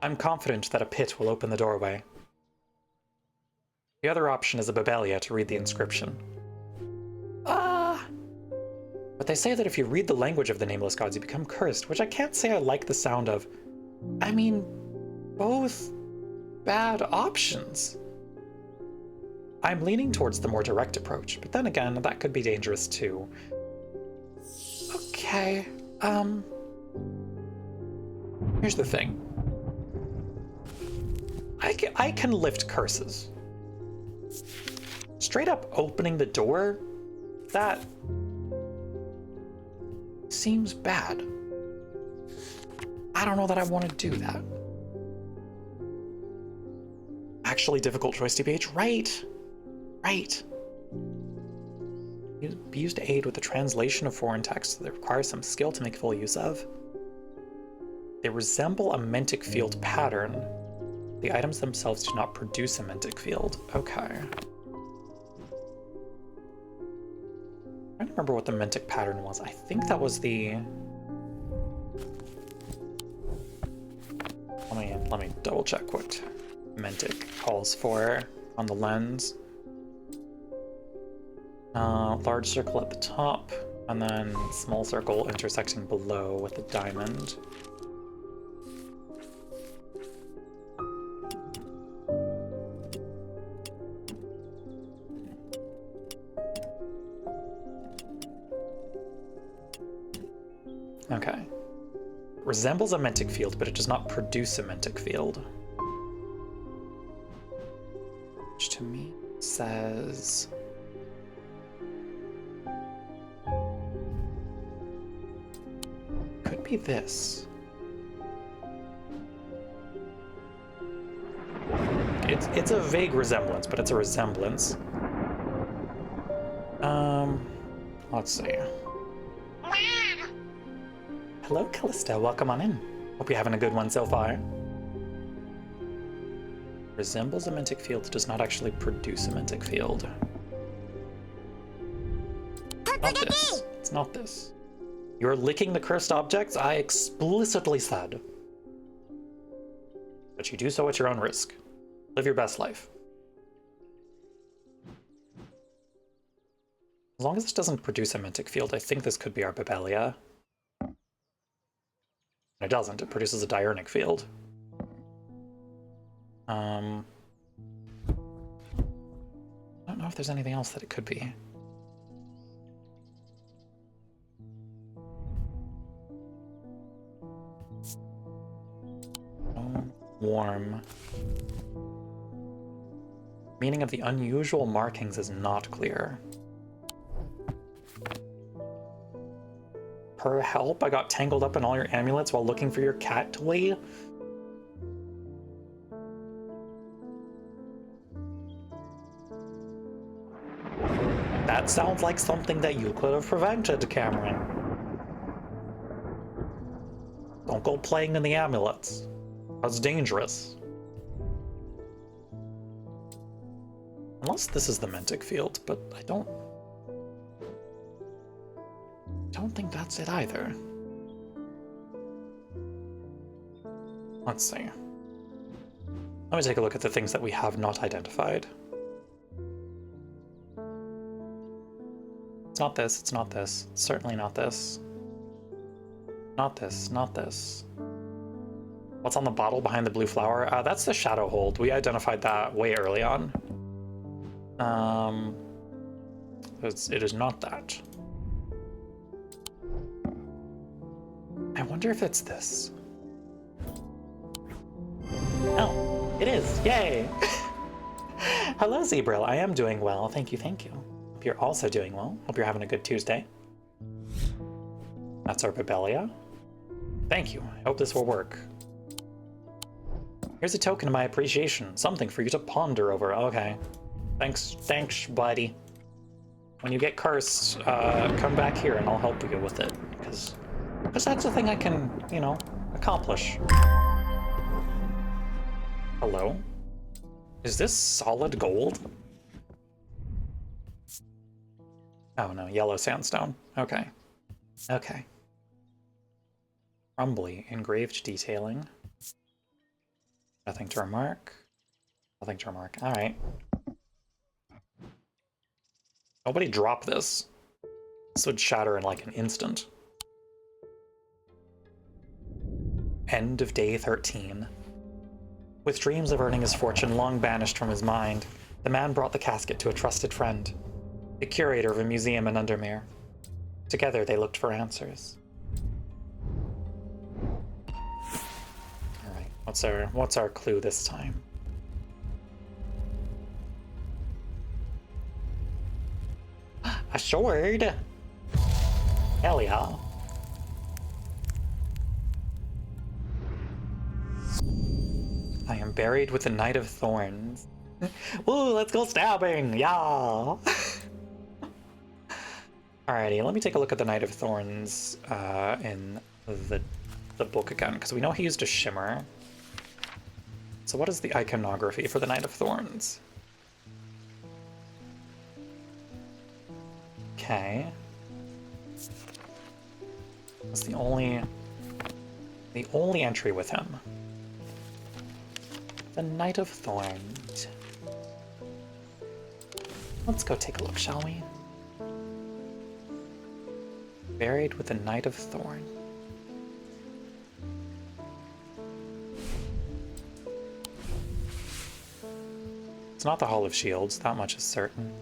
I'm confident that a pit will open the doorway. The other option is a Babelia to read the inscription. But they say that if you read the language of the nameless gods, you become cursed, which I can't say I like the sound of. I mean, both bad options. I'm leaning towards the more direct approach, but then again, that could be dangerous too. Okay, here's the thing. I can lift curses. Straight up opening the door? That seems bad. I don't know that I want to do that. Actually, difficult choice, TBH. Right. Right. Be used to aid with the translation of foreign texts that require some skill to make full use of. They resemble a mentic field pattern. The items themselves do not produce a mentic field. Okay. I don't remember what the mentic pattern was. I think that was the... Let me double check what mentic calls for on the lens. Large circle at the top, and then small circle intersecting below with the diamond. Okay. Resembles a mentic field, but it does not produce a mentic field. Which to me says... could be this. It's a vague resemblance, but it's a resemblance. Let's see. Hello, Callista. Welcome on in. Hope you're having a good one so far. Resembles a mentic field, does not actually produce a mentic field. Not this. It's not this. You're licking the cursed objects? I explicitly said. But you do so at your own risk. Live your best life. As long as this doesn't produce a mentic field, I think this could be our Babelia. It doesn't. It produces a diurnic field. I don't know if there's anything else that it could be. Warm. Meaning of the unusual markings is not clear. Per help, I got tangled up in all your amulets while looking for your cat toy. That sounds like something that you could have prevented, Cameron. Don't go playing in the amulets. That's dangerous. Unless this is the Mentic field, but I don't think that's it either. Let's see. Let me take a look at the things that we have not identified. It's not this, it's not this. It's certainly not this. Not this, not this. What's on the bottle behind the blue flower? That's the Shadow Hold. We identified that way early on. It is not that. I wonder if it's this. Oh, it is. Yay! Hello, Zebril. I am doing well. Thank you, thank you. Hope you're also doing well. Hope you're having a good Tuesday. That's our Babelia. Thank you. I hope this will work. Here's a token of my appreciation. Something for you to ponder over. Okay. Thanks, buddy. When you get cursed, come back here and I'll help you with it. Because that's the thing I can, you know, accomplish. Hello? Is this solid gold? Oh no, yellow sandstone. Okay. Okay. Crumbly, engraved detailing. Nothing to remark. Nothing to remark. Alright. Nobody drop this. This would shatter in like an instant. End of day 13. With dreams of earning his fortune long banished from his mind, the man brought the casket to a trusted friend, the curator of a museum in Undermere. Together they looked for answers. Alright, what's our clue this time? A sword! Hell yeah. I am buried with the Knight of Thorns. Woo, let's go stabbing! Yeah! Alrighty, let me take a look at the Knight of Thorns in the book again, because we know he used a shimmer. So what is the iconography for the Knight of Thorns? Okay. That's the only entry with him. The Knight of Thorns. Let's go take a look, shall we? Buried with the Knight of Thorn. It's not the Hall of Shields, that much is certain.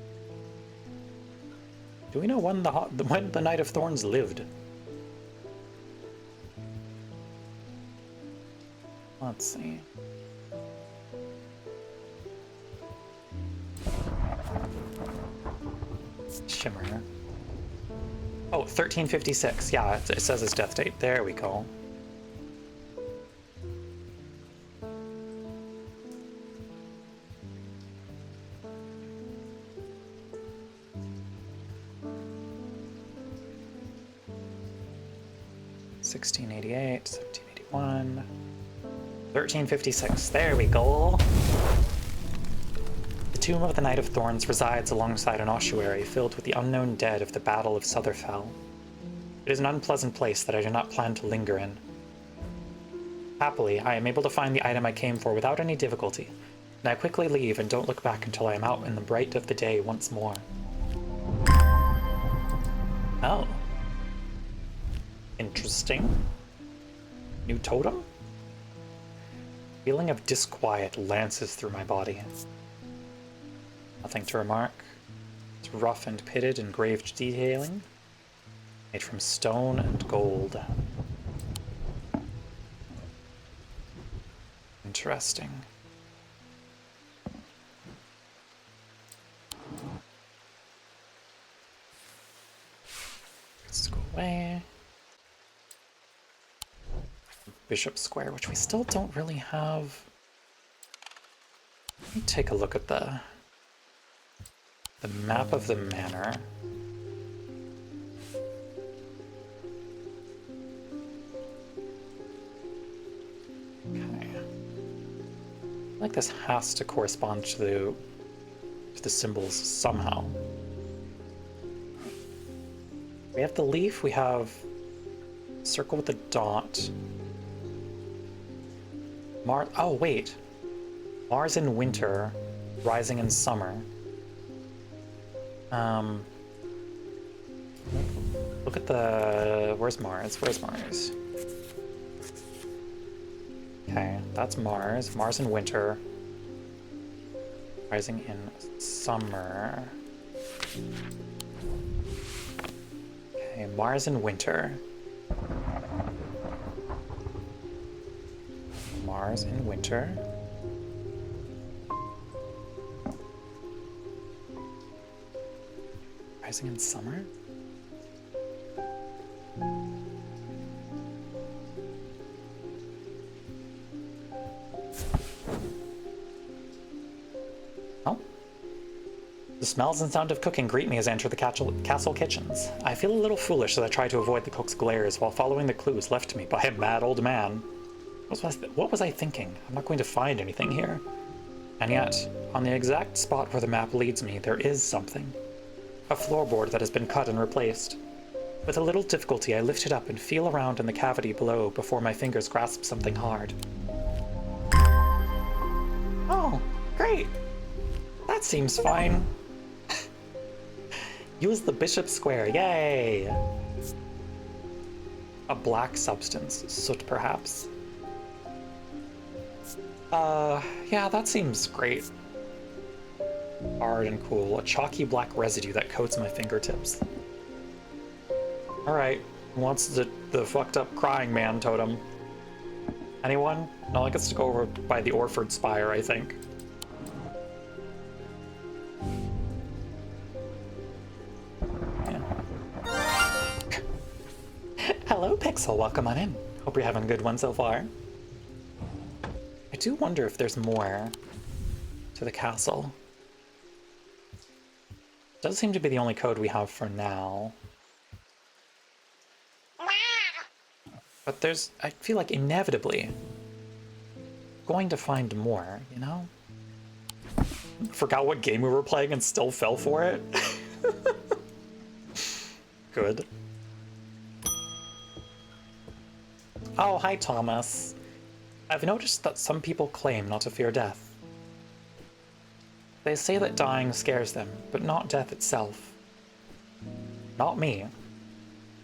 Do we know when the Knight of Thorns lived? Let's see. Shimmer. Oh, 1356. Yeah, it says his death date. There we go. (1688, 1781, 1356). There we go. The tomb of the Knight of Thorns resides alongside an ossuary filled with the unknown dead of the Battle of Sutherfell. It is an unpleasant place that I do not plan to linger in. Happily, I am able to find the item I came for without any difficulty, and I quickly leave and don't look back until I am out in the bright of the day once more. Oh. Interesting. New totem? Feeling of disquiet lances through my body. Nothing to remark. It's rough and pitted, engraved detailing. Made from stone and gold. Interesting. Let's go away. Bishop Square, which we still don't really have. Let me take a look at the The map of the manor. Okay. Like this has to correspond to the symbols somehow. We have the leaf, we have circle with the dot. Oh wait. Mars in winter, rising in summer. Look at the... Where's Mars? Where's Mars? Okay, that's Mars. Mars in winter. Rising in summer. Okay, Mars in winter. Mars in winter. Rising in summer? Oh. The smells and sound of cooking greet me as I enter the castle kitchens. I feel a little foolish as I try to avoid the cook's glares while following the clues left to me by a mad old man. What was I thinking? I'm not going to find anything here. And yet, on the exact spot where the map leads me, there is something. A floorboard that has been cut and replaced. With a little difficulty, I lift it up and feel around in the cavity below before my fingers grasp something hard. Oh, great! That seems fine. Use the bishop square, yay! A black substance, soot perhaps. Yeah, that seems great. Hard and cool. A chalky black residue that coats my fingertips. Alright, who wants the fucked up crying man totem? Anyone? No, I gets to go over by the Orford Spire, I think. Yeah. Hello, Pixel. Welcome on in. Hope you're having a good one so far. I do wonder if there's more to the castle. Does seem to be the only code we have for now. But there's, I feel like inevitably going to find more, you know? Forgot what game we were playing and still fell for it. Good. Oh, hi Thomas. I've noticed that some people claim not to fear death. They say that dying scares them, but not death itself. Not me.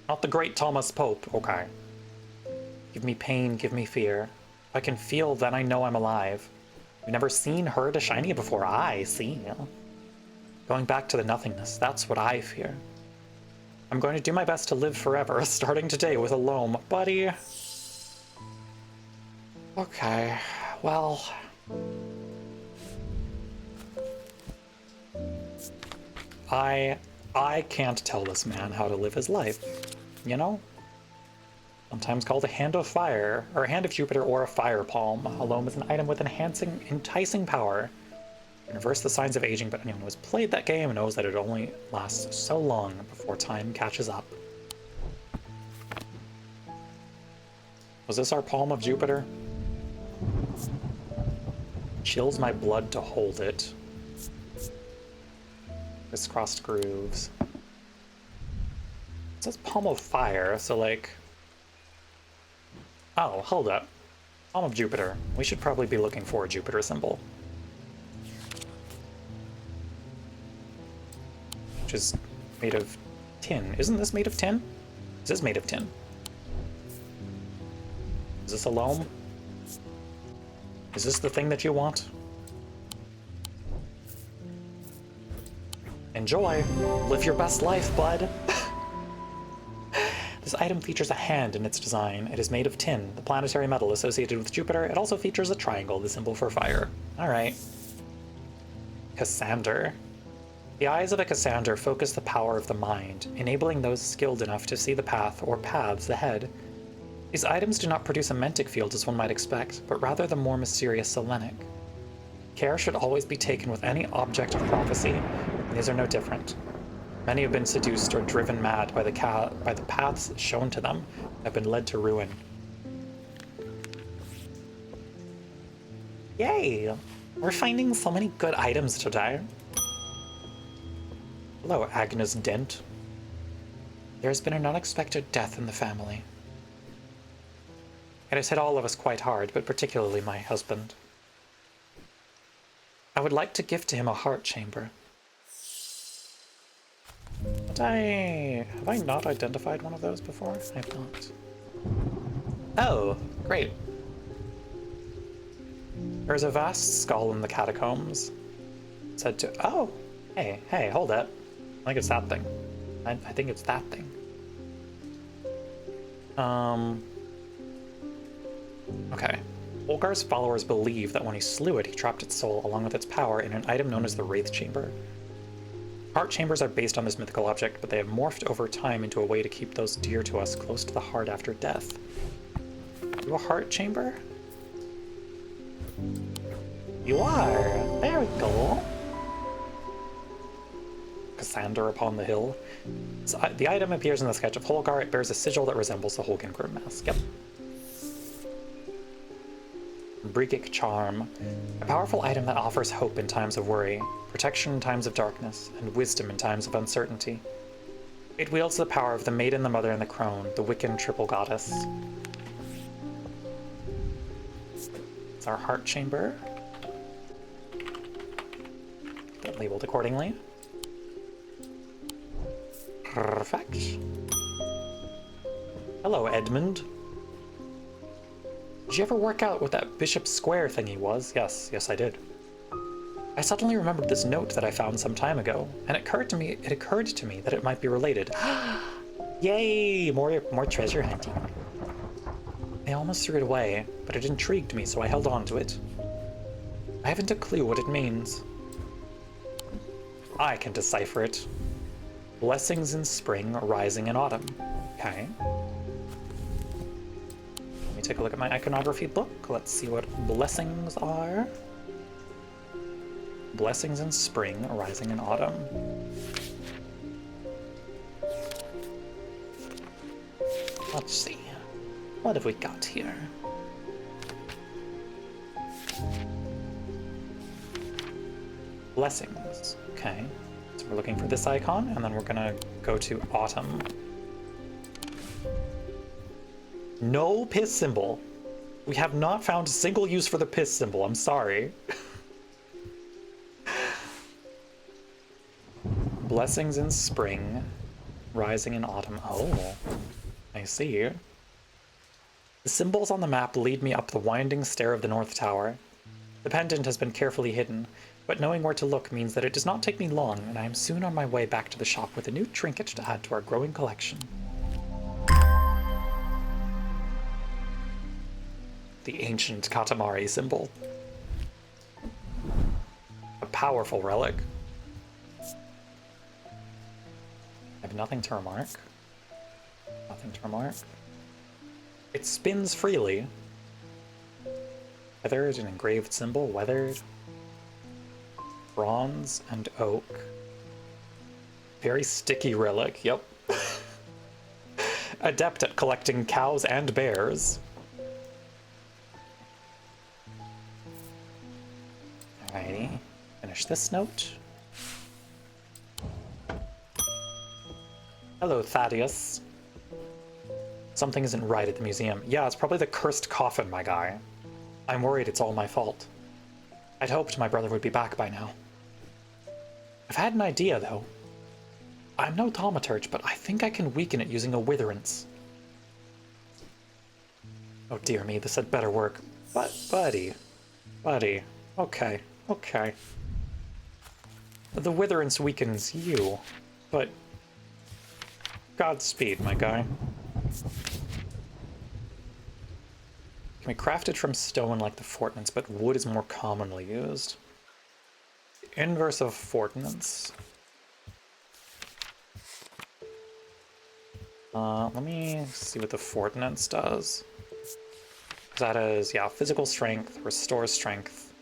Not the great Thomas Pope, okay. Give me pain, give me fear. If I can feel, then I know I'm alive. You've never seen, heard a shiny before. I see. Going back to the nothingness, that's what I fear. I'm going to do my best to live forever, starting today with a loam. Buddy. Okay, well... I can't tell this man how to live his life, you know? Sometimes called a hand of fire, or a hand of Jupiter, or a fire palm. A loam is an item with enticing power. You reverse the signs of aging, but anyone who has played that game knows that it only lasts so long before time catches up. Was this our palm of Jupiter? Chills my blood to hold it. Crisscrossed grooves. It says palm of fire, so like... Oh, hold up. Palm of Jupiter. We should probably be looking for a Jupiter symbol. Which is made of tin. Isn't this made of tin? This is made of tin. Is this a loam? Is this the thing that you want? Enjoy! Live your best life, bud! This item features a hand in its design. It is made of tin, the planetary metal associated with Jupiter. It also features a triangle, the symbol for fire. Alright. Cassander. The eyes of a Cassander focus the power of the mind, enabling those skilled enough to see the path or paths ahead. These items do not produce a mentic field as one might expect, but rather the more mysterious selenic. Care should always be taken with any object of prophecy, These are no different. Many have been seduced or driven mad by the paths shown to them, have been led to ruin. Yay! We're finding so many good items today. Hello, Agnes Dent. There has been an unexpected death in the family. It has hit all of us quite hard, but particularly my husband. I would like to gift to him a heart chamber. Have I not identified one of those before? I have not. Oh, great. There's a vast skull in the catacombs. Said to... Oh! Hey, hold it. I think it's that thing. I think it's that thing. Okay. Olgar's followers believe that when he slew it, he trapped its soul along with its power in an item known as the Wraith Chamber. Heart chambers are based on this mythical object, but they have morphed over time into a way to keep those dear to us close to the heart after death. You a heart chamber? You are! Very cool! Cassander upon the hill. So, the item appears in the sketch of Holgar. It bears a sigil that resembles the Holgengrim mask. Yep. Brigic Charm. A powerful item that offers hope in times of worry, protection in times of darkness, and wisdom in times of uncertainty. It wields the power of the Maiden, the Mother, and the Crone, the Wiccan triple goddess. It's our heart chamber. Get labeled accordingly. Perfect. Hello, Edmund. Did you ever work out what that Bishop Square thingy was? Yes, I did. I suddenly remembered this note that I found some time ago, and it occurred to me that it might be related. Yay! More treasure hunting. I almost threw it away, but it intrigued me, so I held on to it. I haven't a clue what it means. I can decipher it. Blessings in spring, rising in autumn. Okay. Let me take a look at my iconography book. Let's see what blessings are. Blessings in spring, rising in autumn. Let's see. What have we got here? Blessings. Okay. So we're looking for this icon, and then we're gonna go to autumn. No piss symbol. We have not found a single use for the piss symbol. I'm sorry. Blessings in spring, rising in autumn. Oh, I see. The symbols on the map lead me up the winding stair of the North Tower. The pendant has been carefully hidden, but knowing where to look means that it does not take me long, and I am soon on my way back to the shop with a new trinket to add to our growing collection. The ancient Katamari symbol. A powerful relic. I have nothing to remark. Nothing to remark. It spins freely. Weathered, an engraved symbol, weathered. Bronze and oak. Very sticky relic, yep. Adept at collecting cows and bears. Alrighty, finish this note. Hello, Thaddeus. Something isn't right at the museum. Yeah, it's probably the cursed coffin, my guy. I'm worried it's all my fault. I'd hoped my brother would be back by now. I've had an idea, though. I'm no thaumaturge, but I think I can weaken it using a witherance. Oh dear me, this had better work. But, buddy. Okay. The witherance weakens you, but... Godspeed, my guy. Can be crafted from stone like the Fortnance, but wood is more commonly used. The inverse of Fortnance. Let me see what the Fortnance does. That is, yeah, physical strength, restores strength.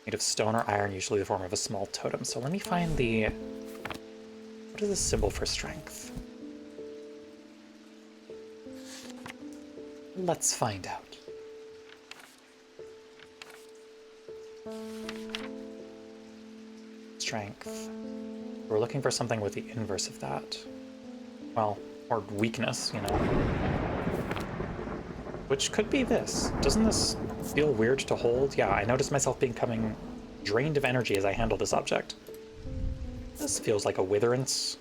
Made of stone or iron, usually the form of a small totem. So let me find the... What is the symbol for strength? Let's find out. Strength. We're looking for something with the inverse of that. Well, or weakness, you know. Which could be this. Doesn't this feel weird to hold? Yeah, I notice myself becoming drained of energy as I handle this object. This feels like a witherance.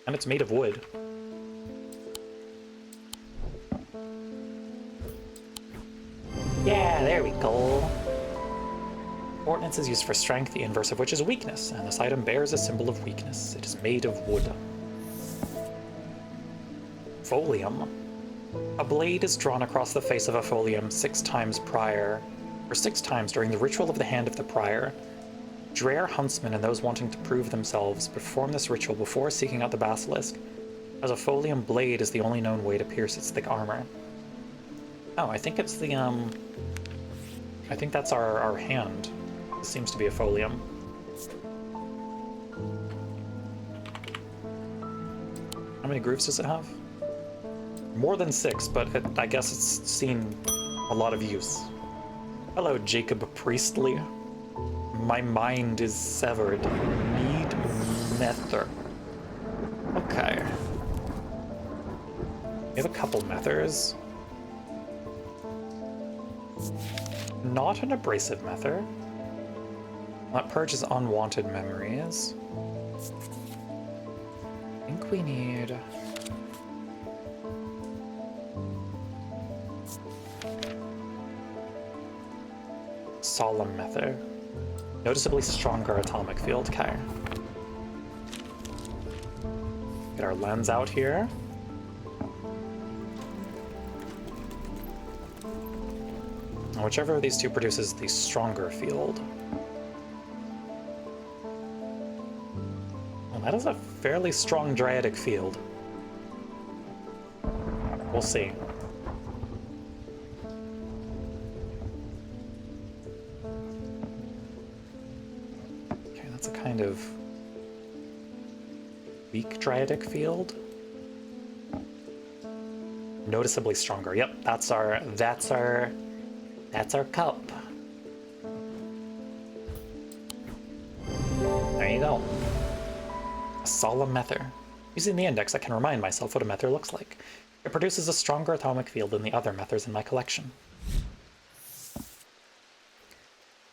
And it's made of wood. Yeah, there we go. Ordnance is used for strength, the inverse of which is weakness, and this item bears a symbol of weakness. It is made of wood. Folium. A blade is drawn across the face of a folium 6 times during the ritual of the Hand of the Prior. Drear huntsmen and those wanting to prove themselves perform this ritual before seeking out the basilisk, as a folium blade is the only known way to pierce its thick armor. Oh, I think it's the, I think that's our hand. This seems to be a folium. How many grooves does it have? More than 6, but I guess it's seen a lot of use. Hello, Jacob Priestley. My mind is severed. Need mether. Okay. We have a couple methers. Not an abrasive mether. That purges unwanted memories. I think we need... Solemn Mether. Noticeably stronger atomic field. Okay. Get our lens out here. And whichever of these two produces the stronger field. Well, that is a fairly strong Dryadic field. We'll see. Kind of weak Dryadic field. Noticeably stronger. Yep, that's our cup. There you go. A solemn mether. Using the index, I can remind myself what a mether looks like. It produces a stronger atomic field than the other methers in my collection.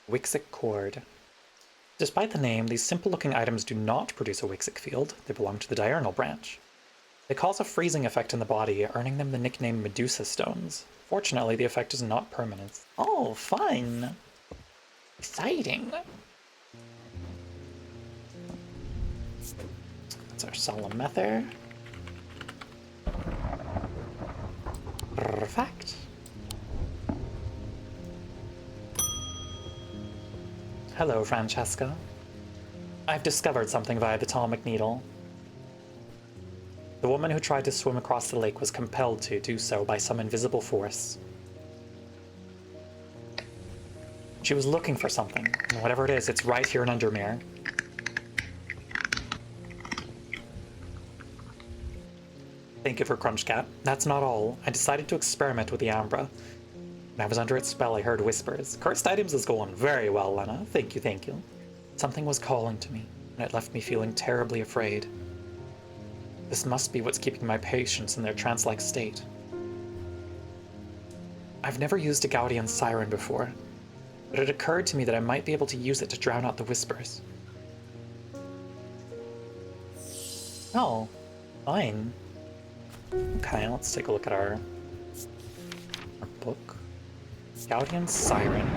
Wixic cord. Despite the name, these simple-looking items do not produce a Wixic field. They belong to the diurnal branch. They cause a freezing effect in the body, earning them the nickname Medusa Stones. Fortunately, the effect is not permanent. Oh, fun! Exciting! That's our solemn mether. Perfect. Hello, Francesca. I've discovered something via the atomic needle. The woman who tried to swim across the lake was compelled to do so by some invisible force. She was looking for something. Whatever it is, it's right here in Undermere. Thank you for Crunch Cat. That's not all. I decided to experiment with the Ambra. When I was under its spell, I heard whispers. Cursed items is going very well, Lena. Thank you, thank you. Something was calling to me, and it left me feeling terribly afraid. This must be what's keeping my patients in their trance-like state. I've never used a Gaudian siren before, but it occurred to me that I might be able to use it to drown out the whispers. Oh, fine. Okay, let's take a look at our book. Gaudian Siren.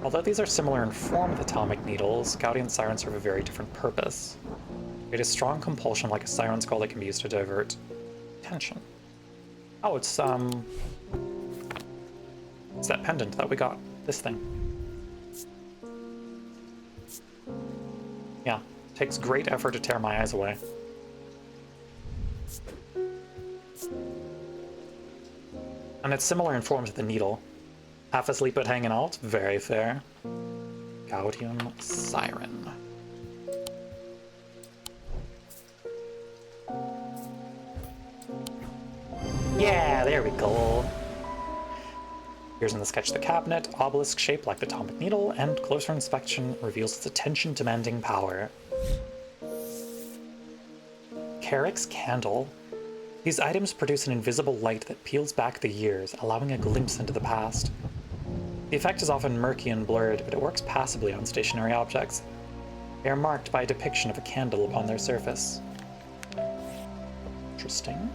Although these are similar in form with atomic needles, Gaudian sirens serve a very different purpose. It is strong compulsion like a siren's call that can be used to divert attention. Oh, it's that pendant that we got. This thing. Yeah, takes great effort to tear my eyes away. And it's similar in form to the needle. Half asleep but hanging out? Very fair. Gaudium Siren. Yeah, there we go. Here's in the sketch the cabinet, obelisk shaped like the atomic needle, and closer inspection reveals its attention-demanding power. Carrick's candle. These items produce an invisible light that peels back the years, allowing a glimpse into the past. The effect is often murky and blurred, but it works passably on stationary objects. They are marked by a depiction of a candle upon their surface. Interesting.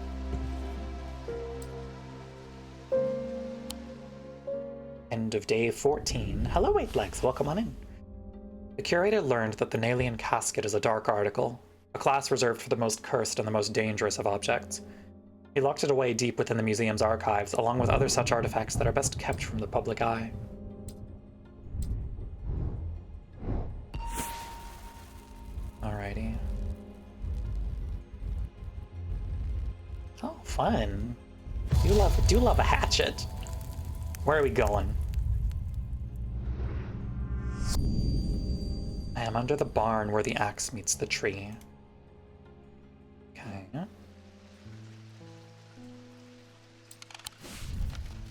End of day 14. Hello, Eightlegs, welcome on in. The curator learned that the Nalian casket is a dark article, a class reserved for the most cursed and the most dangerous of objects. He locked it away deep within the museum's archives, along with other such artifacts that are best kept from the public eye. Alrighty. Oh, fun. Do love a hatchet. Where are we going? I am under the barn where the axe meets the tree. Okay.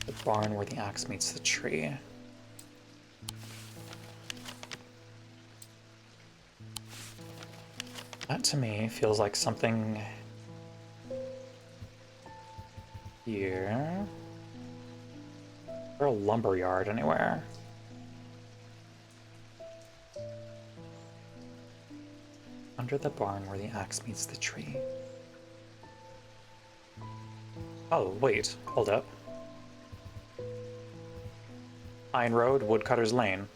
The barn where the axe meets the tree. That to me feels like something here. Or a lumber yard anywhere. Under the barn where the axe meets the tree. Oh, wait, hold up. Pine Road, Woodcutter's Lane.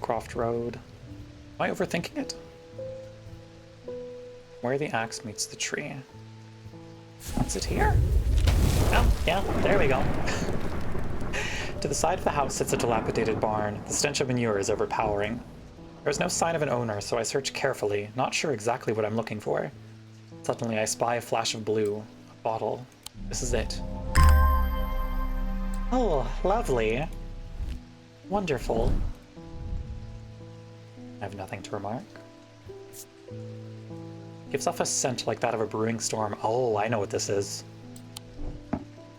Croft Road. Am I overthinking it? Where the axe meets the tree. Is it here? Oh, yeah, there we go. To the side of the house sits a dilapidated barn. The stench of manure is overpowering. There is no sign of an owner, so I search carefully, not sure exactly what I'm looking for. Suddenly I spy a flash of blue. A bottle. This is it. Oh, lovely. Wonderful. I have nothing to remark. Gives off a scent like that of a brewing storm. Oh, I know what this is.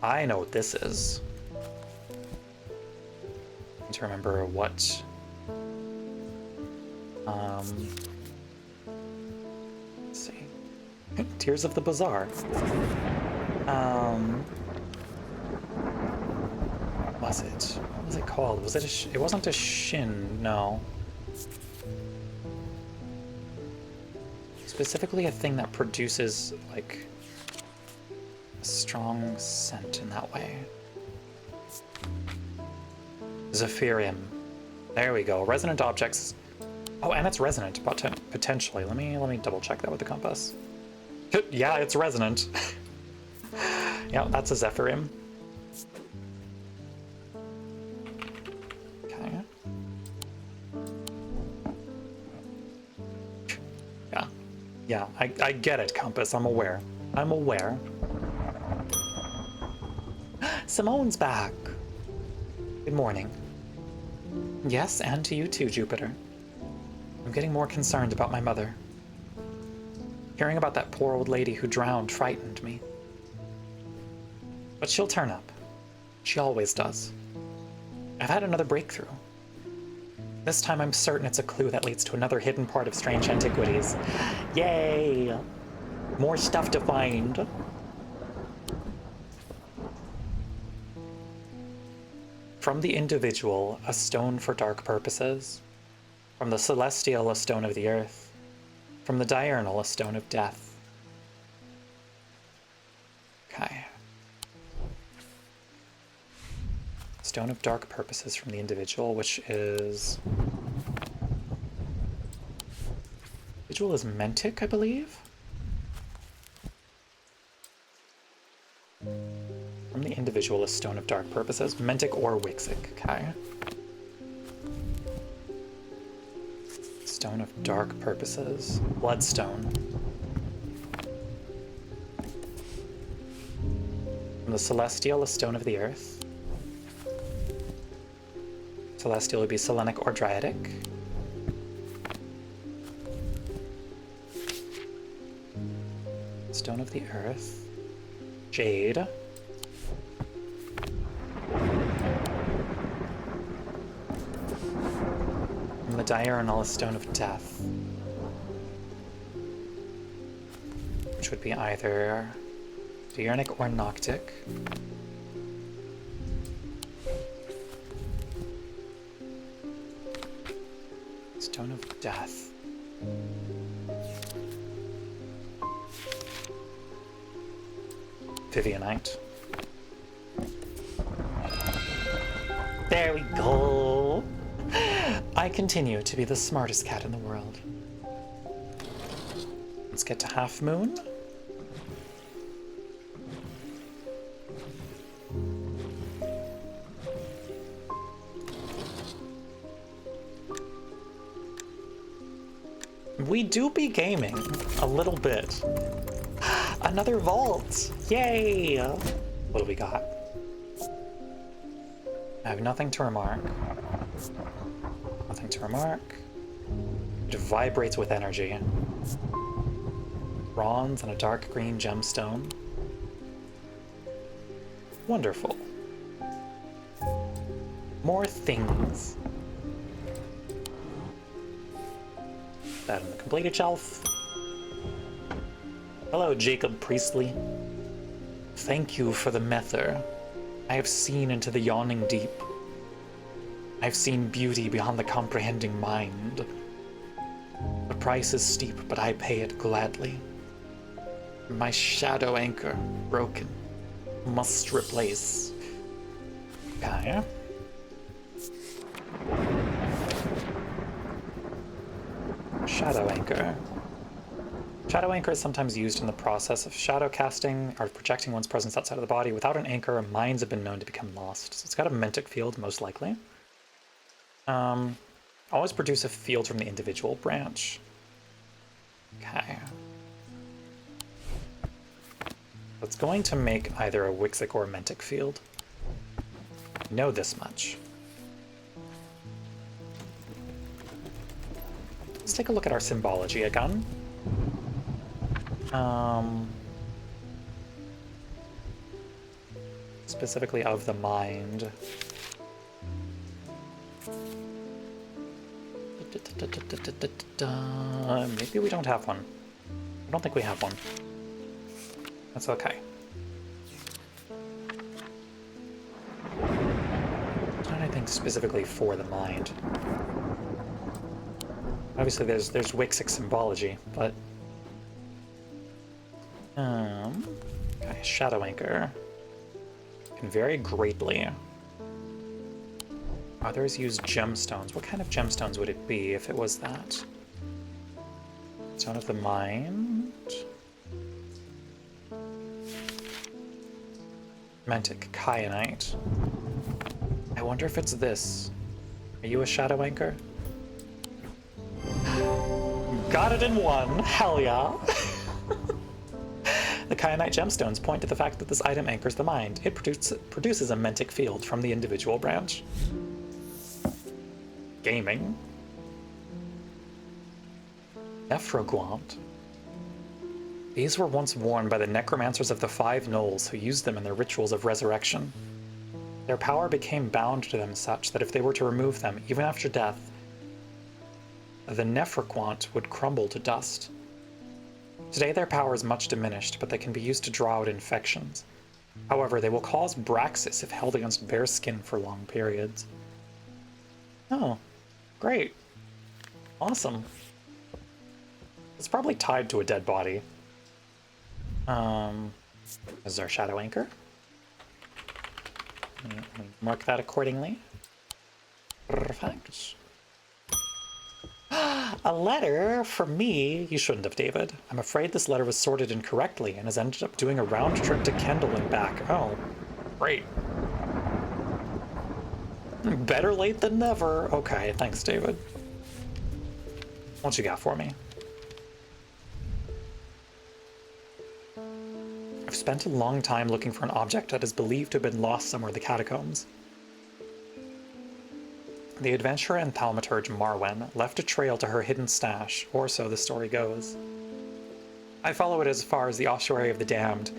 I know what this is. I need to remember what... let's see. Tears of the Bazaar. Was it? What was it called? Was it it wasn't a shin, no. Specifically a thing that produces, like, a strong scent in that way. Zephyrium. There we go. Resonant objects. Oh, and it's resonant, potentially. Let me double check that with the compass. Yeah, it's resonant. Yeah, that's a Zephyrium. Okay. Yeah, I get it, Compass. I'm aware. I'm aware. Simone's back. Good morning. Yes, and to you too, Jupiter. I'm getting more concerned about my mother. Hearing about that poor old lady who drowned frightened me. But she'll turn up. She always does. I've had another breakthrough. This time I'm certain it's a clue that leads to another hidden part of strange antiquities. Yay! More stuff to find. From the individual, a stone for dark purposes. From the celestial, a stone of the earth. From the diurnal, a stone of death. Okay. Stone of dark purposes from the individual, which is... Individual is Mentic, I believe? From the individual, a stone of dark purposes. Mentic or Wixic, okay. Stone of dark purposes. Bloodstone. From the Celestial, a stone of the earth. Celestial would be Selenic or Dryadic. Stone of the earth. Jade. From the Diurnal, a stone of death. Which would be either Diurnic or Noctic. Stone of Death. Vivianite. There we go! I continue to be the smartest cat in the world. Let's get to Half Moon. We do be gaming a little bit. Another vault! Yay! What do we got? I have nothing to remark. Nothing to remark. It vibrates with energy. Bronze and a dark green gemstone. Wonderful. More things. That on the completed shelf. Hello, Jacob Priestley. Thank you for the mether. I have seen into the yawning deep. I've seen beauty beyond the comprehending mind. The price is steep, but I pay it gladly. My shadow anchor, broken, must replace. Okay. Shadow anchor. Shadow anchor is sometimes used in the process of shadow casting or projecting one's presence outside of the body. Without an anchor, mines have been known to become lost. So it's got a mentic field, most likely. Always produce a field from the individual branch. Okay. It's going to make either a Wixic or a mentic field. I know this much. Let's take a look at our symbology again. Specifically of the mind. Maybe we don't have one. I don't think we have one. That's okay. Not anything specifically for the mind. Obviously, there's Wixic symbology, but okay, Shadow Anchor can vary greatly. Others use gemstones. What kind of gemstones would it be if it was that? Stone of the Mind. Mantic Kyanite. I wonder if it's this. Are you a Shadow Anchor? Got it in one! Hell yeah! The Kyanite gemstones point to the fact that this item anchors the mind. It produces a mentic field from the individual branch. Gaming. Nephrogaunt. These were once worn by the necromancers of the Five Knolls who used them in their rituals of resurrection. Their power became bound to them such that if they were to remove them, even after death, the Nephrogaunt would crumble to dust. Today their power is much diminished, but they can be used to draw out infections. However, they will cause Braxis if held against bare skin for long periods. Oh, great. Awesome. It's probably tied to a dead body. This is our Shadow Anchor. We mark that accordingly. Perfect. A letter from me. You shouldn't have, David. I'm afraid this letter was sorted incorrectly and has ended up doing a round trip to Kendall and back. Oh, great. Better late than never. Okay, thanks, David. What you got for me? I've spent a long time looking for an object that is believed to have been lost somewhere in the catacombs. The adventurer and thaumaturge Marwen left a trail to her hidden stash, or so the story goes. I follow it as far as the ossuary of the damned,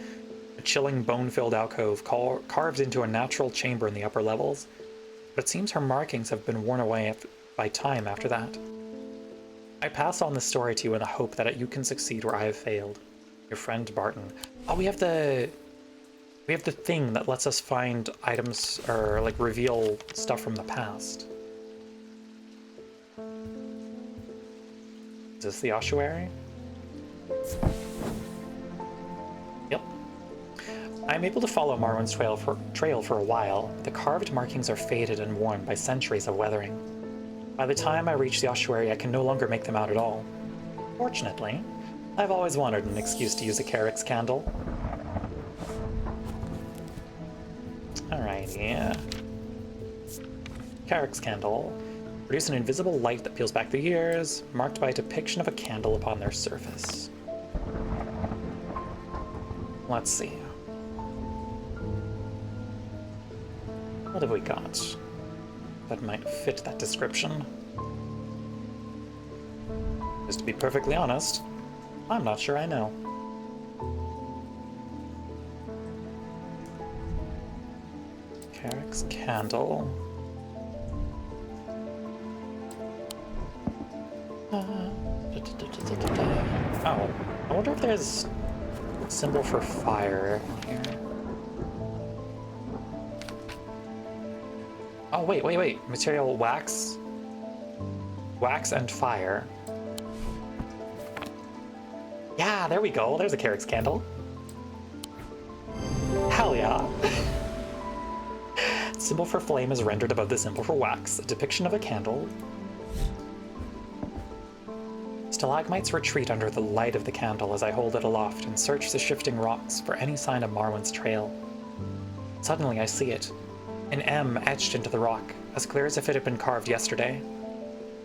a chilling bone-filled alcove carved into a natural chamber in the upper levels, but it seems her markings have been worn away by time after that. I pass on this story to you in the hope that you can succeed where I have failed. Your friend Barton. Oh, we have the thing that lets us find items or like reveal stuff from the past. Is this the ossuary? Yep. I'm able to follow Marwen's trail for a while. The carved markings are faded and worn by centuries of weathering. By the time I reach the ossuary, I can no longer make them out at all. Fortunately, I've always wanted an excuse to use a Carrick's candle. Alrighty. Carrick's candle. Produce an invisible light that peels back the years, marked by a depiction of a candle upon their surface. Let's see. What have we got that might fit that description? Just to be perfectly honest, I'm not sure I know. Carrick's candle. Oh, I wonder if there's a symbol for fire here. Oh, wait. Material wax. Wax and fire. Yeah, there we go. There's a Carrick's candle. Hell yeah. Symbol for flame is rendered above the symbol for wax, a depiction of a candle. Stalagmites retreat under the light of the candle as I hold it aloft and search the shifting rocks for any sign of Marwen's trail. Suddenly I see it. An M etched into the rock, as clear as if it had been carved yesterday.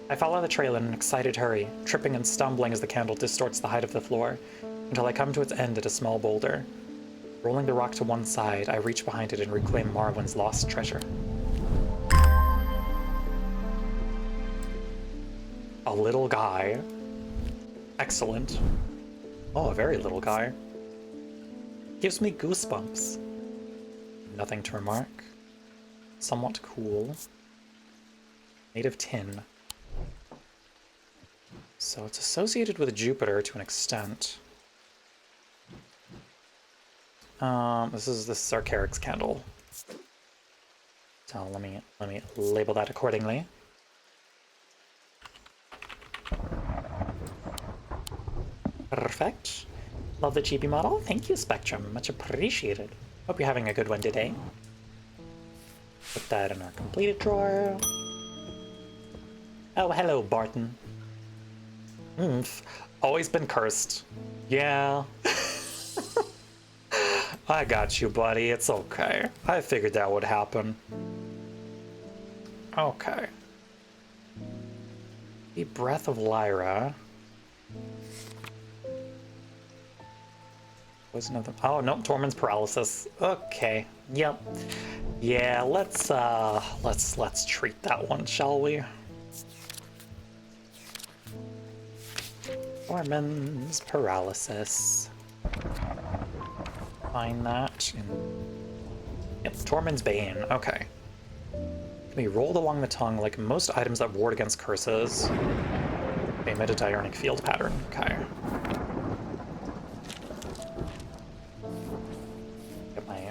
I follow the trail in an excited hurry, tripping and stumbling as the candle distorts the height of the floor, until I come to its end at a small boulder. Rolling the rock to one side, I reach behind it and reclaim Marwen's lost treasure. A little guy. Excellent. Oh, a very little guy. Gives me goosebumps. Nothing to remark. Somewhat cool. Made of tin. So it's associated with Jupiter to an extent. This is our Carrick's candle. So let me label that accordingly. Perfect. Love the chibi model. Thank you, Spectrum. Much appreciated. Hope you're having a good one today. Put that in our completed drawer. Oh, hello, Barton. Always been cursed. Yeah. I got you, buddy. It's okay. I figured that would happen. Okay. The Breath of Lyra. Was another. Oh no, Tormund's paralysis. Okay. Yep. Yeah. Let's treat that one, shall we? Tormund's paralysis. Find that. Yep. Tormund's Bane. Okay. Can be rolled along the tongue like most items that ward against curses. They emit a diurnic field pattern. Okay.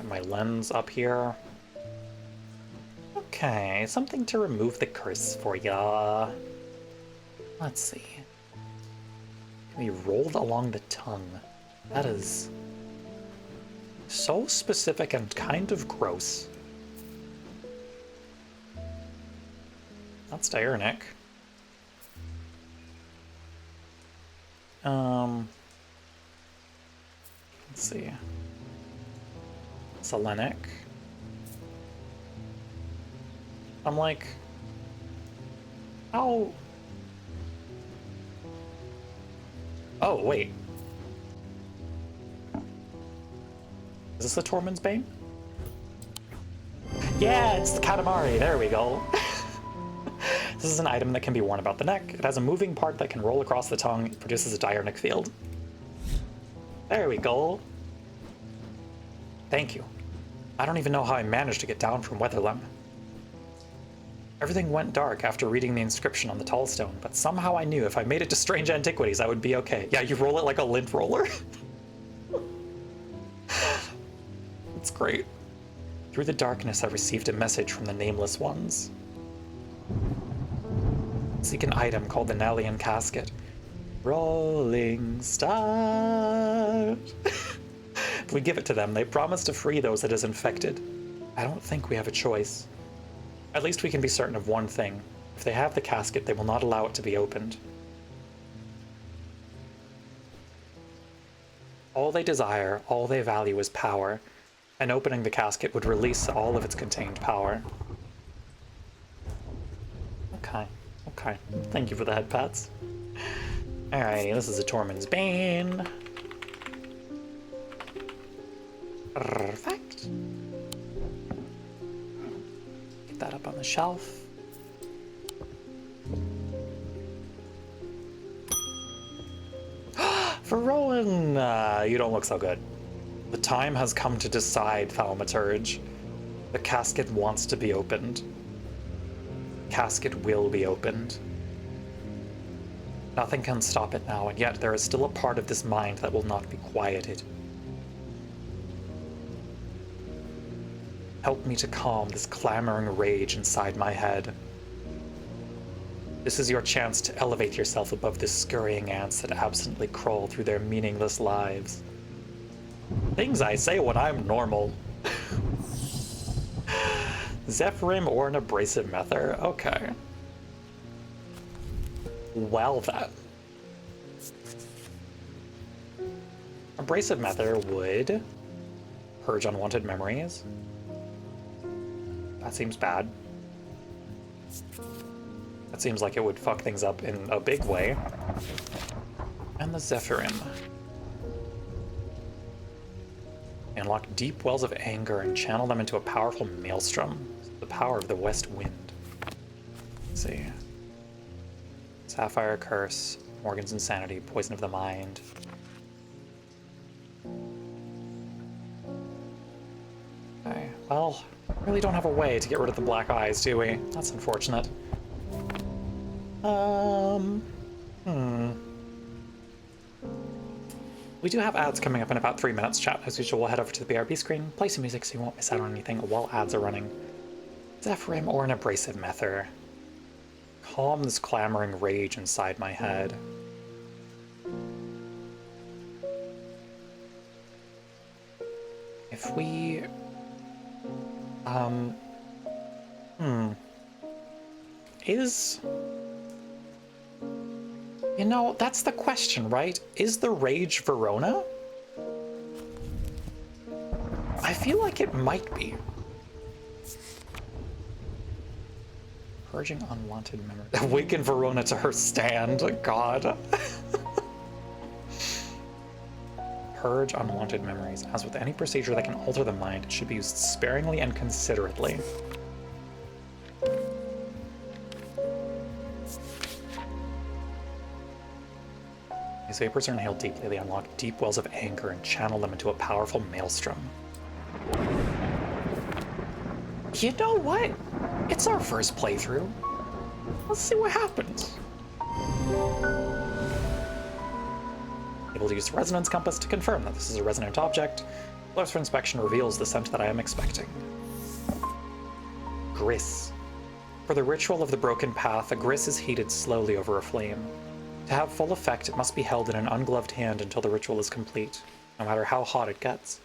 My lens up here. Okay, something to remove the curse for ya. Let's see. Can be rolled along the tongue. That is so specific and kind of gross. That's diurnic. Let's see. Selenic. I'm like, how Oh, wait. Is this the Tormund's Bane? Yeah, it's the Katamari. There we go. This is an item that can be worn about the neck. It has a moving part that can roll across the tongue. It produces a diurnic field. There we go. Thank you. I don't even know how I managed to get down from Weatherlem. Everything went dark after reading the inscription on the tall stone, but somehow I knew if I made it to Strange Antiquities, I would be okay. Yeah, you roll it like a lint roller. It's great. Through the darkness, I received a message from the Nameless Ones. Seek an item called the Nalian Casket. Rolling Star. If we give it to them, they promise to free those it has infected. I don't think we have a choice. At least we can be certain of one thing. If they have the casket, they will not allow it to be opened. All they desire, all they value is power, and opening the casket would release all of its contained power. Okay, okay. Thank you for the head pats. Alrighty, this is a Tormund's Bane. Perfect. Get that up on the shelf. For Rowan, you don't look so good. The time has come to decide, Thaumaturge. The casket wants to be opened. Casket will be opened. Nothing can stop it now, and yet there is still a part of this mind that will not be quieted. Help me to calm this clamoring rage inside my head. This is your chance to elevate yourself above the scurrying ants that absently crawl through their meaningless lives. Things I say when I'm normal. Zephyrim or an abrasive mether? Okay. Well then. Abrasive mether would purge unwanted memories. That seems bad. That seems like it would fuck things up in a big way. And the Zephyrim. Unlock deep wells of anger and channel them into a powerful maelstrom. The power of the west wind. Let's see. Sapphire Curse, Morgan's Insanity, Poison of the Mind. Okay, well, really don't have a way to get rid of the black eyes, do we? That's unfortunate. We do have ads coming up in about 3 minutes, chat. As usual, we'll head over to the BRB screen, play some music so you won't miss out on anything while ads are running. Zephyrim or an abrasive mether. Calm this clamoring rage inside my head. If we... Is... You know, that's the question, right? Is the rage Verona? I feel like it might be. Purging unwanted memories. Awaken Verona to her stand. God. Purge unwanted memories. As with any procedure that can alter the mind, it should be used sparingly and considerately. These vapors are inhaled deeply. They unlock deep wells of anger and channel them into a powerful maelstrom. You know what? It's our first playthrough. Let's see what happens. Able to use the resonance compass to confirm that this is a resonant object. Closer inspection reveals the scent that I am expecting. Gris. For the ritual of the broken path, a gris is heated slowly over a flame. To have full effect, it must be held in an ungloved hand until the ritual is complete, no matter how hot it gets.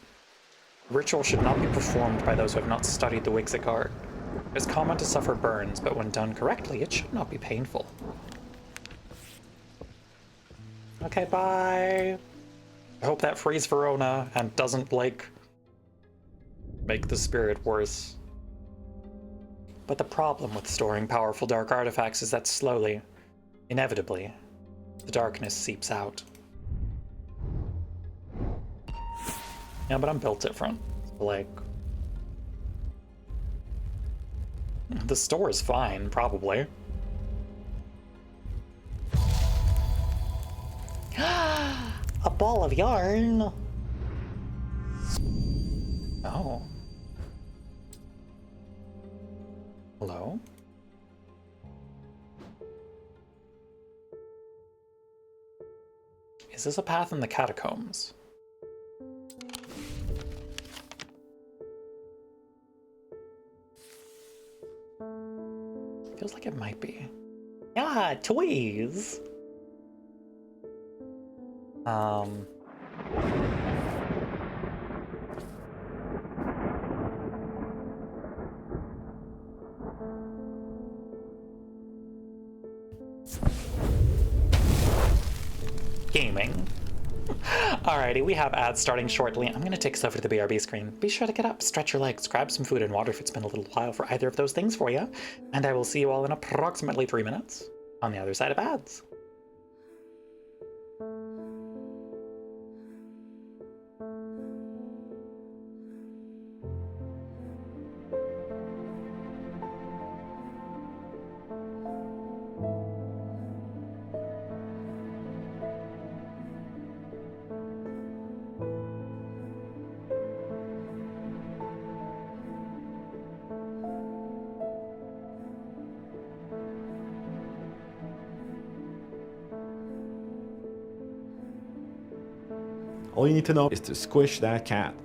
The ritual should not be performed by those who have not studied the Wixic art. It is common to suffer burns, but when done correctly, it should not be painful. Okay, bye! I hope that frees Verona and doesn't, like, make the spirit worse. But the problem with storing powerful dark artifacts is that slowly, inevitably, the darkness seeps out. Yeah, but I'm built different. So, like, the store is fine, probably. A ball of yarn! Oh. Hello? Is this a path in the catacombs? Feels like it might be. Yeah, toys! Gaming. Alrighty, we have ads starting shortly. I'm gonna take us over to the BRB screen. Be sure to get up, stretch your legs, grab some food and water if it's been a little while for either of those things for you. And I will see you all in approximately 3 minutes on the other side of ads. All you need to know is to squish that cat.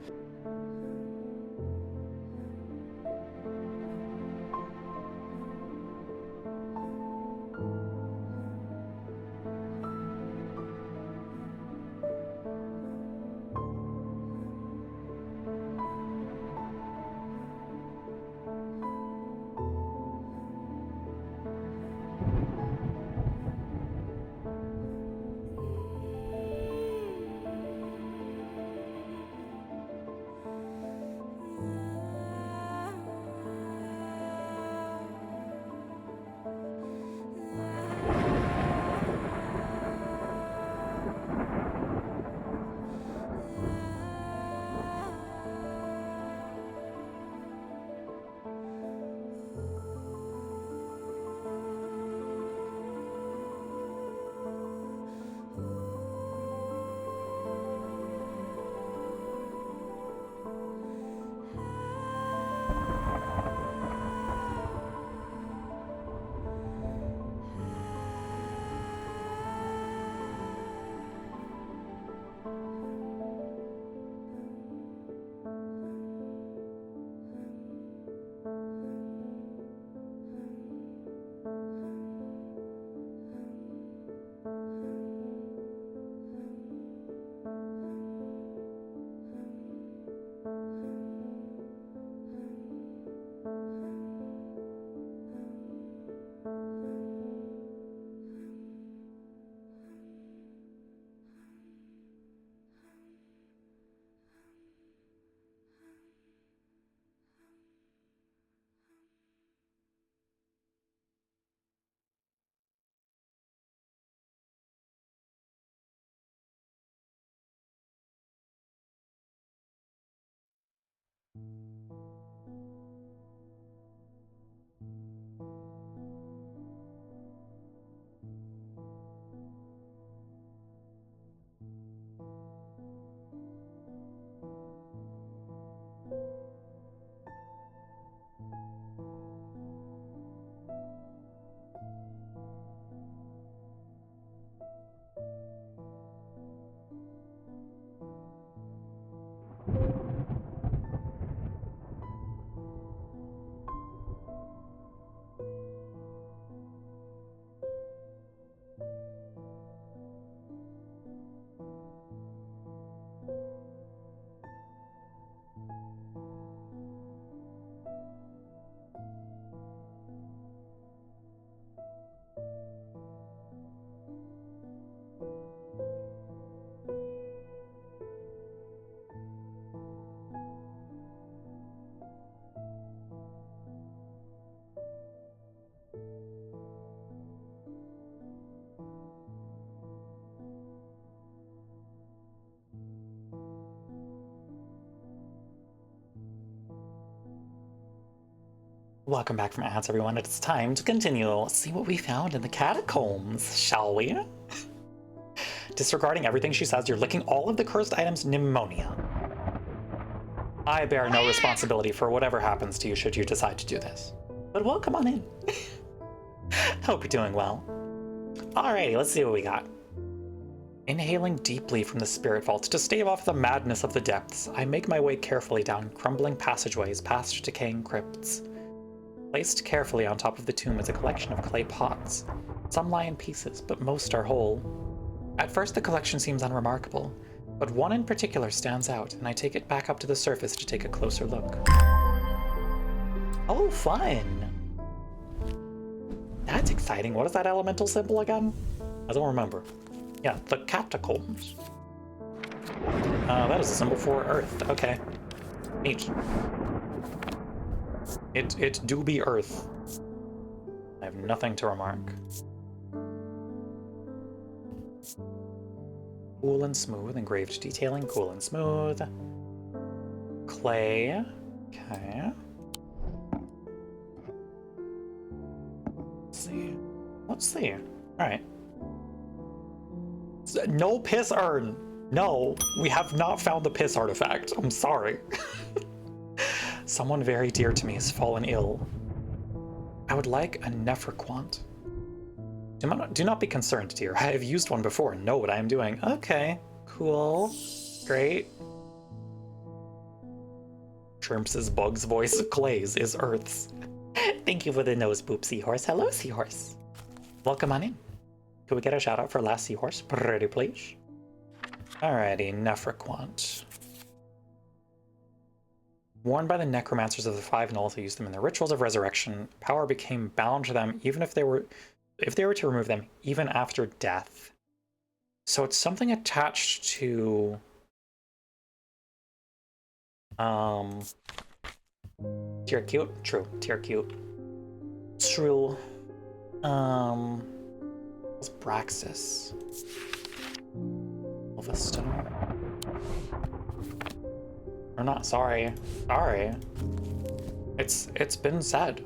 Welcome back from ads, everyone. It's time to continue. See what we found in the catacombs, shall we? Disregarding everything she says, you're licking all of the cursed items pneumonia. I bear no responsibility for whatever happens to you should you decide to do this. But welcome on in. Hope you're doing well. Alrighty, let's see what we got. Inhaling deeply from the spirit vault to stave off the madness of the depths, I make my way carefully down crumbling passageways past decaying crypts. Placed carefully on top of the tomb is a collection of clay pots. Some lie in pieces, but most are whole. At first the collection seems unremarkable, but one in particular stands out, and I take it back up to the surface to take a closer look. Oh, fun! That's exciting. What is that elemental symbol again? I don't remember. Yeah, the catacombs. That is a symbol for Earth. Okay. Neat. It do be Earth. I have nothing to remark. Cool and smooth, engraved detailing, cool and smooth. Clay. Okay. Let's see. Alright. No piss urn! No, we have not found the piss artifact. I'm sorry. Someone very dear to me has fallen ill. I would like a Nephroquant. Do not be concerned, dear. I have used one before and know what I am doing. Okay, cool. Great. Shrimps's Bug's voice of Clay's is Earth's. Thank you for the nose boop, Seahorse. Hello, Seahorse. Welcome on in. Could we get a shout out for last Seahorse? Pretty please. Alrighty, Nephroquant. Worn by the necromancers of the Five Knolls who used them in their rituals of resurrection, power became bound to them even if they were to remove them, even after death. So it's something attached to tier cute? True, tier cute. True. What's Braxis? Silverstone. Or not, sorry. Sorry. It's been said.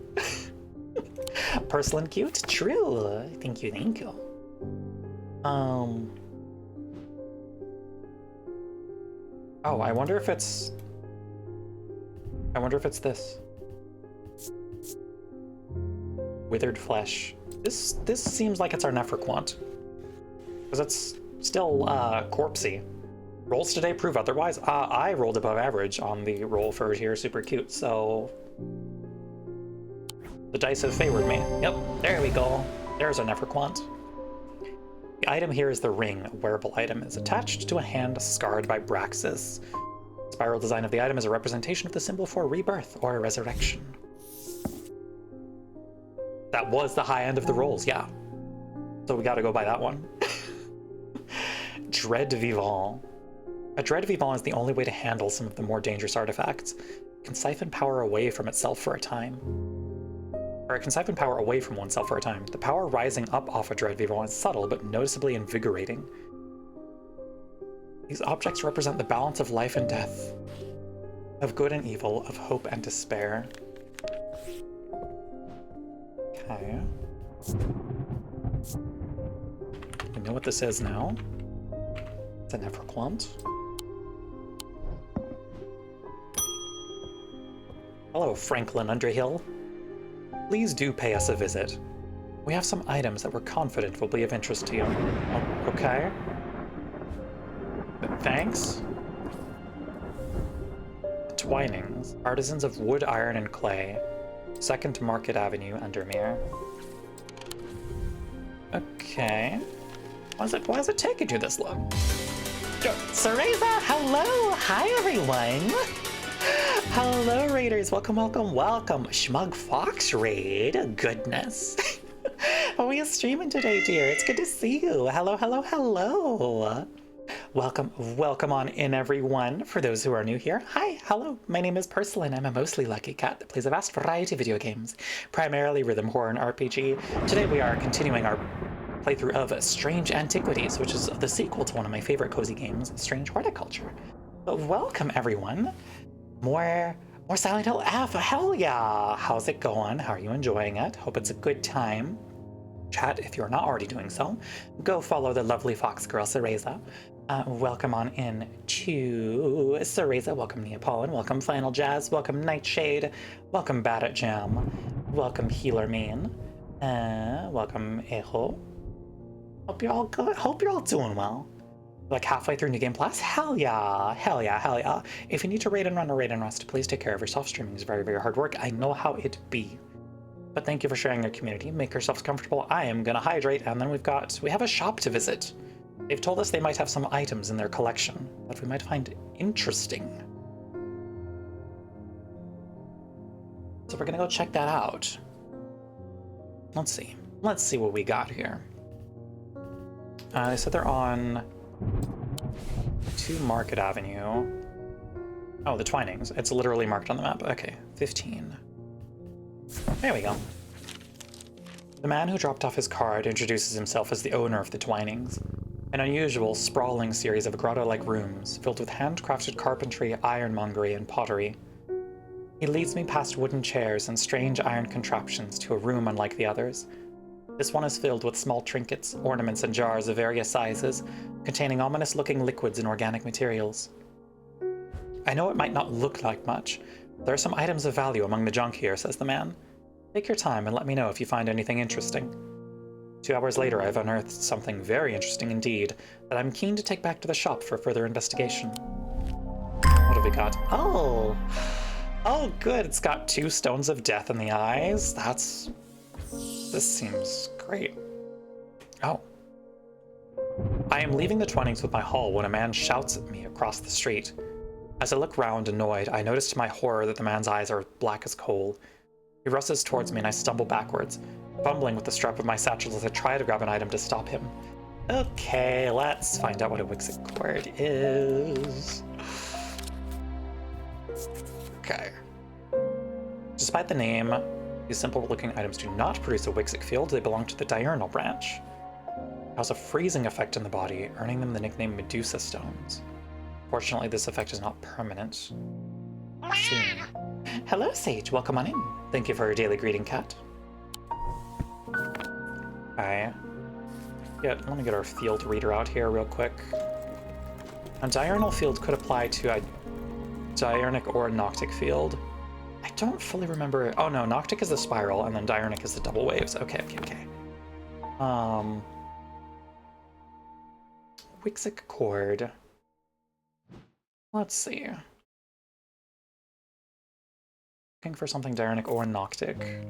Porcelain cute? True. Thank you, thank you. Oh, I wonder if it's this. Withered flesh. This seems like it's our Nephroquant. Because it's still corpsey. Rolls today prove otherwise. I rolled above average on the roll for here super cute, so the dice have favored me. Yep, there we go. There's our Nephroquant. The item here is the ring. A wearable item is attached to a hand scarred by Braxis. The spiral design of the item is a representation of the symbol for rebirth or resurrection. That was the high end of the rolls, yeah. So we gotta go by that one. Dread Vivant. A Dread Vivant is the only way to handle some of the more dangerous artifacts. It can siphon power away from itself for a time. Or it can siphon power away from oneself for a time. The power rising up off a Dread Vivant is subtle, but noticeably invigorating. These objects represent the balance of life and death, of good and evil, of hope and despair. Okay. We know what this is now. It's a Nephroquant. Hello, Franklin Underhill. Please do pay us a visit. We have some items that we're confident will be of interest to you. Oh, okay. Thanks. The Twinings, artisans of wood, iron, and clay. 2nd Market Avenue, Undermere. Okay. Why is it taking you this long? Cereza, hello! Hi, everyone! Hello, raiders! Welcome, welcome, welcome! Schmug Fox raid? Goodness. Are we streaming today, dear? It's good to see you. Hello, hello, hello! Welcome on in, everyone. For those who are new here, hi, hello, my name is Porcelain. I'm a mostly lucky cat that plays a vast variety of video games, primarily rhythm, horror, and RPG. Today we are continuing our playthrough of Strange Antiquities, which is the sequel to one of my favorite cozy games, Strange Horticulture. But welcome, everyone. More More Silent Hill F, hell yeah! How's it going? How are you enjoying it? Hope it's a good time. Chat, if you're not already doing so, go follow the lovely fox girl, Cereza. Welcome on in to Cereza, welcome Neapolitan, welcome Final Jazz, welcome Nightshade, welcome Bad at Jam, welcome Healer Main, welcome Echo. Hope you're all good, hope you're all doing well. Like halfway through New Game Plus? Hell yeah, hell yeah, hell yeah. If you need to raid and run or raid and rest, please take care of yourself. Streaming is very, very hard work. I know how it be. But thank you for sharing your community. Make yourselves comfortable. I am gonna hydrate, and then we have a shop to visit. They've told us they might have some items in their collection that we might find interesting. So we're gonna go check that out. Let's see. Let's see what we got here. They said they're on 2 Market Avenue. Oh, the Twinings. It's literally marked on the map. Okay, 15. There we go. The man who dropped off his card introduces himself as the owner of the Twinings, an unusual, sprawling series of grotto-like rooms filled with handcrafted carpentry, ironmongery, and pottery. He leads me past wooden chairs and strange iron contraptions to a room unlike the others. This one is filled with small trinkets, ornaments, and jars of various sizes, containing ominous-looking liquids and organic materials. I know it might not look like much. There are some items of value among the junk here, says the man. Take your time and let me know if you find anything interesting. 2 hours later, I've unearthed something very interesting indeed that I'm keen to take back to the shop for further investigation. What have we got? Oh! Oh, good! It's got 2 stones of death in the eyes. This seems great. Oh. I am leaving the Twinings with my haul when a man shouts at me across the street. As I look round, annoyed, I notice to my horror that the man's eyes are black as coal. He rushes towards me and I stumble backwards, fumbling with the strap of my satchel as I try to grab an item to stop him. Okay, let's find out what a Wixit cord is. Okay. Despite the name, these simple-looking items do not produce a Wixit field. They belong to the diurnal branch. It has a freezing effect in the body, earning them the nickname Medusa Stones. Fortunately, this effect is not permanent. Soon. Hello, Sage. Welcome on in. Thank you for your daily greeting, cat. Okay. Yeah, I want to get our field reader out here real quick. A diurnal field could apply to a diurnic or noctic field. I don't fully remember. Oh no, noctic is the spiral, and then diurnic is the double waves. Okay. Wixit cord. Let's see. Looking for something diurnic or noctic.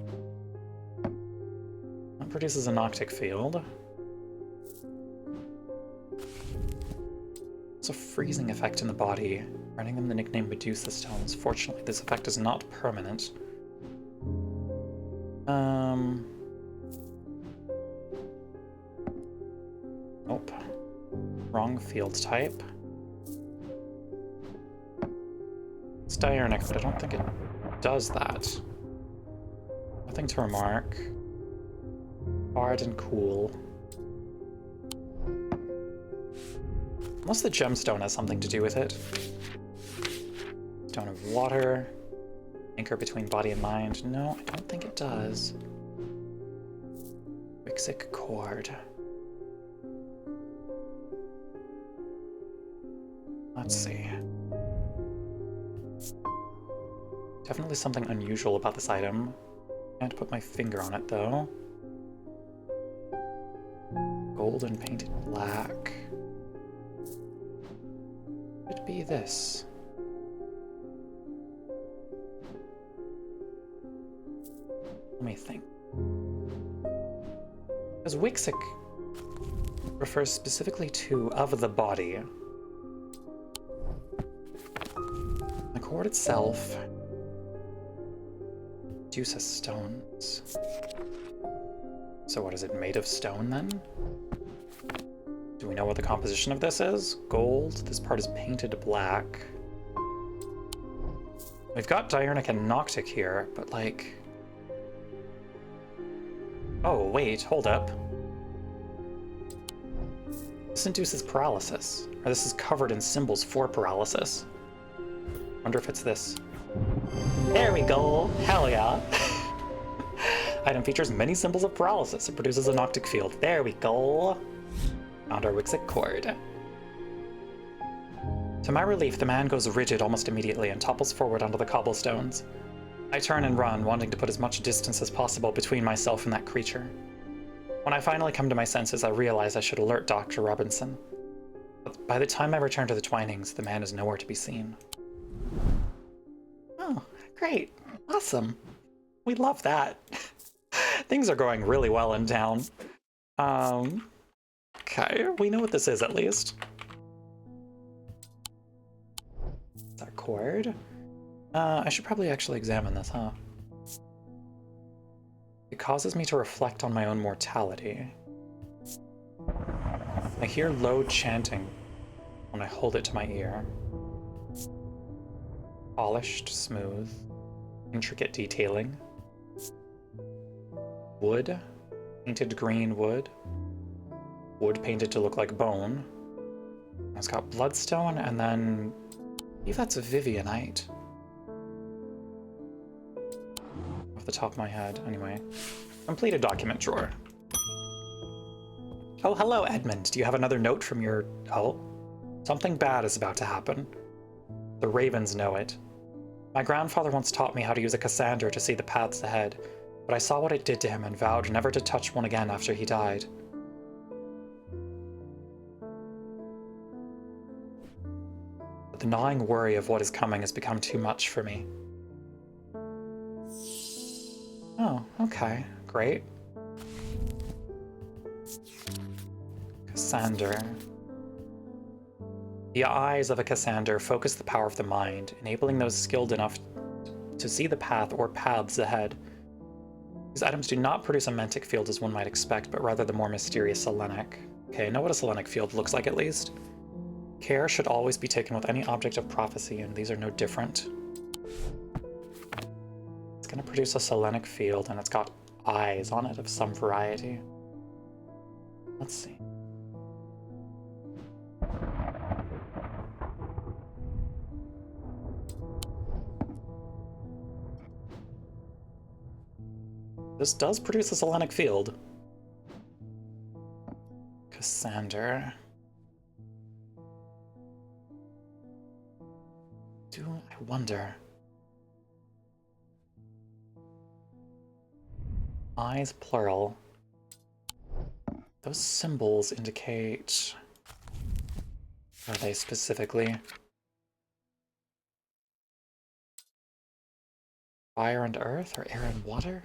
That produces a noctic field. It's a freezing effect in the body, earning them the nickname Medusa Stones. Fortunately, this effect is not permanent. Nope. Wrong field type. It's diurnic, but I don't think it does that. Nothing to remark. Hard and cool. Unless the gemstone has something to do with it. Stone of water. Anchor between body and mind. No, I don't think it does. Wixit cord. Let's see. Definitely something unusual about this item. Can't put my finger on it though. Gold and painted black. Could be this. Let me think. Because Wixit refers specifically to of the body. The cord itself. Medusa stones. So what is it made of stone then? Do we know what the composition of this is? Gold. This part is painted black. We've got diurnic and noctic here, but like... Oh, wait, hold up. This induces paralysis. Or this is covered in symbols for paralysis. Wonder if it's this. There we go. Hell yeah. Item features many symbols of paralysis. It produces a noctic field. There we go. Found our Wixit cord. To my relief, the man goes rigid almost immediately and topples forward onto the cobblestones. I turn and run, wanting to put as much distance as possible between myself and that creature. When I finally come to my senses, I realize I should alert Dr. Robinson. But by the time I return to the Twinings, the man is nowhere to be seen. Oh, great. Awesome. We love that. Things are going really well in town. Okay, we know what this is at least. Is that cord? I should probably actually examine this, huh? It causes me to reflect on my own mortality. I hear low chanting when I hold it to my ear. Polished, smooth, intricate detailing. Wood, painted green wood. Wood painted to look like bone. It's got bloodstone and then I believe that's a Vivianite. Off the top of my head, anyway. Complete a document drawer. Oh, hello, Edmund. Do you have another note from your... Oh, something bad is about to happen. The ravens know it. My grandfather once taught me how to use a Cassander to see the paths ahead, but I saw what it did to him and vowed never to touch one again after he died. But the gnawing worry of what is coming has become too much for me. Oh, okay. Great. Cassander. The eyes of a Cassander focus the power of the mind, enabling those skilled enough to see the path or paths ahead. These items do not produce a Mentic field as one might expect, but rather the more mysterious Selenic. Okay, I know what a Selenic field looks like at least. Care should always be taken with any object of prophecy, and these are no different. It's going to produce a Selenic field, and it's got eyes on it of some variety. Let's see. This does produce a Selenic field. Cassander. Do I wonder? Eyes plural. Those symbols indicate... Are they specifically? Fire and earth or air and water?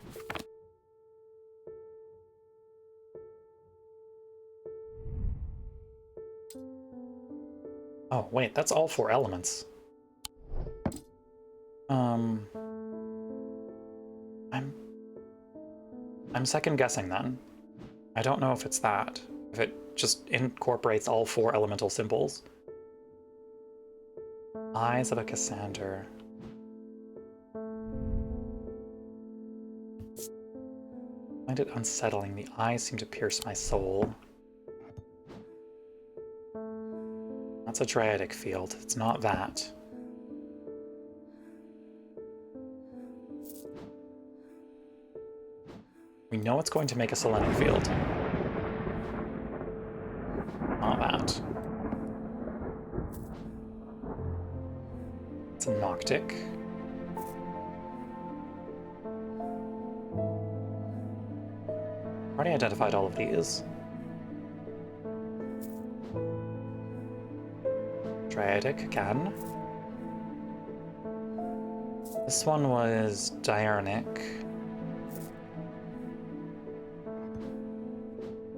Oh, wait, that's all 4 elements. I'm second guessing then. I don't know if it's that. If it just incorporates all 4 elemental symbols. Eyes of a Cassander. I find it unsettling. The eyes seem to pierce my soul. That's a Draidic field. It's not that. We know it's going to make a Selenic field. Not that. It's a Noctic. Already identified all of these. Draidic again. This one was Diurnic.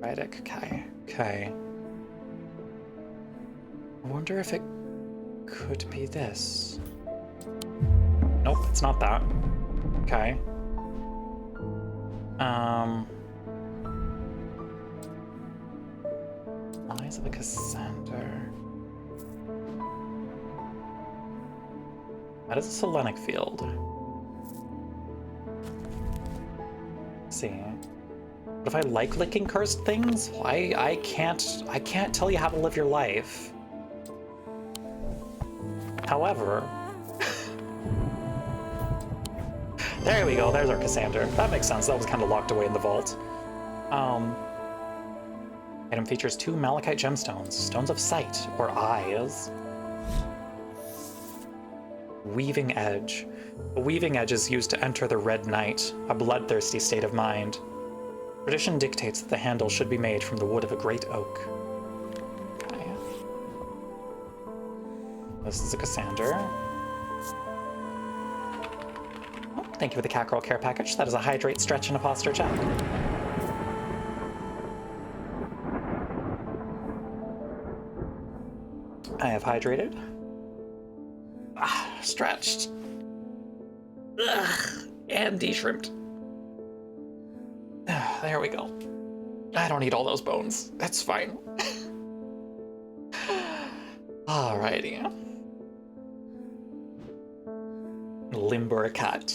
Draidic, okay. I wonder if it could be this. Nope, it's not that. Okay. Eyes of a Cassander. That is a Selenic field. Let's see. What if I like licking cursed things? I can't tell you how to live your life. However, There we go, there's our Cassander. That makes sense, that was kind of locked away in the vault. Item features 2 malachite gemstones, stones of sight, or eyes. Weaving Edge. The Weaving Edge is used to enter the Red Night, a bloodthirsty state of mind. Tradition dictates that the handle should be made from the wood of a great oak. Okay. This is a Cassander. Oh, thank you for the Catgirl care package. That is a hydrate, stretch, and a posture check. I have hydrated. Stretched. Ugh, and de-shrimped. There we go. I don't need all those bones. That's fine. Alrighty. Limber a cat.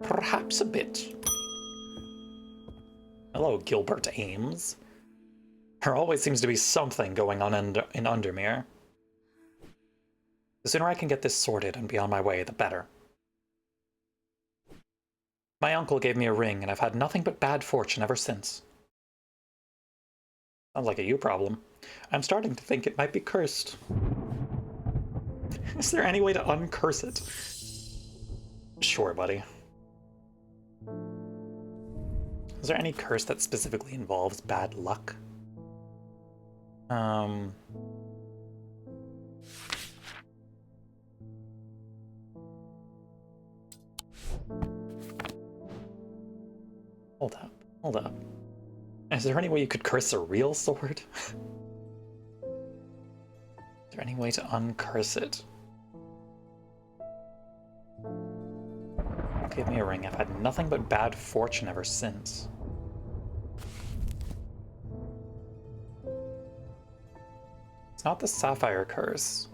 Perhaps a bit. Hello, Gilbert Ames. There always seems to be something going on in Undermere. The sooner I can get this sorted and be on my way, the better. My uncle gave me a ring, and I've had nothing but bad fortune ever since. Sounds like a you problem. I'm starting to think it might be cursed. Is there any way to uncurse it? Sure, buddy. Is there any curse that specifically involves bad luck? Hold up. Is there any way you could curse a real sword? Is there any way to uncurse it? Give me a ring. I've had nothing but bad fortune ever since. It's not the Sapphire Curse.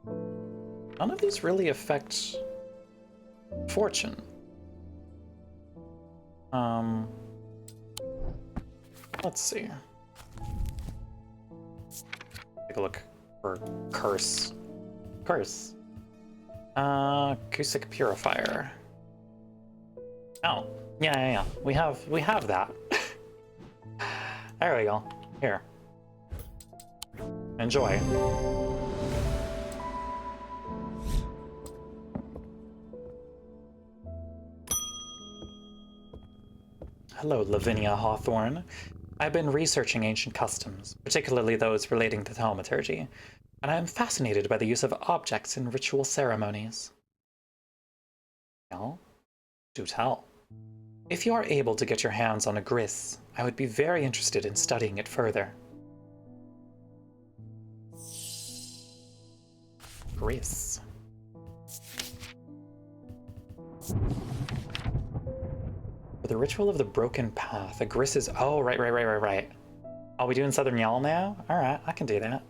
None of these really affect fortune. Let's see. Take a look for curse. Curse. Acoustic Purifier. Oh, yeah. We have that. There we go. Here. Enjoy. Hello, Lavinia Hawthorne. I've been researching ancient customs, particularly those relating to thaumaturgy, and I am fascinated by the use of objects in ritual ceremonies. Well, do tell. If you are able to get your hands on a gris, I would be very interested in studying it further. Gris. For the ritual of the broken path, a gris is... Oh, right. Are we doing Southern Yell now? Alright, I can do that.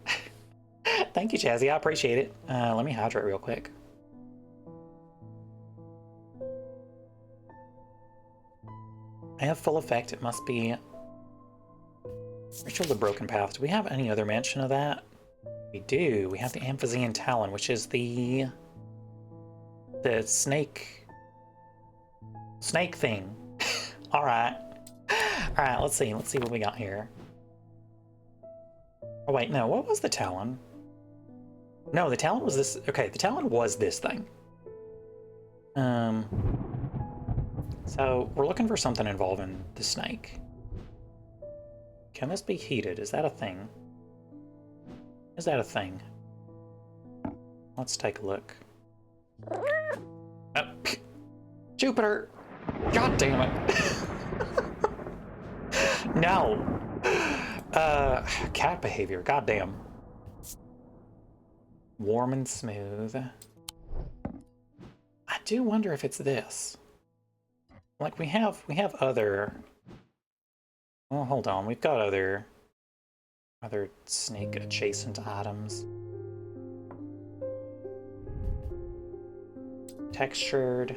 Thank you, Jazzy. I appreciate it. Let me hydrate real quick. I have full effect. It must be... Ritual of the Broken Path. Do we have any other mention of that? We do. We have the Amphizian Talon, which is the snake thing. Alright, let's see what we got here. Oh wait, no, what was the Talon? No, the Talon was this. Okay, the Talon was this thing. So we're looking for something involving the snake. Can this be heated? Is that a thing? Is that a thing? Let's take a look. Oh, Jupiter! God damn it! No! Cat behavior, goddamn. Warm and smooth. I do wonder if it's this. Like, we have other... Well, hold on, we've got other snake-adjacent items. Textured.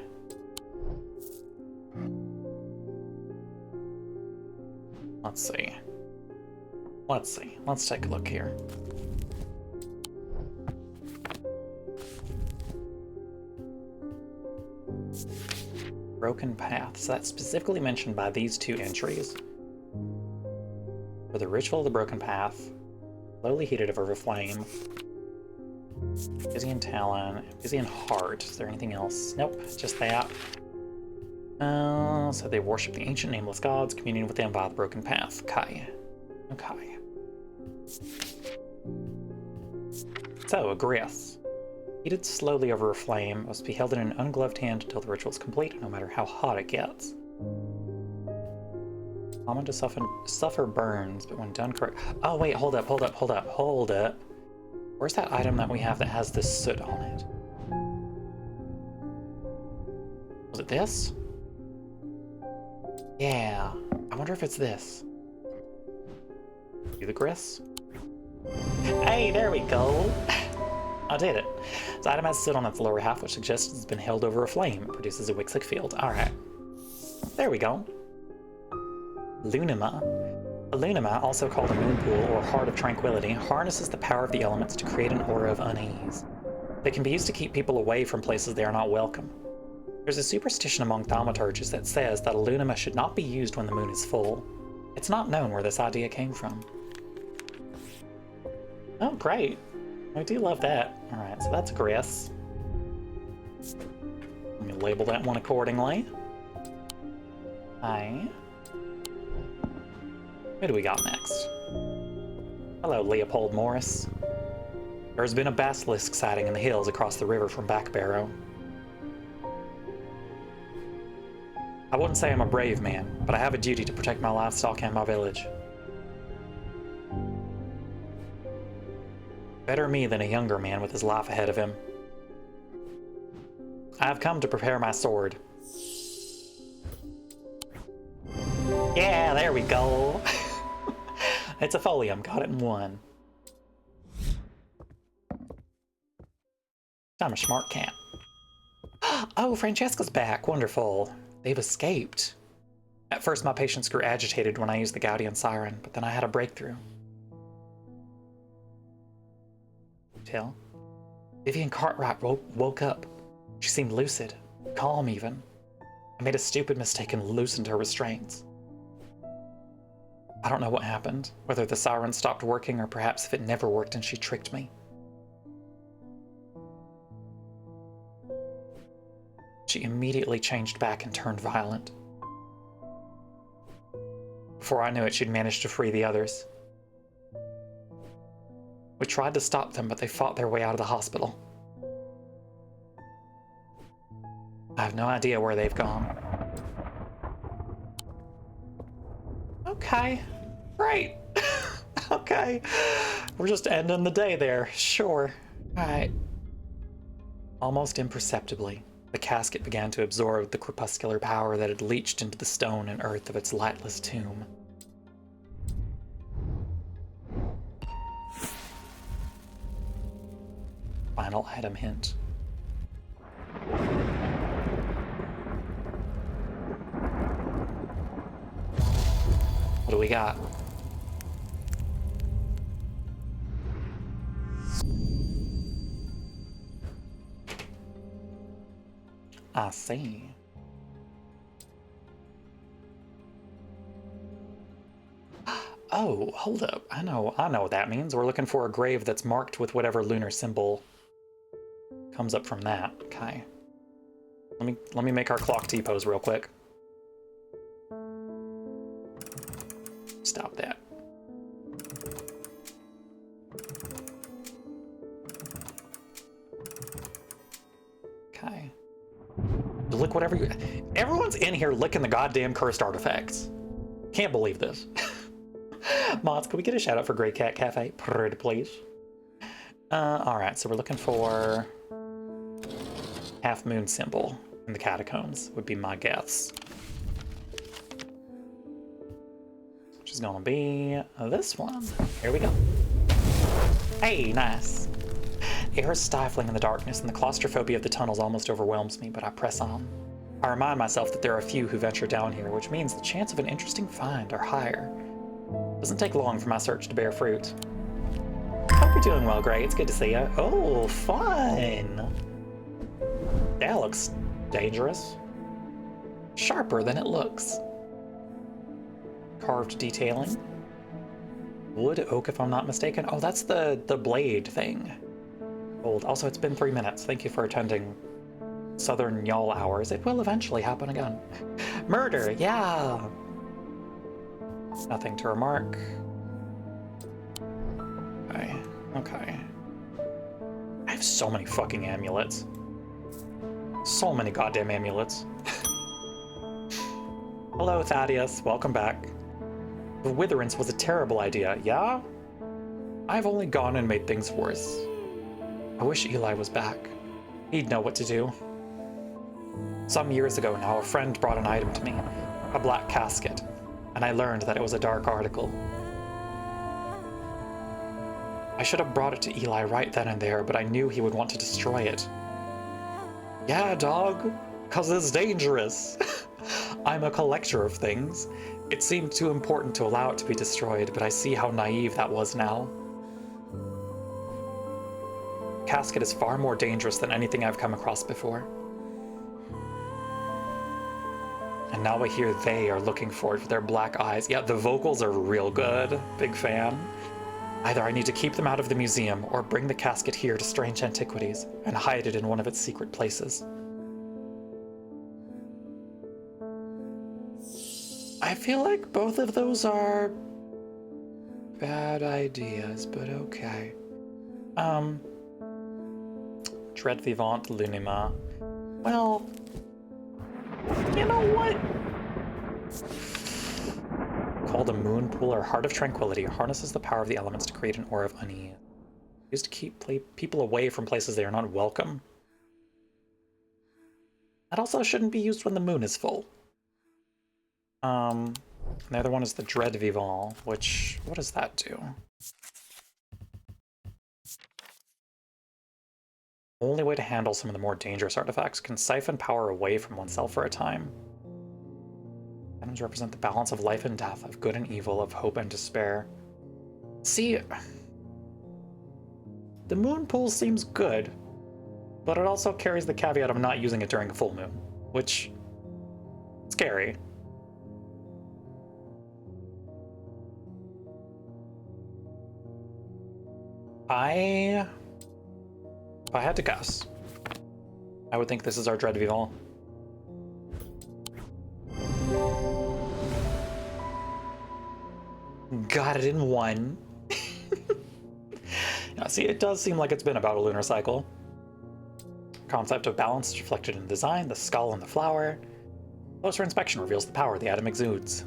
Let's see. Let's take a look here. Broken path. So that's specifically mentioned by these two entries. For the ritual of the broken path, slowly heated over a flame. Busy in Talon, busy in Heart. Is there anything else? Nope, just that. So they worship the ancient nameless gods, communing with them via the broken path. Okay. Okay. So, a Grith. Heated slowly over a flame, must be held in an ungloved hand until the ritual is complete, no matter how hot it gets. Common to suffer burns, but when done correct... Oh, wait, hold up. Where's that item that we have that has this soot on it? Was it this? Yeah. I wonder if it's this. Do the grist? Hey, there we go! I did it. This item has soot on its lower half, which suggests it's been held over a flame. It produces a Wixic field. Alright. There we go. Lunima. A Lunima, also called a moon pool or heart of tranquility, harnesses the power of the elements to create an aura of unease. They can be used to keep people away from places they are not welcome. There's a superstition among thaumaturges that says that a Lunima should not be used when the moon is full. It's not known where this idea came from. Oh, great. I do love that. Alright, so that's Gris. Let me label that one accordingly. Aye. Who do we got next? Hello, Leopold Morris. There's been a basilisk sighting in the hills across the river from Backbarrow. I wouldn't say I'm a brave man, but I have a duty to protect my livestock and my village. Better me than a younger man with his life ahead of him. I have come to prepare my sword. Yeah, there we go. It's a folium, got it in one. I'm a smart cat. Oh, Francesca's back, wonderful. They've escaped. At first my patients grew agitated when I used the Gaudian siren, but then I had a breakthrough. Till Vivian Cartwright woke up. She seemed lucid, calm even. I made a stupid mistake and loosened her restraints. I don't know what happened, whether the siren stopped working or perhaps if it never worked and she tricked me. She immediately changed back and turned violent. Before I knew it, she'd managed to free the others. We tried to stop them, but they fought their way out of the hospital. I have no idea where they've gone. Okay, great. Okay, we're just ending the day there, sure. Alright. Almost imperceptibly, the casket began to absorb the crepuscular power that had leached into the stone and earth of its lightless tomb. Final item hint. What do we got? I see. Oh, hold up. I know what that means. We're looking for a grave that's marked with whatever lunar symbol comes up from that. Okay. Let me make our clock T-pose real quick. Stop that. Okay. Look whatever you... Everyone's in here licking the goddamn cursed artifacts. Can't believe this. Mods, can we get a shout out for Grey Cat Cafe? Pretty please. Alright, so we're looking for... half moon symbol in the catacombs would be my guess. Which is gonna be this one. Here we go. Hey, nice. Air is stifling in the darkness and the claustrophobia of the tunnels almost overwhelms me, but I press on. I remind myself that there are few who venture down here, which means the chance of an interesting find are higher. It doesn't take long for my search to bear fruit. Hope you're doing well, Gray. It's good to see you. Oh, fun! That looks dangerous. sharper than it looks. Carved detailing. Wood, oak, if I'm not mistaken. Oh, that's the blade thing. Gold. Also, it's been 3 minutes. Thank you for attending Southern Y'all hours. It will eventually happen again. Murder, yeah! Nothing to remark. Okay, okay. I have so many fucking amulets. So many goddamn amulets. Hello, Thaddeus. Welcome back. The witherance was a terrible idea, yeah? I've only gone and made things worse. I wish Eli was back. He'd know what to do. Some years ago now, a friend brought an item to me, a black casket, and I learned that it was a dark article. I should have brought it to Eli right then and there, but I knew he would want to destroy it. Yeah, dog, 'cause it's dangerous. I'm a collector of things. It seemed too important to allow it to be destroyed, but I see how naive that was now. Casket is far more dangerous than anything I've come across before. And now I hear they are looking for it with their black eyes. Yeah, the vocals are real good. Big fan. Either I need to keep them out of the museum or bring the casket here to Strange Antiquities and hide it in one of its secret places. I feel like both of those are bad ideas, but okay. Dread Vivant Lunima. Well, you know what? Called a moon pool or Heart of Tranquility, harnesses the power of the elements to create an aura of unease. Used to keep people away from places they are not welcome. That also shouldn't be used when the moon is full. The other one is the Dread Vivant, which, what does that do? Only way to handle some of the more dangerous artifacts can siphon power away from oneself for a time. Items represent the balance of life and death, of good and evil, of hope and despair. See, the moon pool seems good, but it also carries the caveat of not using it during a full moon, which is scary. If I had to guess, I would think this is our Dread Vivant. Got it in one. Yeah, see, it does seem like it's been about a lunar cycle. Concept of balance is reflected in the design, the skull and the flower. Closer inspection reveals the power the atom exudes.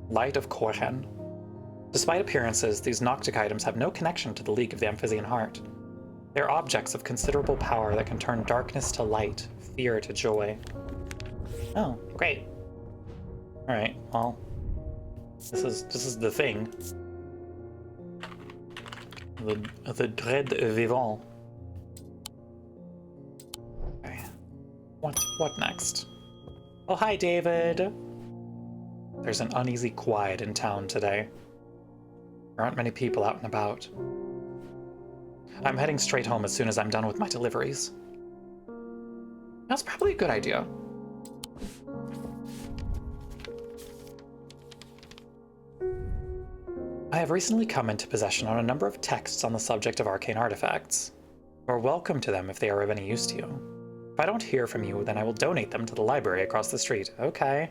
Light of Korhen. Despite appearances, these Noctic items have no connection to the League of the Amphibian Heart. They're objects of considerable power that can turn darkness to light, fear to joy. Oh, great. Alright, well, this is the thing. The Dread Vivant. Okay. What next? Oh, hi, David! There's an uneasy quiet in town today. There aren't many people out and about. I'm heading straight home as soon as I'm done with my deliveries. That's probably a good idea. I have recently come into possession on a number of texts on the subject of arcane artifacts. You're welcome to them if they are of any use to you. If I don't hear from you, then I will donate them to the library across the street. Okay.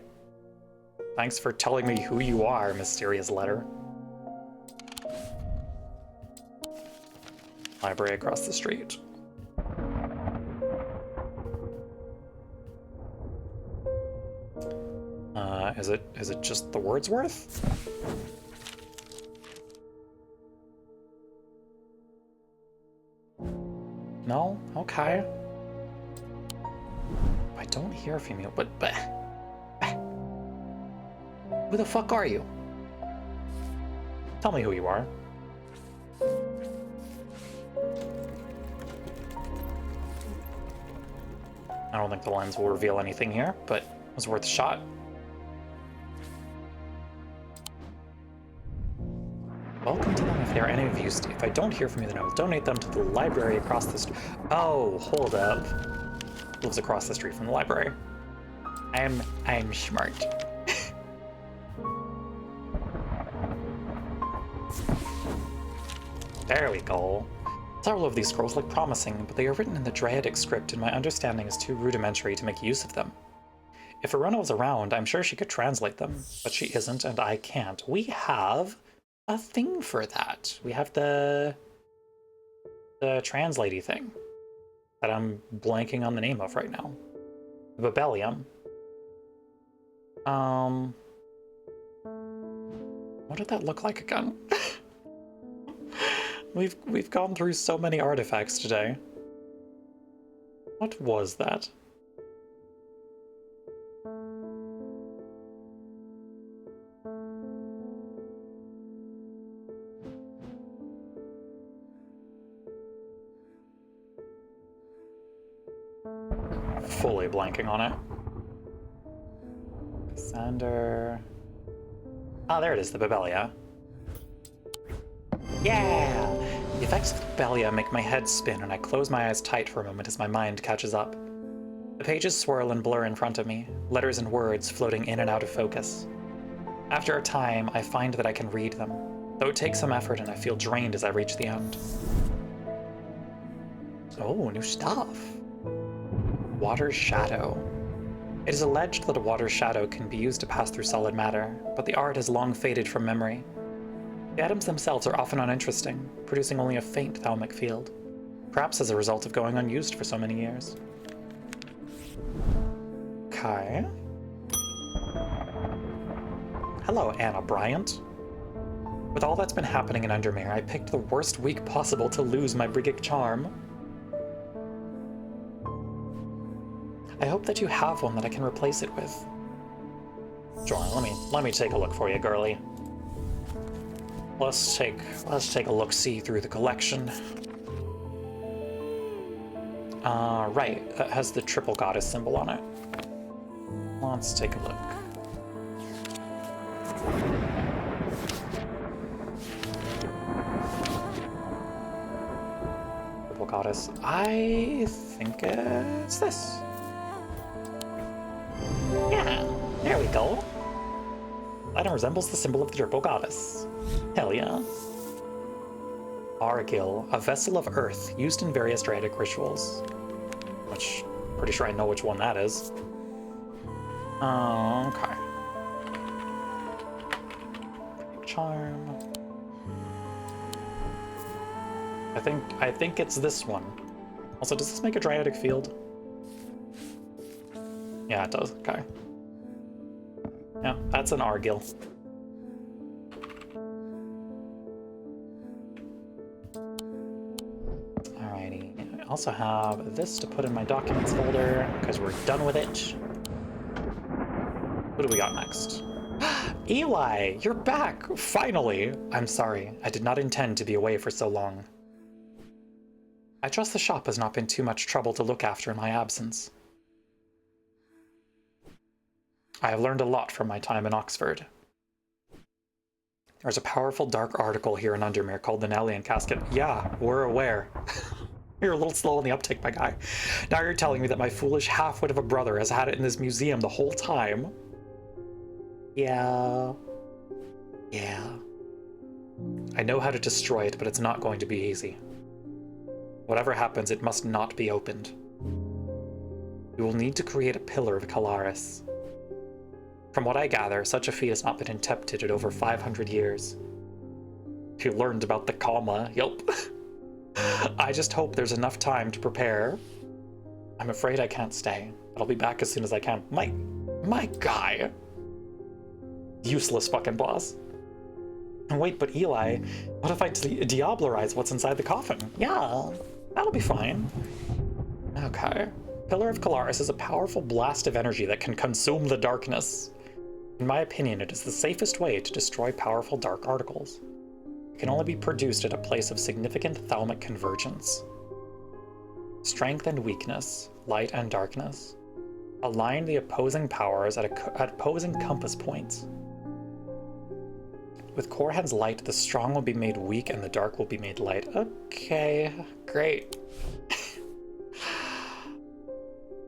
Thanks for telling me who you are, mysterious letter. Library across the street. Is it just the Wordsworth? No? Okay. I don't hear from you, but who the fuck are you? Tell me who you are. I don't think the lens will reveal anything here, but it was worth a shot. Welcome to them if they are any of use to you. If I don't hear from you, then I will donate them to the library across the street. Oh, hold up. lives across the street from the library. I'm smart. There we go. Several of these scrolls look promising, but they are written in the Draidic script and my understanding is too rudimentary to make use of them. If Aruna was around, I'm sure she could translate them, but she isn't and I can't. We have a thing for that. We have the translatey thing that I'm blanking on the name of right now. The Babellium. What did that look like again? We've gone through so many artifacts today. What was that? Fully blanking on it. Sander. Ah, there it is, the Babelia. Yeah! The effects of the Babelia make my head spin and I close my eyes tight for a moment as my mind catches up. The pages swirl and blur in front of me, letters and words floating in and out of focus. After a time, I find that I can read them, though it takes some effort and I feel drained as I reach the end. Oh, new stuff. Water's Shadow. It is alleged that a water's shadow can be used to pass through solid matter, but the art has long faded from memory. The items themselves are often uninteresting, producing only a faint thalamic field, perhaps as a result of going unused for so many years. Okay. Hello, Anna Bryant. With all that's been happening in Undermere, I picked the worst week possible to lose my Briggic charm. I hope that you have one that I can replace it with. Sure, let me take a look for you, girlie. Let's take a look-see through the collection. Right, that has the triple goddess symbol on it. Let's take a look. Triple goddess. I think it's this. Yeah, there we go. Item resembles the symbol of the triple goddess. Hell yeah. Argil, a vessel of earth used in various Draidic rituals. Which, pretty sure I know which one that is. Okay. Charm. I think it's this one. Also, does this make a Draidic field? Yeah, it does. Okay. Yeah, that's an Argil. Alrighty. I also have this to put in my documents folder, because we're done with it. What do we got next? Eli, you're back! Finally! I'm sorry, I did not intend to be away for so long. I trust the shop has not been too much trouble to look after in my absence. I have learned a lot from my time in Oxford. There's a powerful dark article here in Undermere called the Nellian Casket. Yeah, we're aware. You're a little slow on the uptake, my guy. Now you're telling me that my foolish half-wit of a brother has had it in this museum the whole time? Yeah. Yeah. I know how to destroy it, but it's not going to be easy. Whatever happens, it must not be opened. You will need to create a pillar of Calaris. From what I gather, such a feat has not been attempted in over 500 years. You learned about the comma, yup. I just hope there's enough time to prepare. I'm afraid I can't stay, but I'll be back as soon as I can. My guy. Useless fucking boss. And wait, but Eli, what if I diablerize what's inside the coffin? Yeah, that'll be fine. Okay. Pillar of Calaris is a powerful blast of energy that can consume the darkness. In my opinion, it is the safest way to destroy powerful dark articles. It can only be produced at a place of significant thalamic convergence. Strength and weakness, light and darkness. Align the opposing powers at opposing compass points. With Korhan's light, the strong will be made weak and the dark will be made light. Okay, great.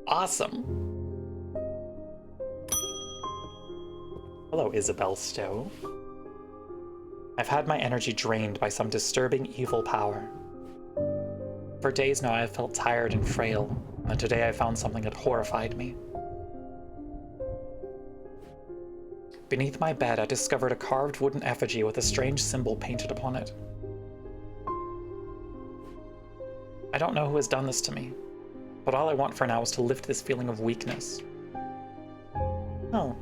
Awesome. Hello, Isabel Stowe. I've had my energy drained by some disturbing evil power. For days now I have felt tired and frail, and today I found something that horrified me. Beneath my bed I discovered a carved wooden effigy with a strange symbol painted upon it. I don't know who has done this to me, but all I want for now is to lift this feeling of weakness. Oh,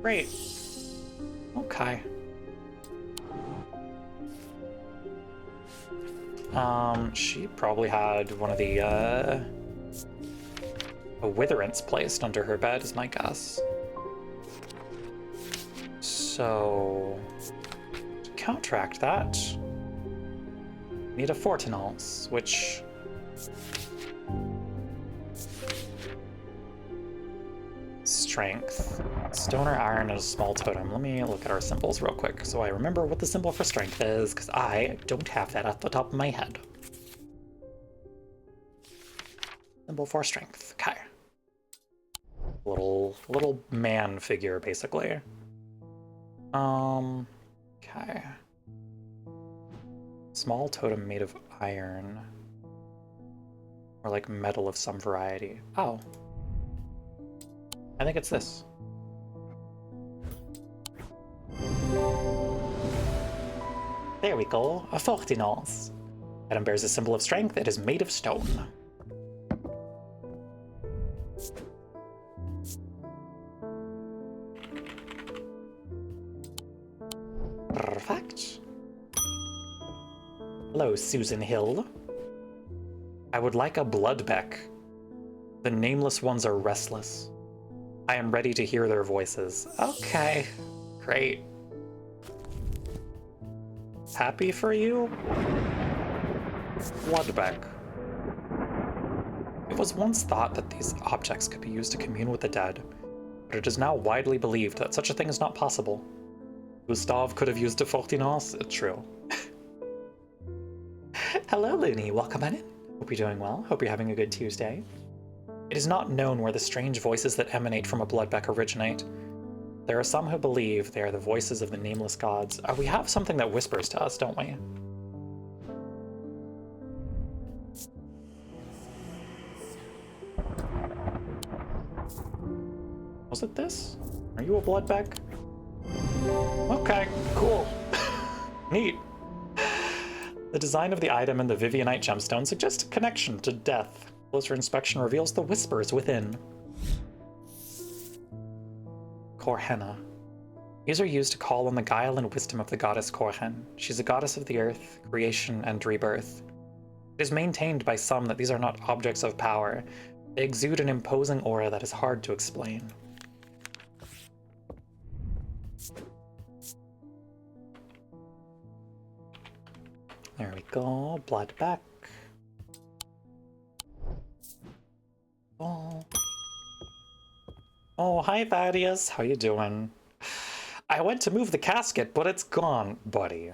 great. Okay. She probably had one of the, a witherance placed under her bed is my guess. So, to counteract that, need a Fortinance, which... Strength. Stone or iron is a small totem. Let me look at our symbols real quick so I remember what the symbol for strength is, because I don't have that off the top of my head. Symbol for strength. Okay. Little man figure, basically. Okay. Small totem made of iron. Or like metal of some variety. Oh. I think it's this. There we go, a Fortinance. Item bears a symbol of strength. It is made of stone. Perfect. Hello, Susan Hill. I would like a Bloodbeck. The nameless ones are restless. I am ready to hear their voices. Okay, great. Happy for you? Bloodbeck. It was once thought that these objects could be used to commune with the dead, but it is now widely believed that such a thing is not possible. Gustave could have used a Fortinance, it's true. Hello, Looney, welcome on in. Hope you're doing well, hope you're having a good Tuesday. It is not known where the strange voices that emanate from a Bloodbeck originate. There are some who believe they are the voices of the nameless gods. We have something that whispers to us, don't we? Was it this? Are you a Bloodbeck? Okay, cool. Neat. The design of the item and the Vivianite gemstone suggest a connection to death. Closer inspection reveals the whispers within. Korhenna. These are used to call on the guile and wisdom of the goddess Korhen. She's a goddess of the earth, creation, and rebirth. It is maintained by some that these are not objects of power. They exude an imposing aura that is hard to explain. There we go, Bloodbeck. Oh, hi Thaddeus, how you doing? I went to move the casket, but it's gone, buddy.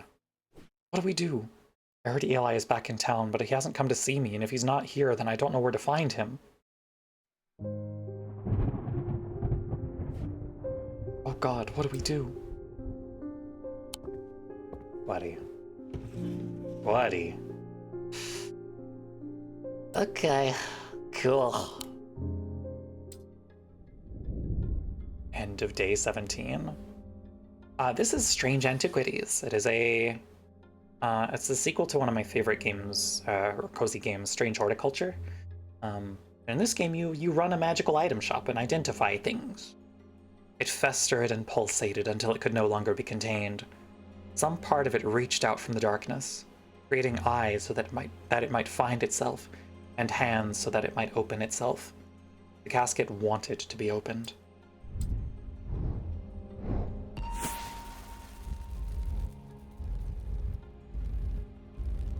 What do we do? I heard Eli is back in town, but he hasn't come to see me, and if he's not here, then I don't know where to find him. Oh god, what do we do? Buddy. Buddy. Okay, cool. End of day 17. This is Strange Antiquities. It is a... it's the sequel to one of my favorite games, or cozy games, Strange Horticulture. In this game, you run a magical item shop and identify things. It festered and pulsated until it could no longer be contained. Some part of it reached out from the darkness, creating eyes so that it might find itself, and hands so that it might open itself. The casket wanted to be opened.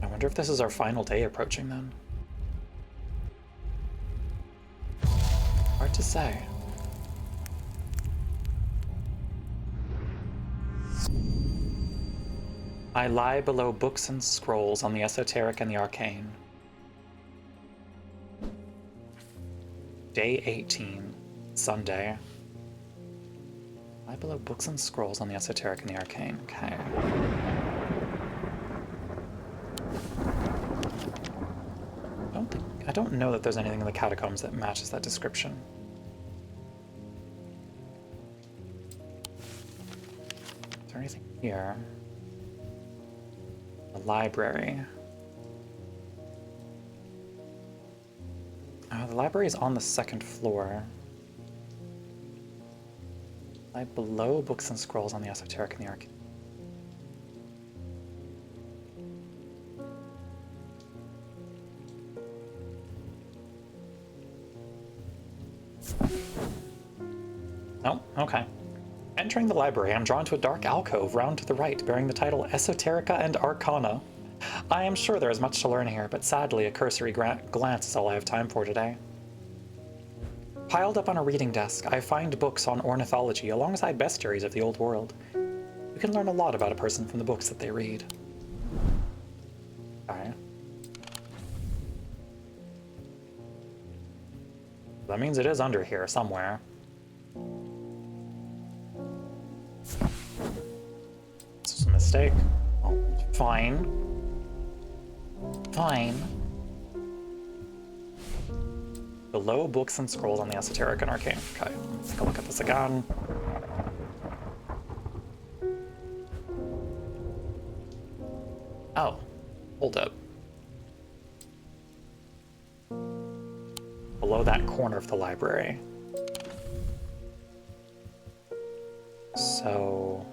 I wonder if this is our final day approaching then. Hard to say. I lie below books and scrolls on the esoteric and the arcane. Day 18, Sunday. Lie below books and scrolls on the esoteric and the arcane. Okay. I don't know that there's anything in the catacombs that matches that description. Is there anything here? The library. The library is on the second floor. Lie below books and scrolls on the esoteric and the arcane. Oh, okay. Entering the library, I'm drawn to a dark alcove round to the right, bearing the title Esoterica and Arcana. I am sure there is much to learn here, but sadly a cursory glance is all I have time for today. Piled up on a reading desk, I find books on ornithology alongside bestiaries of the old world. You can learn a lot about a person from the books that they read. Alright. That means it is under here somewhere. This is a mistake. Oh, fine. Fine. Below books and scrolls on the esoteric and arcane. Okay, let's take a look at this again. Oh, hold up. Below that corner of the library. So...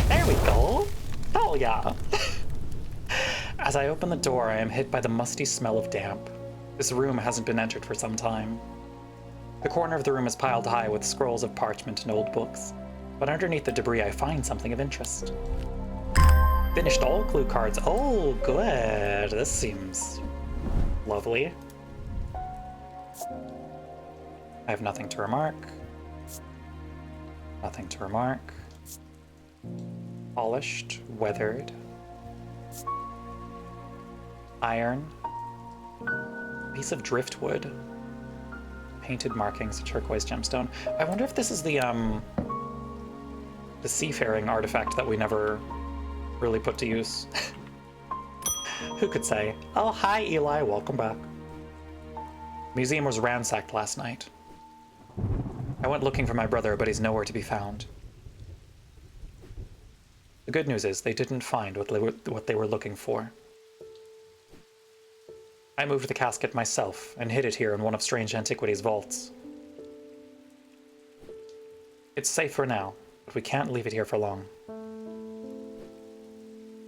there we go! Hell yeah! As I open the door, I am hit by the musty smell of damp. This room hasn't been entered for some time. The corner of the room is piled high with scrolls of parchment and old books, but underneath the debris I find something of interest. Finished all clue cards. Oh, good. This seems lovely. I have nothing to remark. Nothing to remark. Polished, weathered. Iron. Piece of driftwood. Painted markings, a turquoise gemstone. I wonder if this is the seafaring artifact that we never really put to use. Who could say? Oh, hi, Eli. Welcome back. Museum was ransacked last night. I went looking for my brother, but he's nowhere to be found. The good news is they didn't find what they were looking for. I moved the casket myself and hid it here in one of Strange Antiquities' vaults. It's safe for now, but we can't leave it here for long.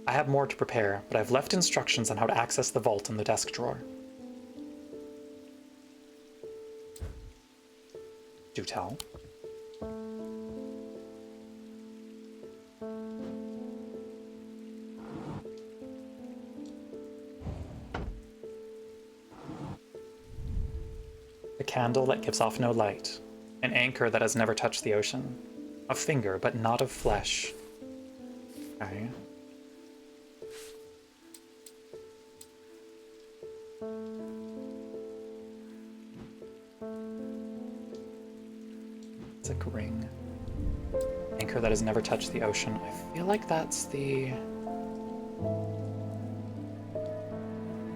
I have more to prepare, but I've left instructions on how to access the vault in the desk drawer. Do tell. A candle that gives off no light. An anchor that has never touched the ocean. A finger, but not of flesh. Okay. It's a ring. Anchor that has never touched the ocean. I feel like that's the...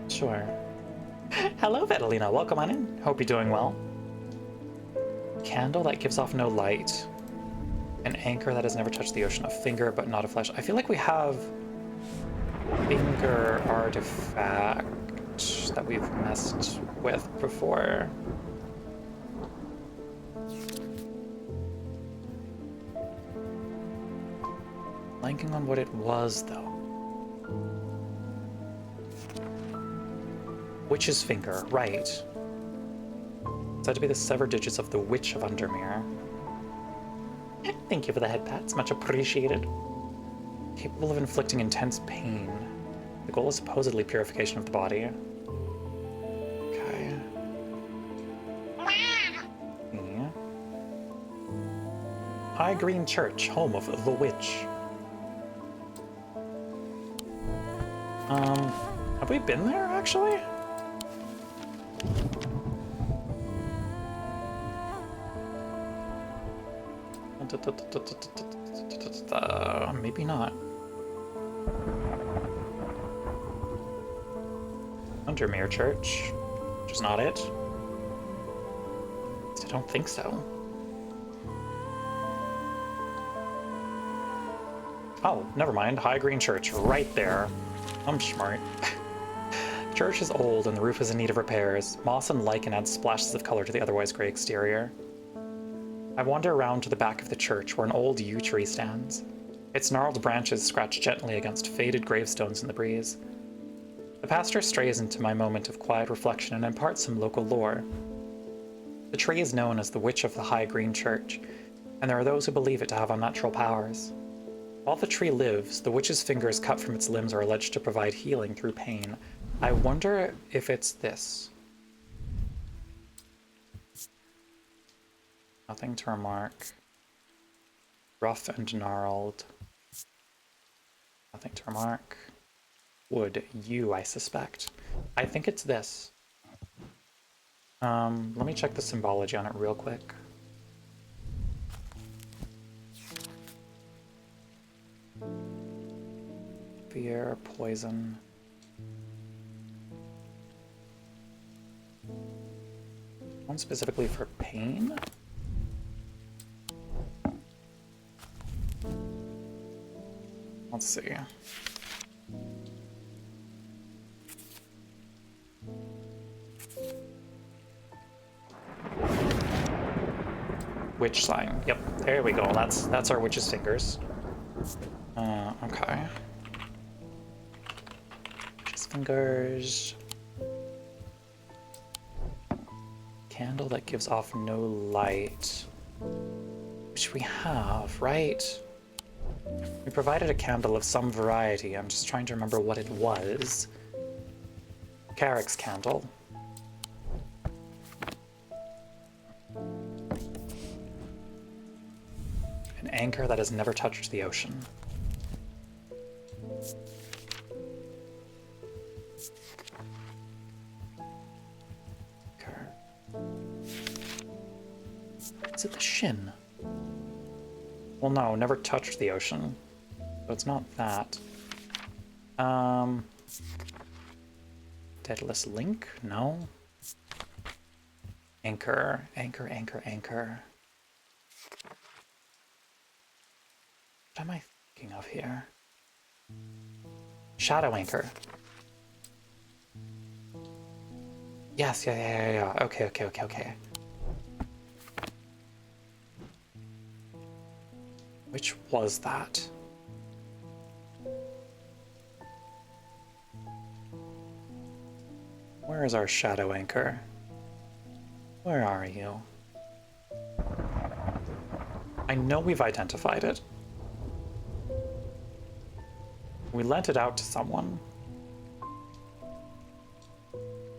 Sure. Hello, Vetalina. Welcome on in. Hope you're doing well. Candle that gives off no light. An anchor that has never touched the ocean. A finger, but not a flesh. I feel like we have finger artifact that we've messed with before. Blanking on what it was, though. Witch's finger, right. Said to be the severed digits of the Witch of Undermere. Thank you for the head pats, much appreciated. Capable of inflicting intense pain. The goal is supposedly purification of the body. Okay. High Green Church, home of the witch. Have we been there, actually? Maybe not. Undermere Church, which is not it. I don't think so. Oh, never mind. High Green Church, right there. I'm smart. Church is old and the roof is in need of repairs. Moss and lichen add splashes of color to the otherwise gray exterior. I wander around to the back of the church where an old yew tree stands. Its gnarled branches scratch gently against faded gravestones in the breeze. The pastor strays into my moment of quiet reflection and imparts some local lore. The tree is known as the Witch of the High Green Church, and there are those who believe it to have unnatural powers. While the tree lives, the witch's fingers cut from its limbs are alleged to provide healing through pain. I wonder if it's this. Nothing to remark. Rough and gnarled. Nothing to remark. Wood, yew, I suspect. I think it's this. Let me check the symbology on it real quick. Fear, poison. One specifically for pain? Let's see. Witch sign. Yep, there we go. That's our witch's fingers. Okay. Witch's fingers. Candle that gives off no light. Which we have, right? We provided a candle of some variety. I'm just trying to remember what it was. Carrick's candle. An anchor that has never touched the ocean. Okay. Is it the shin? Well, no, never touched the ocean. So it's not that. Deadless link? No. Anchor, anchor, anchor, anchor. What am I thinking of here? Shadow anchor. Yes, yeah. Okay. Which was that? Where is our shadow anchor? Where are you? I know we've identified it. We lent it out to someone.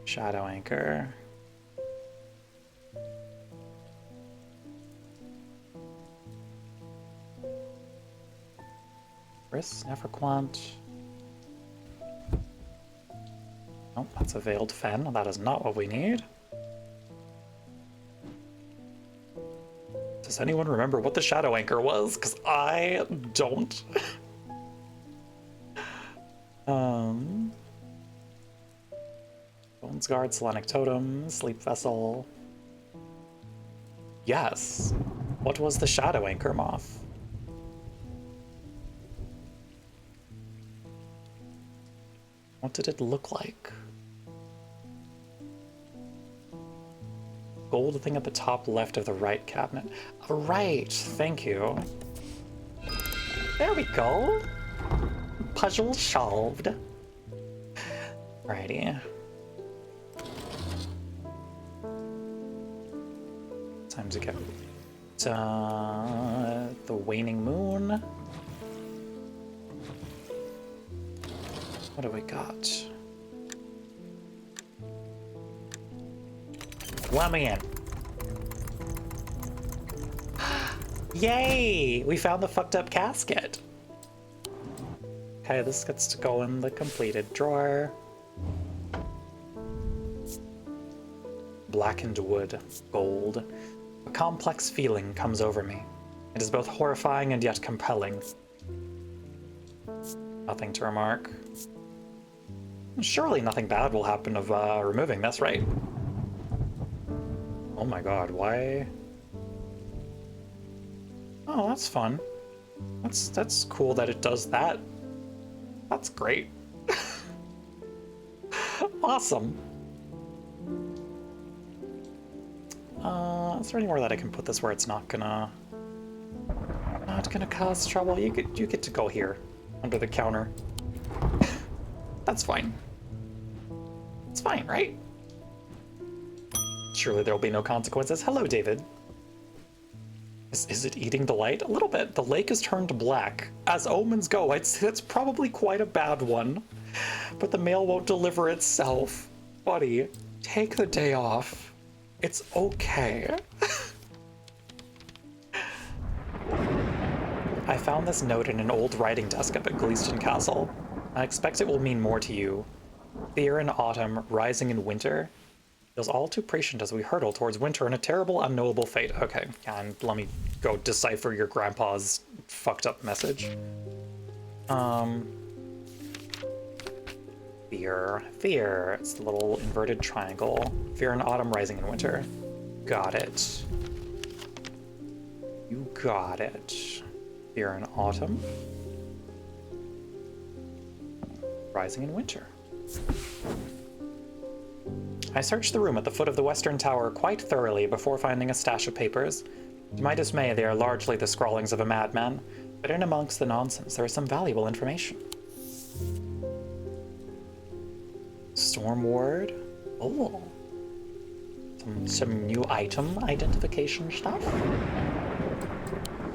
Shadow anchor. Chris, Neverquant. Nope, that's a veiled fen. That is not what we need. Does anyone remember what the shadow anchor was? Because I don't. Bones Guard, Selenic Totem, Sleep Vessel. Yes. What was the shadow anchor moth? What did it look like? Gold thing at the top left of the right cabinet. Right, thank you. There we go. Puzzle solved. Alrighty. Time to get the waning moon. What do we got? Let me in. Yay! We found the fucked up casket. Okay, this gets to go in the completed drawer. Blackened wood, gold. A complex feeling comes over me. It is both horrifying and yet compelling. Nothing to remark. Surely nothing bad will happen of removing this, right? Oh my god, why? Oh, that's fun. That's cool that it does that. That's great. Awesome. Is there anywhere that I can put this where it's not gonna cause trouble? You get to go here, under the counter. That's fine. It's fine, right? Surely there'll be no consequences. Hello, David. Is it eating the light? A little bit. The lake is turned black. As omens go, I'd say that's probably quite a bad one. But the mail won't deliver itself. Buddy, take the day off. It's okay. I found this note in an old writing desk up at Gleeston Castle. I expect it will mean more to you. Fear in autumn, rising in winter. Feels all too prescient as we hurtle towards winter and a terrible, unknowable fate. Okay, and let me go decipher your grandpa's fucked up message. Fear. It's the little inverted triangle. Fear in autumn, rising in winter. Got it. You got it. Fear in autumn. Rising in winter. I searched the room at the foot of the western tower quite thoroughly before finding a stash of papers. To my dismay, they are largely the scrawlings of a madman, but in amongst the nonsense there is some valuable information. Storm ward? Oh. Some new item identification stuff.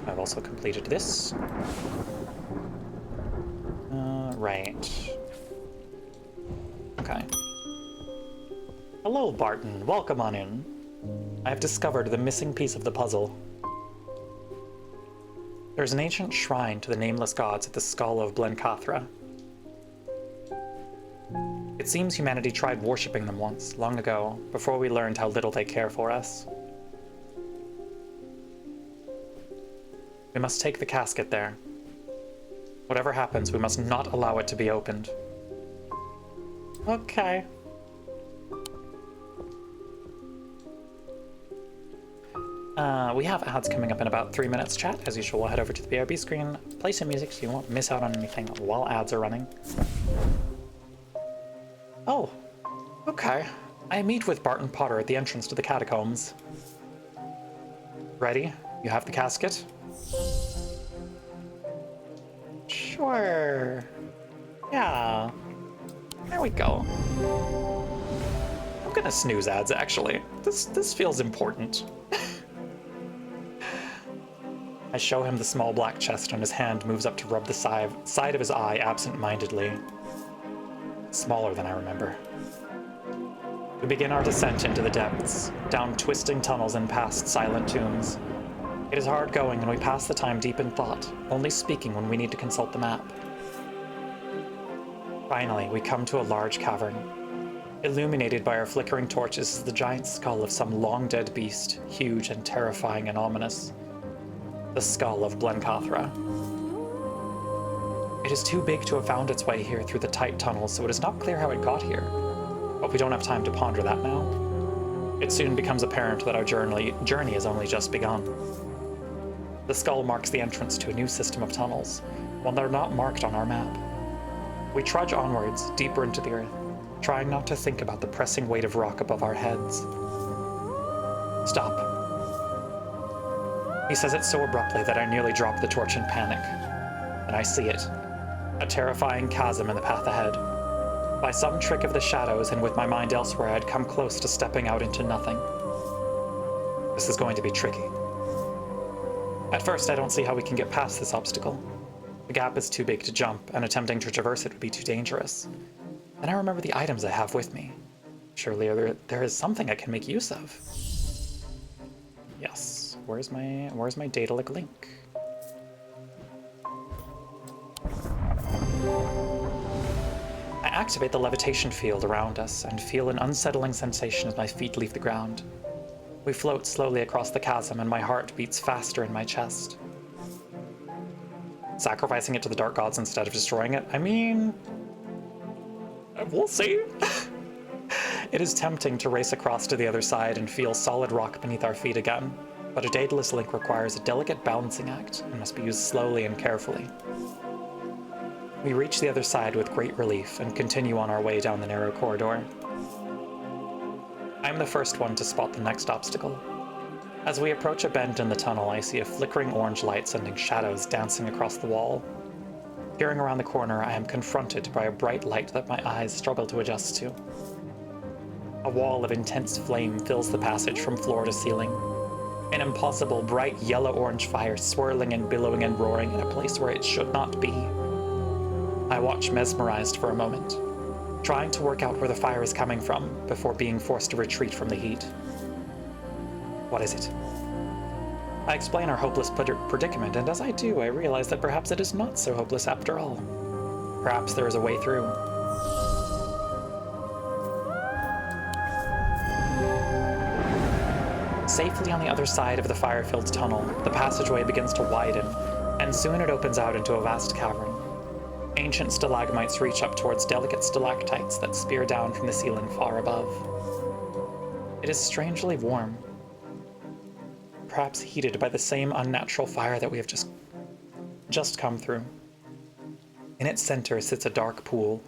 I've also completed this. Right. Okay. Hello, Barton. Welcome on in. I have discovered the missing piece of the puzzle. There's an ancient shrine to the nameless gods at the skull of Blencathra. It seems humanity tried worshipping them once, long ago, before we learned how little they care for us. We must take the casket there. Whatever happens, we must not allow it to be opened. Okay. We have ads coming up in about 3 minutes, chat. As usual, we'll head over to the BRB screen, play some music so you won't miss out on anything while ads are running. Oh, okay. I meet with Barton Potter at the entrance to the catacombs. Ready? You have the casket? Sure. Yeah. There we go. I'm gonna snooze ads, actually. This feels important. I show him the small black chest and his hand moves up to rub the side of his eye absent-mindedly. Smaller than I remember. We begin our descent into the depths, down twisting tunnels and past silent tombs. It is hard going and we pass the time deep in thought, only speaking when we need to consult the map. Finally, we come to a large cavern. Illuminated by our flickering torches is the giant skull of some long-dead beast, huge and terrifying and ominous. The skull of Blencathra. It is too big to have found its way here through the tight tunnels, so it is not clear how it got here. But we don't have time to ponder that now. It soon becomes apparent that our journey has only just begun. The skull marks the entrance to a new system of tunnels, one that are not marked on our map. We trudge onwards, deeper into the earth, trying not to think about the pressing weight of rock above our heads. Stop. He says it so abruptly that I nearly drop the torch in panic. And I see it. A terrifying chasm in the path ahead. By some trick of the shadows and with my mind elsewhere, I had come close to stepping out into nothing. This is going to be tricky. At first, I don't see how we can get past this obstacle. The gap is too big to jump, and attempting to traverse it would be too dangerous. Then I remember the items I have with me. Surely there is something I can make use of. Yes. Where's my Daedalic link? I activate the levitation field around us and feel an unsettling sensation as my feet leave the ground. We float slowly across the chasm and my heart beats faster in my chest. Sacrificing it to the dark gods instead of destroying it? I mean, we'll see. It is tempting to race across to the other side and feel solid rock beneath our feet again, but a Daedalus link requires a delicate balancing act and must be used slowly and carefully. We reach the other side with great relief and continue on our way down the narrow corridor. I'm the first one to spot the next obstacle. As we approach a bend in the tunnel, I see a flickering orange light sending shadows dancing across the wall. Peering around the corner, I am confronted by a bright light that my eyes struggle to adjust to. A wall of intense flame fills the passage from floor to ceiling. An impossible, bright yellow-orange fire swirling and billowing and roaring in a place where it should not be. I watch mesmerized for a moment, trying to work out where the fire is coming from before being forced to retreat from the heat. What is it? I explain our hopeless predicament, and as I do, I realize that perhaps it is not so hopeless after all. Perhaps there is a way through. Safely on the other side of the fire-filled tunnel, the passageway begins to widen, and soon it opens out into a vast cavern. Ancient stalagmites reach up towards delicate stalactites that spear down from the ceiling far above. It is strangely warm, perhaps heated by the same unnatural fire that we have just come through. In its center sits a dark pool.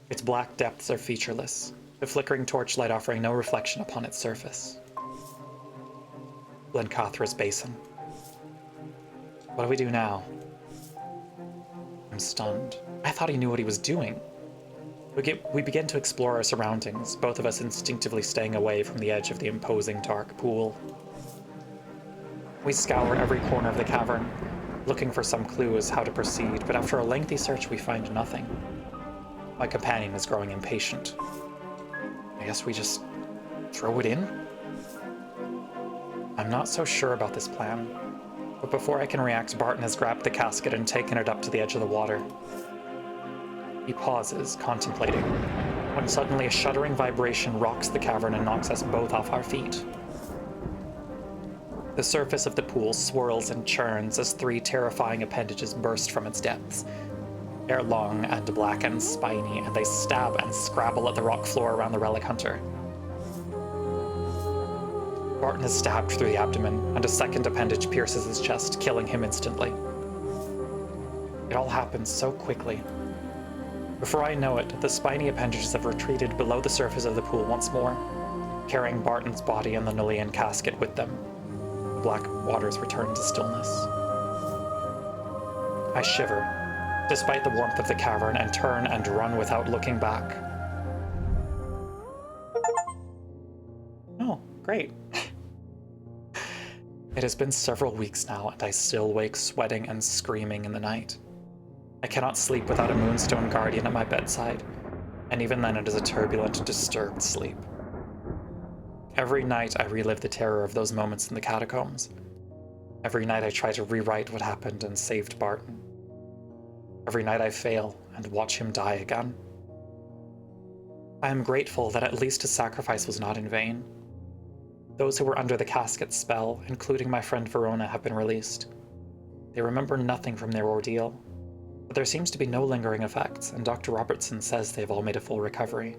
Its black depths are featureless, the flickering torchlight offering no reflection upon its surface. Glencathra's Basin. What do we do now? I'm stunned. I thought he knew what he was doing. We begin to explore our surroundings, both of us instinctively staying away from the edge of the imposing dark pool. We scour every corner of the cavern, looking for some clue as how to proceed, but after a lengthy search we find nothing. My companion is growing impatient. I guess we just throw it in? I'm not so sure about this plan, but before I can react, Barton has grabbed the casket and taken it up to the edge of the water. He pauses, contemplating, when suddenly a shuddering vibration rocks the cavern and knocks us both off our feet. The surface of the pool swirls and churns as three terrifying appendages burst from its depths. They're long and black and spiny, and they stab and scrabble at the rock floor around the relic hunter. Barton is stabbed through the abdomen, and a second appendage pierces his chest, killing him instantly. It all happens so quickly. Before I know it, the spiny appendages have retreated below the surface of the pool once more, carrying Barton's body and the Nullian casket with them. The black waters return to stillness. I shiver, despite the warmth of the cavern, and turn and run without looking back. Oh, great. It has been several weeks now, and I still wake sweating and screaming in the night. I cannot sleep without a moonstone guardian at my bedside, and even then it is a turbulent, disturbed sleep. Every night I relive the terror of those moments in the catacombs. Every night I try to rewrite what happened and saved Barton. Every night I fail and watch him die again. I am grateful that at least his sacrifice was not in vain. Those who were under the casket's spell, including my friend Verona, have been released. They remember nothing from their ordeal, but there seems to be no lingering effects, and Dr. Robertson says they've all made a full recovery.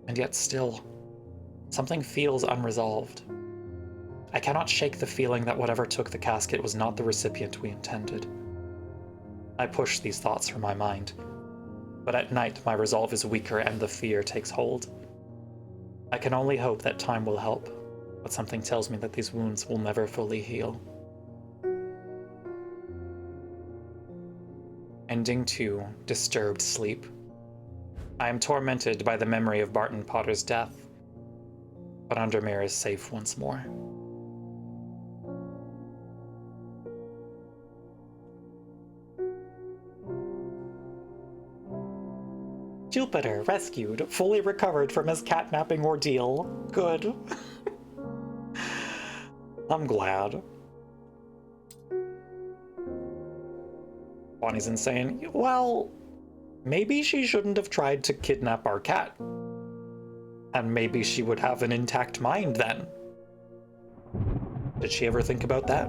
And yet still, something feels unresolved. I cannot shake the feeling that whatever took the casket was not the recipient we intended. I push these thoughts from my mind, but at night my resolve is weaker and the fear takes hold. I can only hope that time will help, but something tells me that these wounds will never fully heal. Ending 2, Disturbed Sleep. I am tormented by the memory of Barton Potter's death, but Undermere is safe once more. Jupiter rescued, fully recovered from his catnapping ordeal. Good. I'm glad. Bonnie's insane. Well, maybe she shouldn't have tried to kidnap our cat. And maybe she would have an intact mind then. Did she ever think about that?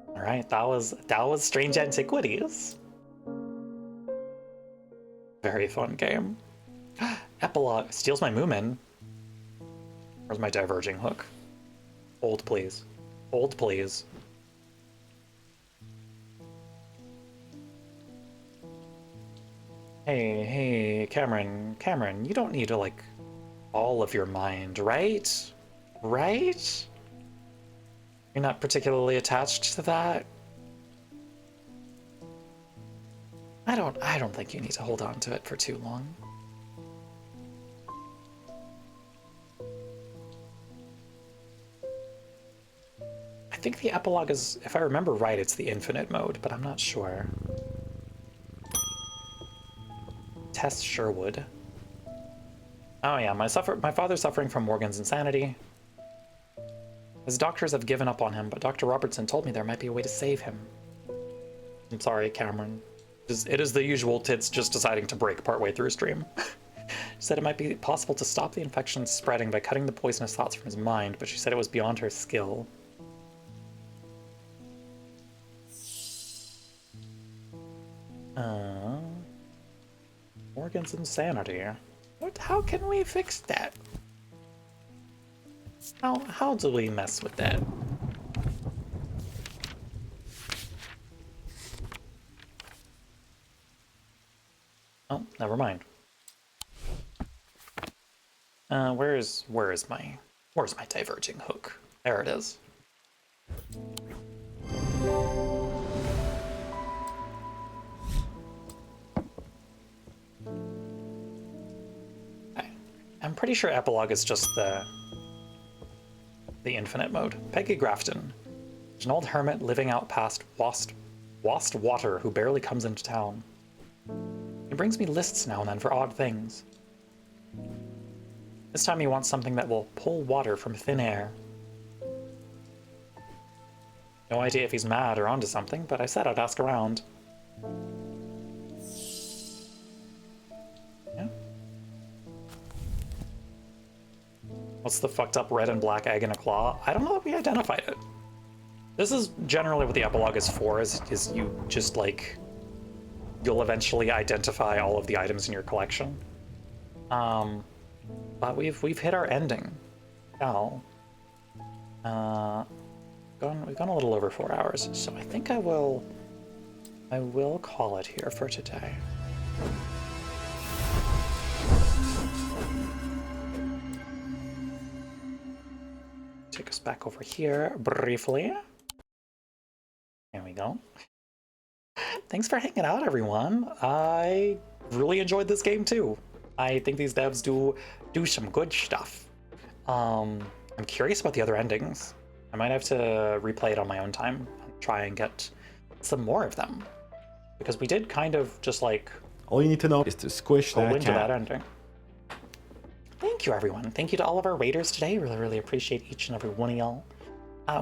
Alright, that was Strange Antiquities. Very fun game. Epilogue steals my Moomin. Where's my diverging hook? Hold, please. Hold, please. Hey, Cameron, you don't need to, like, all of your mind, right? Right? You're not particularly attached to that? I don't think you need to hold on to it for too long. I think the epilogue is, if I remember right, it's the infinite mode, but I'm not sure. Tess Sherwood. Oh yeah, my father's suffering from Morgan's insanity. His doctors have given up on him, but Dr. Robertson told me there might be a way to save him. I'm sorry, Cameron. It is the usual tits just deciding to break partway through stream. She said it might be possible to stop the infection spreading by cutting the poisonous thoughts from his mind, but she said it was beyond her skill. Morgan's insanity. How can we fix that? How do we mess with that? Oh, never mind. Where's my diverging hook? There it is. Okay. I'm pretty sure epilogue is just the infinite mode. Peggy Grafton. She's an old hermit living out past Wast Water who barely comes into town. He brings me lists now and then for odd things. This time he wants something that will pull water from thin air. No idea if he's mad or onto something, but I said I'd ask around. Yeah. What's the fucked up red and black egg in a claw? I don't know if we identified it. This is generally what the epilogue is for, is you just like... You'll eventually identify all of the items in your collection. But we've hit our ending. Now, we've gone a little over 4 hours, so I think I will call it here for today. Take us back over here briefly. There we go. Thanks for hanging out, everyone. I really enjoyed this game too. I think these devs do some good stuff. I'm curious about the other endings. I might have to replay it on my own time and try and get some more of them. Because we did kind of just like... All you need to know is to squish go that into cat. that ending. Thank you, everyone. Thank you to all of our raiders today. Really appreciate each and every one of y'all.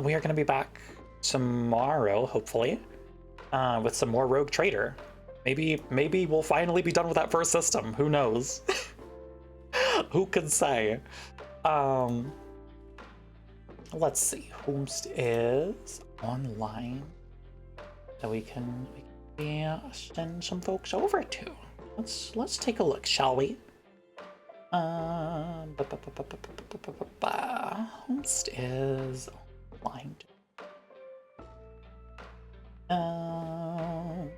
We are going to be back tomorrow, hopefully, with some more Rogue Trader. Maybe we'll finally be done with that first system. Who knows? Who can say? Let's see. Whomst is online that we can send some folks over to. Let's take a look, shall we? Whomst is online. Oh.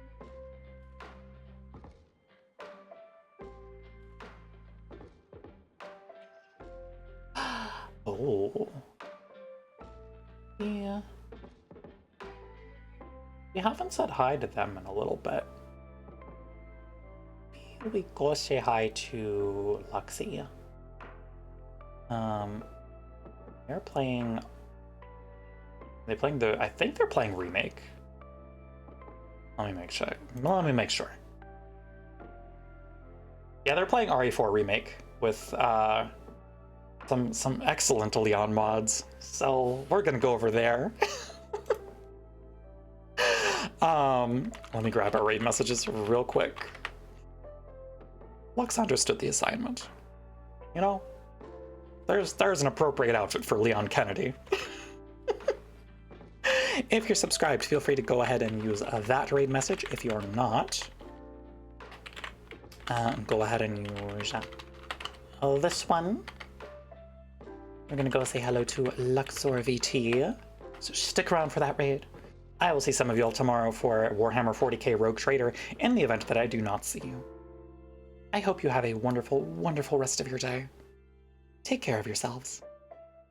Yeah. We haven't said hi to them in a little bit. Maybe we go say hi to Luxie. They're playing... I think they're playing Remake. Let me make sure. Yeah, they're playing RE4 Remake with some excellent Leon mods. So we're gonna go over there. Let me grab our raid messages real quick. Lux understood the assignment. You know, there's an appropriate outfit for Leon Kennedy. If you're subscribed, feel free to go ahead and use that raid message. If you're not, go ahead and use this one. We're gonna go say hello to Luxor VT. So stick around for that raid. I will see some of y'all tomorrow for Warhammer 40k Rogue Trader in the event that I do not see you. I hope you have a wonderful, wonderful rest of your day. Take care of yourselves.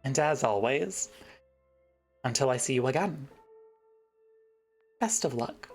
And as always, until I see you again, best of luck.